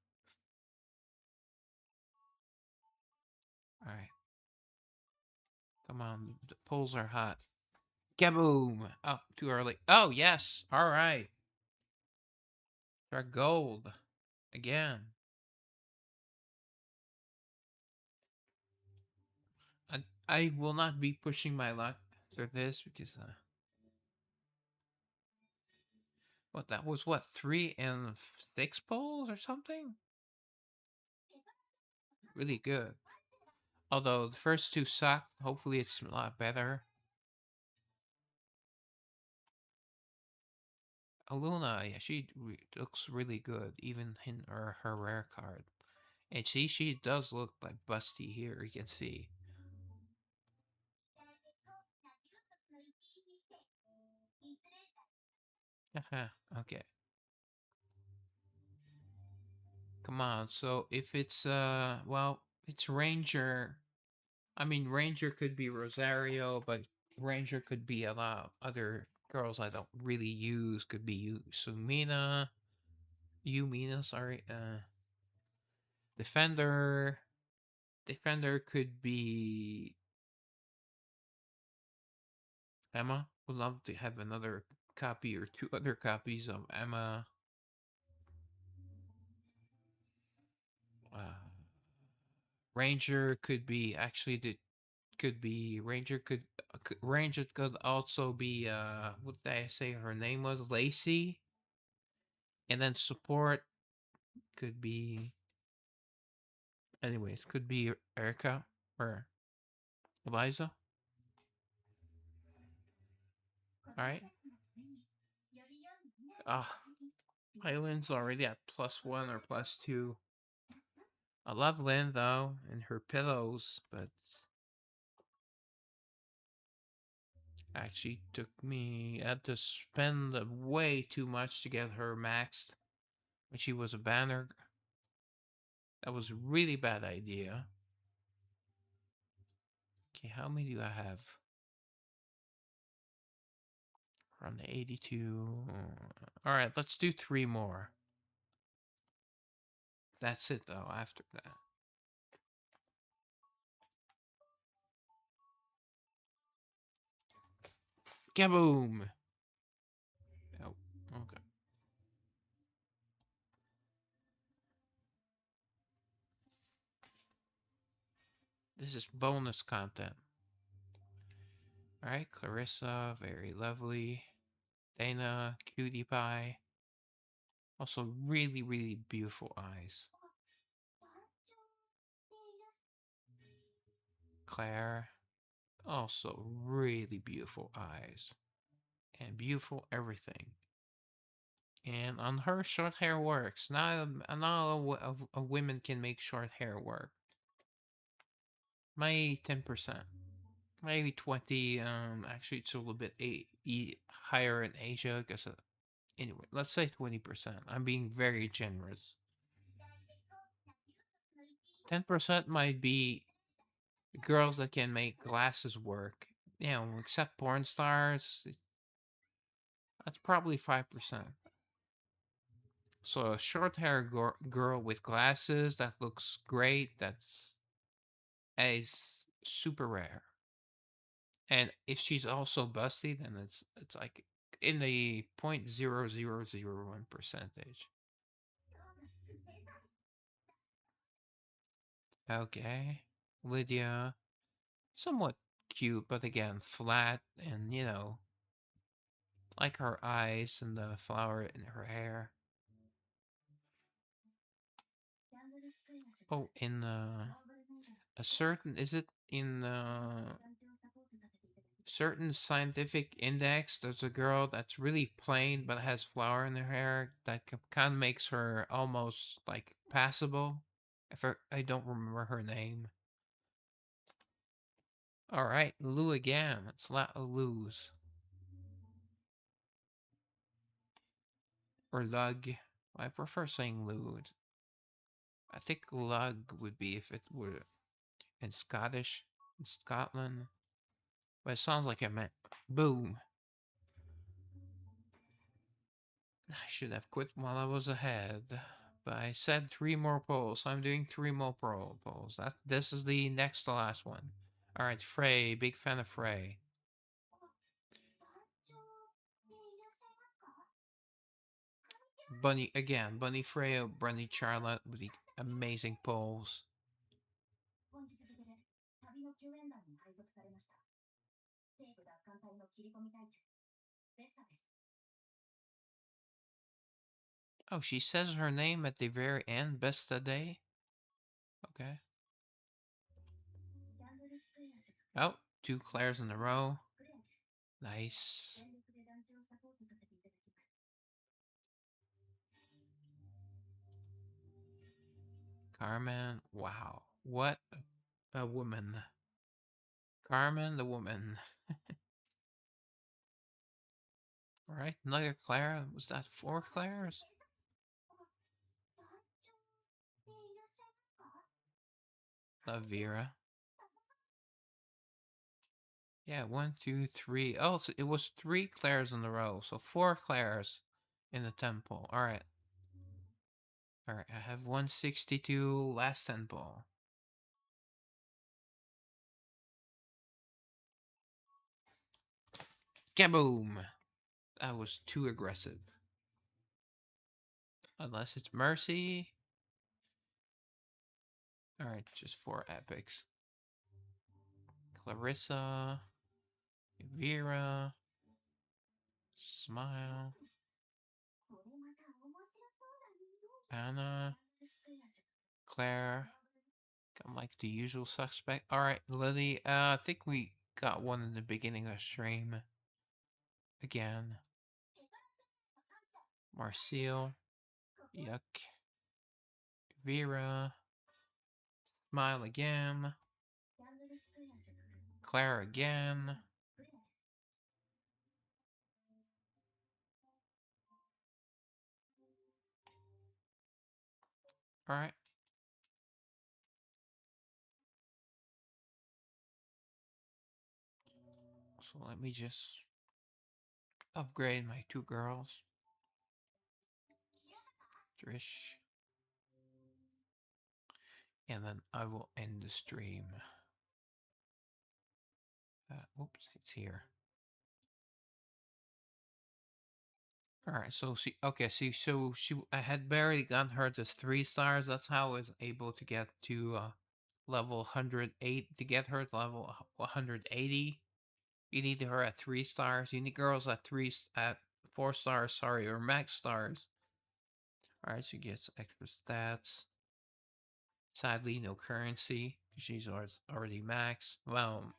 All right, come on. The pulls are hot. Kaboom! Oh, too early. Oh yes. All right. Our gold again. I will not be pushing my luck after this because what that was, what, 3 and 6 pulls or something? Really good. Although the first two sucked, hopefully it's a lot better. Aluna, yeah, looks really good, even in her rare card. And she does look like busty here, you can see. Okay. Come on, so if it's, well, it's Ranger. I mean, Ranger could be Rosario, but Ranger could be a lot of other girls I don't really use. Could be Yumina, sorry. Defender. Defender could be Emma. Would love to have another copy or 2 other copies of Emma. Uh, Ranger could be actually the could be Ranger could also be what did I say her name was, Lacey, and then support could be, anyways, could be Erica or Eliza. All right. Ah, Island's already at +1 or +2. I love Lynn though and her pillows, but actually took me, I had to spend way too much to get her maxed when she was a banner. That was a really bad idea. Okay, how many do I have? From the 82. All right, let's do 3 more. That's it though. After that, kaboom! Oh, okay. This is bonus content. All right, Clarissa, very lovely. Dana, cutie pie. Also, really, really beautiful eyes. Claire, also really beautiful eyes and beautiful everything. And on her, short hair works. Not a women can make short hair work. My 10%, maybe 20. Actually, it's a little bit higher in Asia. Because anyway, let's say 20%. I'm being very generous. 10% might be girls that can make glasses work. You know, except porn stars. That's probably 5%. So a short hair girl with glasses that looks great. That's is super rare. And if she's also busty, then it's like in the 0.0001 percentage. Okay, Lydia, somewhat cute, but again flat, and like her eyes and the flower in her hair. Oh, in a certain is it in certain scientific index, there's a girl that's really plain but has flower in her hair that kind of makes her almost like passable. I don't remember her name. All right, Lou again. It's a lot of Lou's. Or Lug. I prefer saying Lou. I think Lug would be if it were in Scottish, in Scotland. But it sounds like I meant boom. I should have quit while I was ahead. But I said 3 more polls, so I'm doing 3 more polls. This is the next to last one. Alright, Frey, big fan of Frey. Bunny again, Bunny Frey or Bunny Charlotte with the amazing polls. Oh, she says her name at the very end, Besta Day. Okay. Oh, 2 Claires in a row. Nice. Carmen, wow. What a woman. Carmen the woman. Alright, another Clara. Was that 4 Claires? Vera. Yeah, 1, 2, 3. Oh, so it was 3 Claires in a row. So 4 Claires in the temple. Alright. Alright, I have 162 last temple. Kaboom! That was too aggressive. Unless it's Mercy. Alright, just 4 epics. Clarissa. Vera. Smile. Anna. Claire. I'm like the usual suspect. Alright, Lily. I think we got one in the beginning of the stream. Again. Marcel. Yuck. Vera. Smile again. Claire again. Alright. So let me just upgrade my 2 girls. Trish. And then I will end the stream. Oops, it's here. Alright, so I had barely gotten her to 3 stars. That's how I was able to get to level 108. To get her to level 180, you need her at 3 stars. You need girls at 4 stars, sorry, or max stars. Alright, she gets extra stats. Sadly, no currency, because she's already maxed. Well,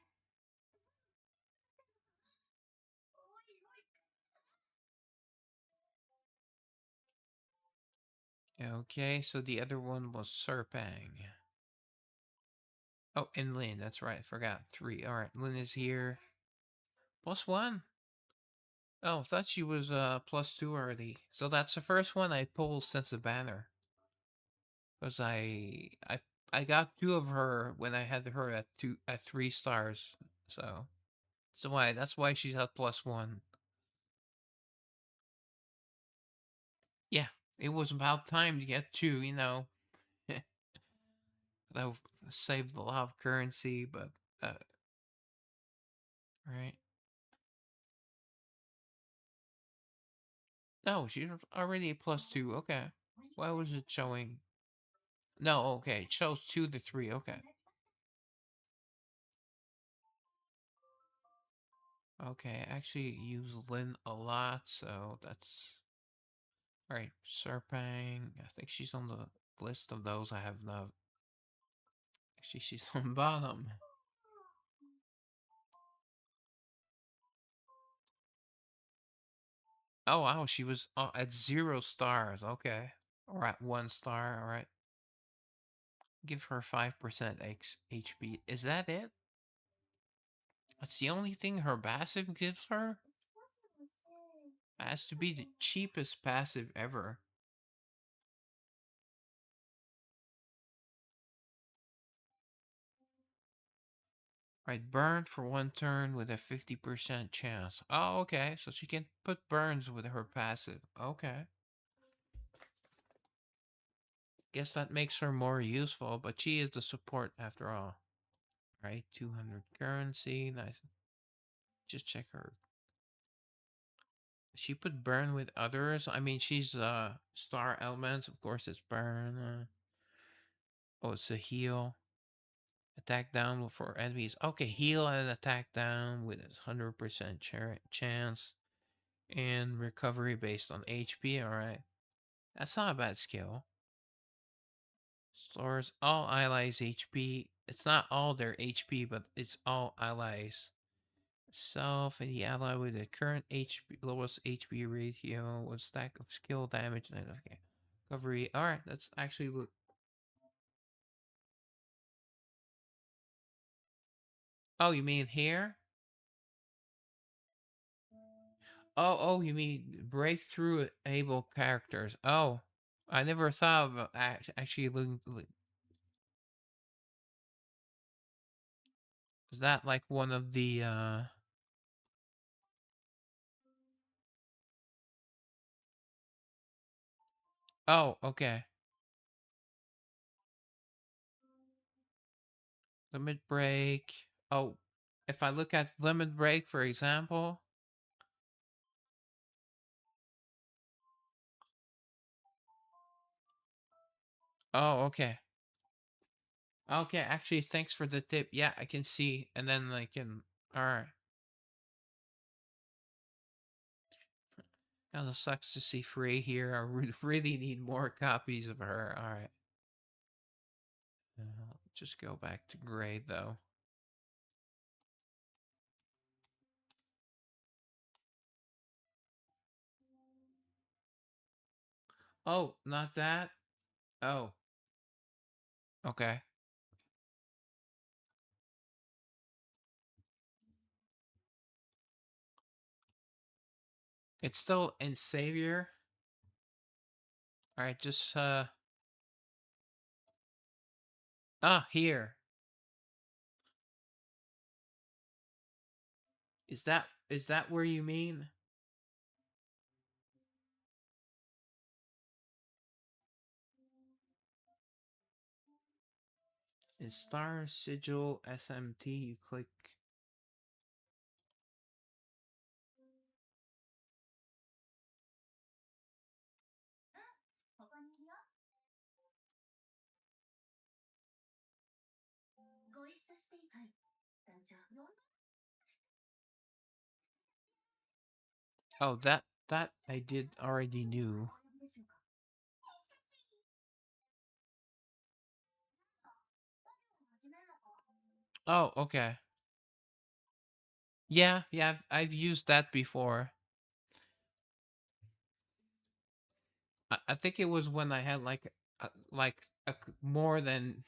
okay, so the other one was Serpang. Oh, and Lynn, that's right, I forgot. 3. Alright, Lynn is here. +1. Oh, I thought she was +2 already. So that's the first one I pulled since the banner. Because I got 2 of her when I had her at 3 stars. So that's why she's at +1. It was about time to get to, you know, that saved a lot of currency, but, right. No, she's already a +2. Okay. Why was it showing? No, okay. It shows 2 to 3. Okay. Okay. I actually use Lynn a lot, so that's. Alright. Serpang. I think she's on the list of those I have not. Actually, she's on bottom. Oh, wow. She was at 0 stars. Okay. Or at 1 star. Alright. Give her 5% HP. Is that it? That's the only thing her passive gives her? Has to be the cheapest passive ever. Right, burn for 1 turn with a 50% chance. Oh, okay. So she can put burns with her passive. Okay. Guess that makes her more useful, but she is the support after all. Right, 200 currency. Nice. Just check her. She put burn with others. I mean, she's star elements. Of course, it's burn. Oh, it's a heal. Attack down for enemies. Okay, heal and attack down with a 100% chance. And recovery based on HP. Alright. That's not a bad skill. Stores all allies HP. It's not all their HP, but it's all allies. Self and the ally with the current HP lowest HP ratio. One stack of skill damage. Okay. Recovery. Alright, that's actually look. Oh, you mean here? Oh, you mean breakthrough able characters. Oh, I never thought of actually looking. Is that like one of the Oh, okay. Limit break. Oh, if I look at limit break, for example. Oh, okay. Okay, actually, thanks for the tip. Yeah, I can see. And then I can. Alright. Kinda sucks to see Frey here. I really need more copies of her. Alright. Just go back to grade, though. Oh, not that? Oh. Okay. It's still in Savior. Alright, just, Ah, here. Is that where you mean? In Star Sigil SMT, you click. Oh, that I did already knew. Oh, okay. Yeah, I've used that before. I think it was when I had more than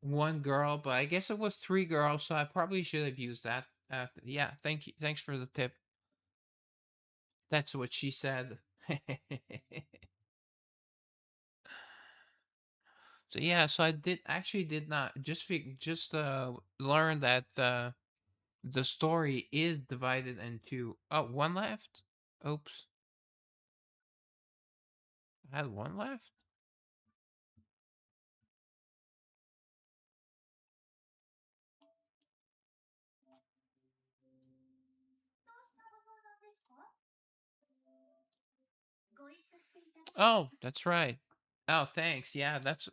one girl, but I guess it was 3 girls, so I probably should have used that. Yeah, thank you. Thanks for the tip. That's what she said. So yeah, so I did not just learn that the story is divided into one left. Oops. had one left? Oh, that's right. Oh, thanks. Yeah, that's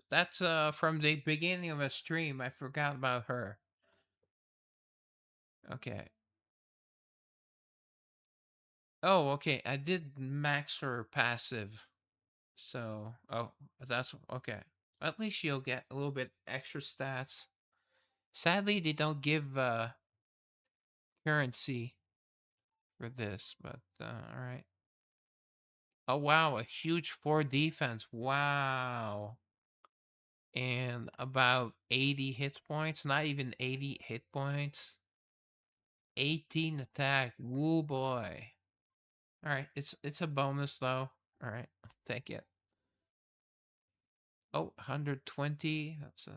from the beginning of a stream. I forgot about her. Okay. Oh, okay. I did max her passive. So, oh, that's okay. At least you'll get a little bit extra stats. Sadly, they don't give currency for this, but all right. Oh wow, a huge 4 defense. Wow. And about 80 hit points, not even 80 hit points. 18 attack. Woo boy. All right, it's a bonus though. All right, take it. Oh, 120. That's a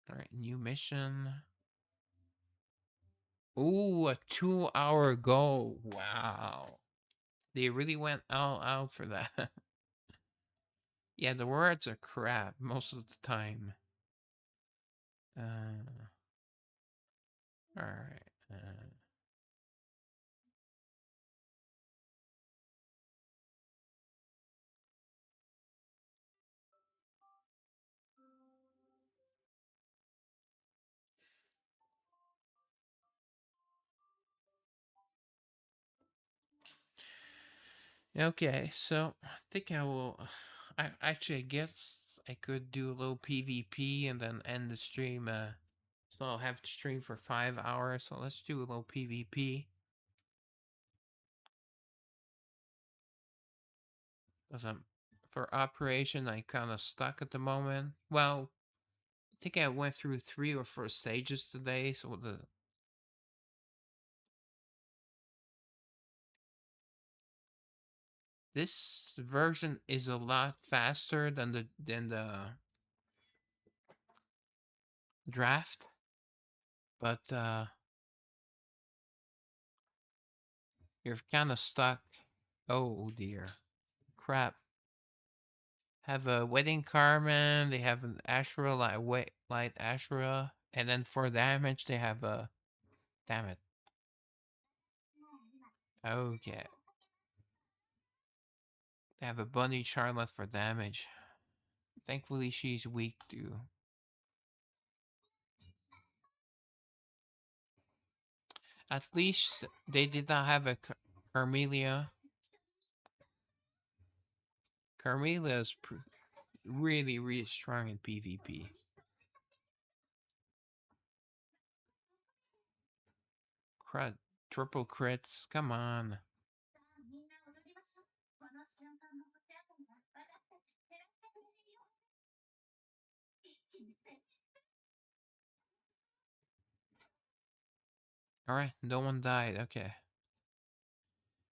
all right, new mission. Ooh, a 2-hour goal. Wow. They really went all out for that. Yeah, the words are crap most of the time. All right. Okay, so I think I will. I guess I could do a little PvP and then end the stream. So I'll have to stream for 5 hours. So let's do a little PvP. Cause I'm for operation, I kind of stuck at the moment. Well, I think I went through 3 or 4 stages today. So this version is a lot faster than the draft, but you're kind of stuck. Oh dear, crap. Have a wedding Carmen. They have an Ashura light Ashura, and then for damage they have a. Damn it. Okay. They have a bunny Charlotte for damage. Thankfully, she's weak too. At least they did not have a Carmelia. Carmelia is really, really strong in PvP. Crud. Triple crits. Come on. Alright, no one died. Okay.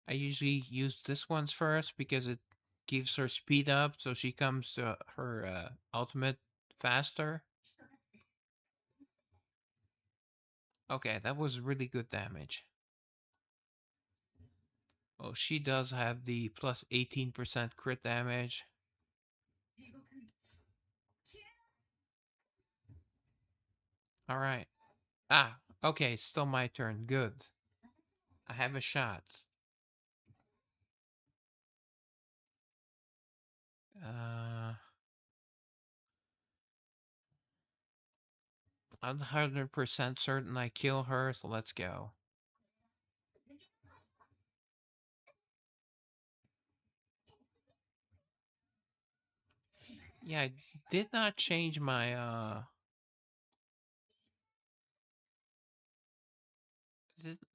I usually use this one's first because it gives her speed up so she comes to her ultimate faster. Okay, that was really good damage. Oh, she does have the plus 18% crit damage. Alright. Ah, okay, still my turn. Good. I have a shot. 100% certain I kill her, so let's go. Yeah, I did not change my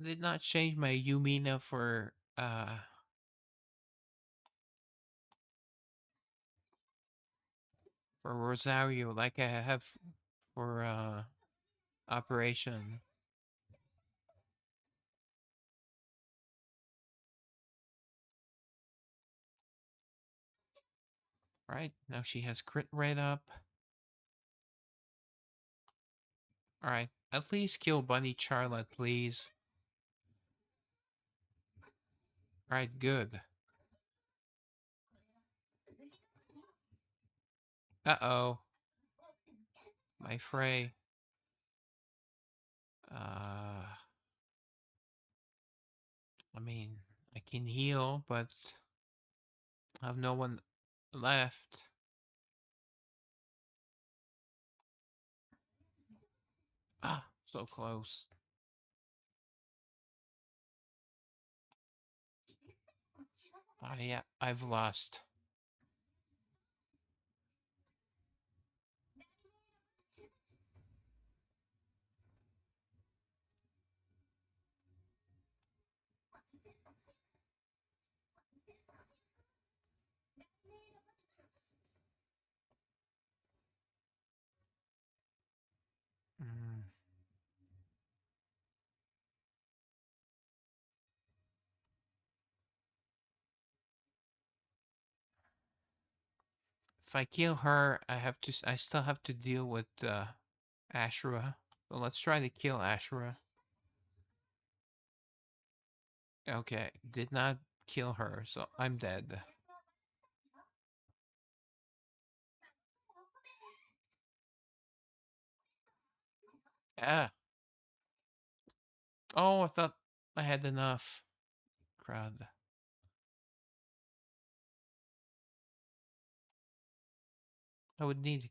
did not change my Yumina for Rosario like I have for Operation. Right, now she has crit rate up. Alright, At least kill Bunny Charlotte, please. Alright, good. Uh-oh. My Frey. I mean, I can heal, but I have no one left. Ah, so close. Ah, yeah, I've lost. Mm. If I kill her, I still have to deal with Ashura. So let's try to kill Ashura. Okay, did not kill her, so I'm dead. Ah. Oh, I thought I had enough. Crud. I would need a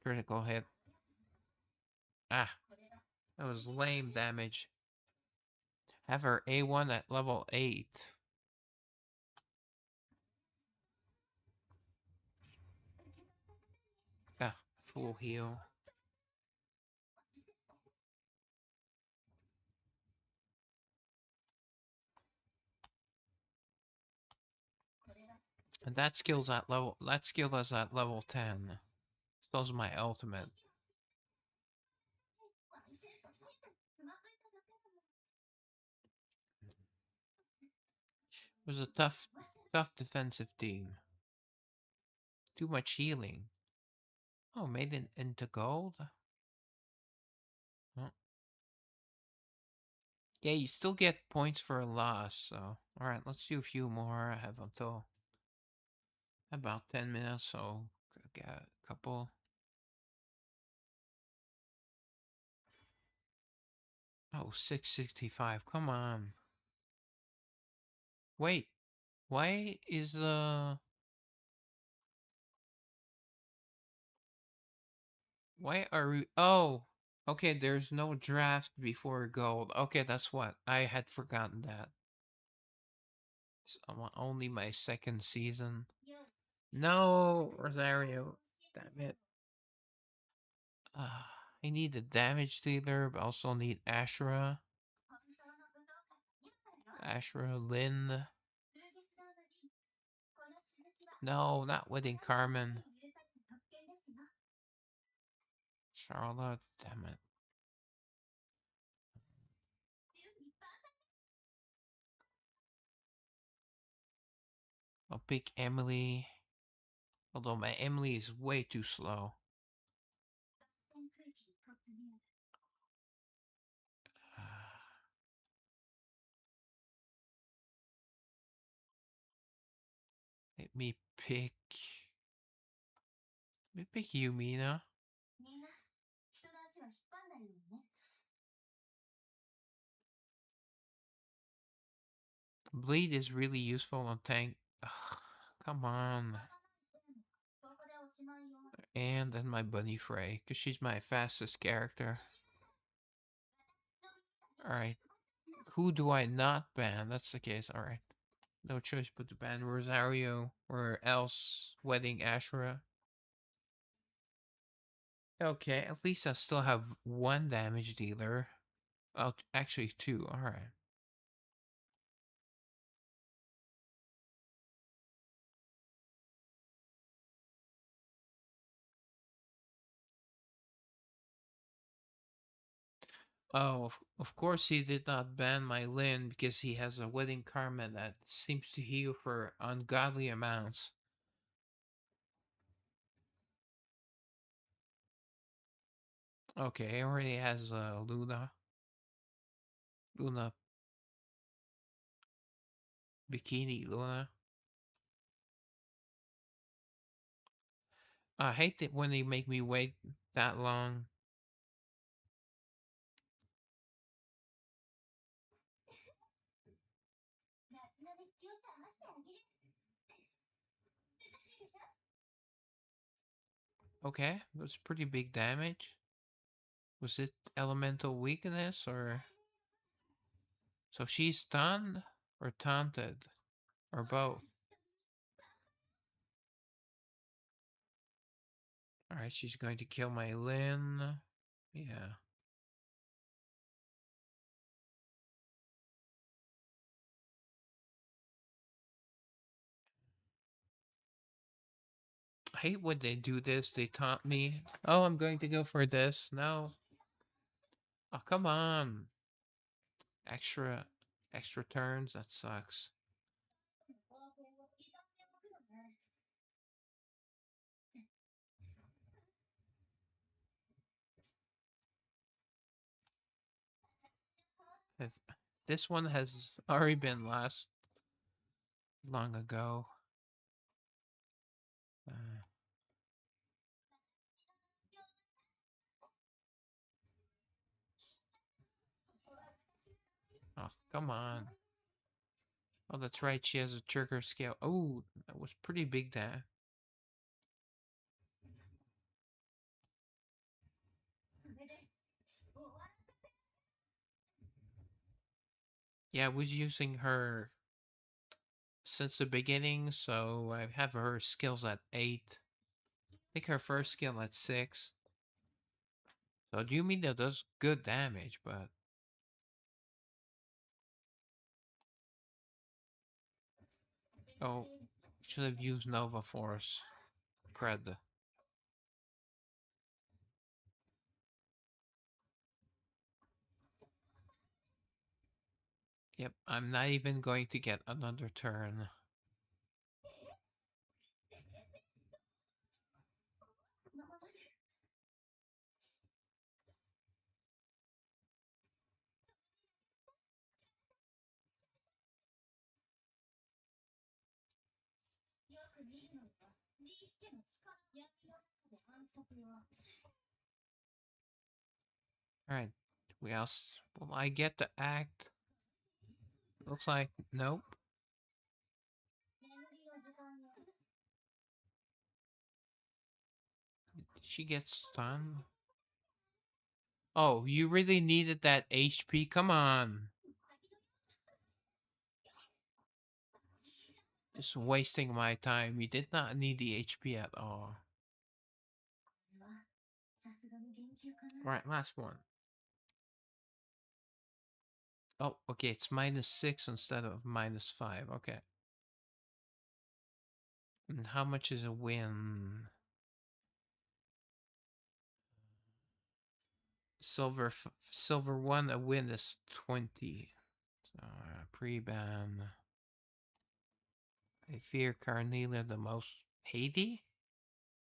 critical hit. Ah, that was lame damage. Have her A1 at level 8. Ah, full heal. And that skill is at level 10. So is my ultimate. It was a tough defensive team. Too much healing. Oh, made it into gold? Oh. Yeah, you still get points for a loss, so... Alright, let's do a few more. I have until about 10 minutes, so... Get a couple... Oh, 665. Come on. Wait. Why is the... Why are we... Oh! Okay, there's no draft before gold. Okay, that's what. I had forgotten that. It's only my second season. No, Rosario. Damn it. I need the damage dealer, but also need Ashura. Ashura, Lynn. No, not Wedding Carmen. Charlotte, damn it. I'll pick Emily. Although my Emily is way too slow. Let me pick... Let me pick Yumina. Bleed is really useful on tank. Ugh, come on. And then my Bunny Frey, because she's my fastest character. Alright. Who do I not ban? That's the case, alright. No choice but to ban Rosario or else Wedding Ashura. Okay, at least I still have one damage dealer. Oh, actually two, alright. Oh, of course he did not ban my Lin because he has a Wedding Karma that seems to heal for ungodly amounts. Okay, it already has Luna. Luna. Bikini Luna. I hate it when they make me wait that long. Okay, that's pretty big damage. Was it elemental weakness or... So she's stunned or taunted or both? Alright, she's going to kill my Lin. Yeah. I hate when they do this. They taunt me. Oh, I'm going to go for this. No. Oh, come on. Extra turns? That sucks. If this one has already been lost long ago. Oh, come on. Oh, that's right. She has a trigger scale. Oh, that was pretty big there. Yeah, I was using her since the beginning, so I have her skills at 8. I think her first skill at 6. So do you mean that does good damage, but... Oh, should have used Nova Force. Cred. Yep, I'm not even going to get another turn. Alright, we else will I get to act? Looks like nope. She gets stunned. Oh, you really needed that HP? Come on. Just wasting my time. We did not need the HP at all. Right, last one. Oh, okay, it's -6 instead of -5. Okay. And how much is a win? Silver 1, a win is 20. So, pre-ban. I fear Carnelia the most. 80?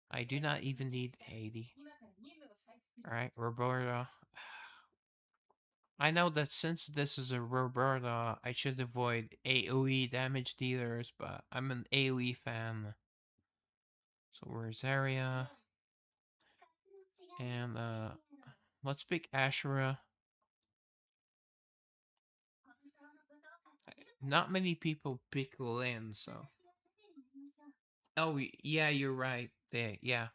I do not even need 80. Alright, Roberta. I know that since this is a Roberta, I should avoid AoE damage dealers, but I'm an AoE fan. So where's Zarya? And let's pick Ashura. Not many people pick Lin, so... Oh, yeah, you're right. Yeah.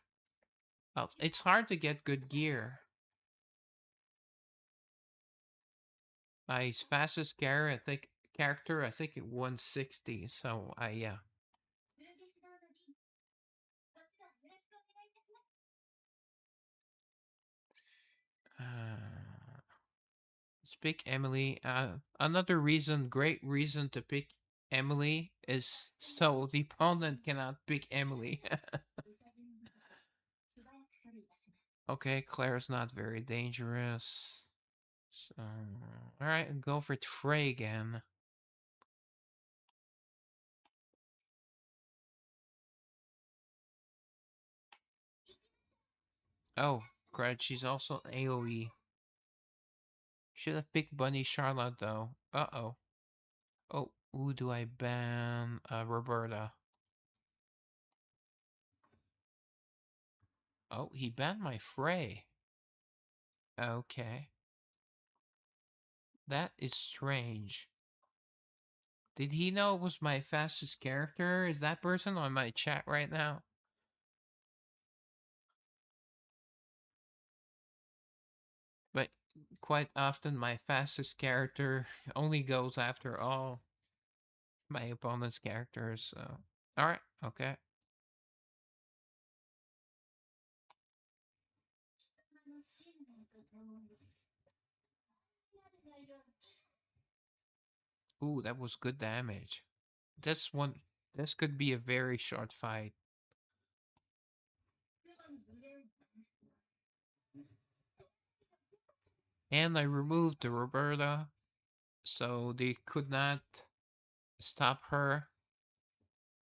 Well, it's hard to get good gear. My fastest character, I think it 160. So yeah. Let's pick Emily. Another reason, great reason to pick Emily is so the opponent cannot pick Emily. Okay, Claire's not very dangerous. So, alright, go for Trey again. Oh, Crud, she's also an AoE. Should have picked Bunny Charlotte though. Uh-oh. Oh, who do I ban? Roberta. Oh, he banned my Frey. Okay. That is strange. Did he know it was my fastest character? Is that person on my chat right now? But quite often my fastest character only goes after all my opponent's characters, so... Alright, okay. Ooh, that was good damage. This could be a very short fight. And I removed the Roberta, so they could not stop her.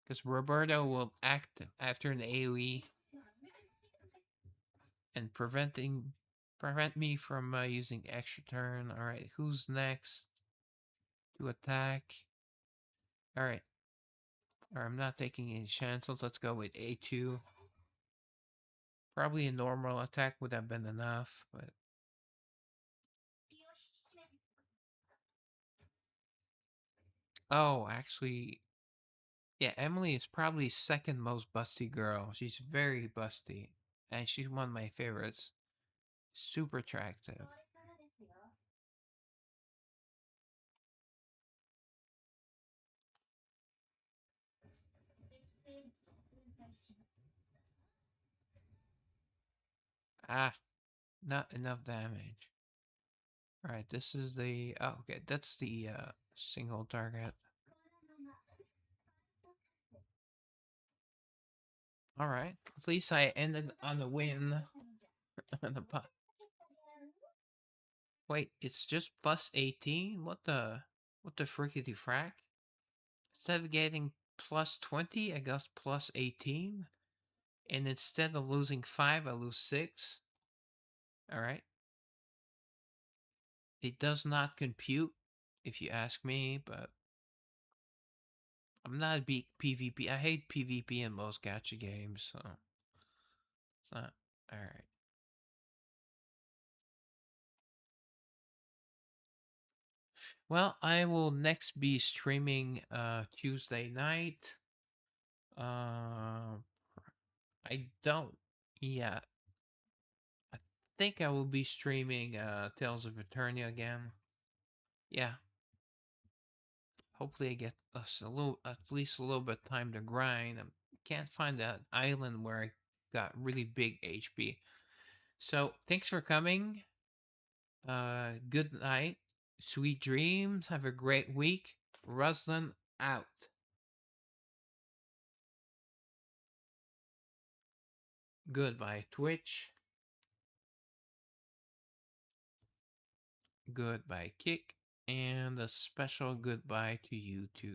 Because Roberta will act after an AoE and prevent me from using extra turn. Alright, who's next to attack? Alright. I'm not taking any chances. Let's go with A2. Probably a normal attack would have been enough, but... Oh, actually... Yeah, Emily is probably second most busty girl. She's very busty. And she's one of my favorites. Super attractive. Ah, not enough damage. Alright, this is the... Oh, okay, that's the single target. Alright, at least I ended on a win. Wait, it's just plus 18? What the frickety frack? Instead of getting plus 20, I got plus 18? And instead of losing 5, I lose 6? Alright. It does not compute, if you ask me, but... I'm not a big PvP. I hate PvP in most gacha games, so... It's not... Alright. Well, I will next be streaming Tuesday night. I don't... Yeah. I think I will be streaming Tales of Eternia again. Yeah. Hopefully I get us at least a little bit of time to grind. I can't find that island where I got really big HP. So, thanks for coming. Good night. Sweet dreams. Have a great week. Ruslan out. Goodbye, Twitch. Goodbye, Kick. And a special goodbye to you too.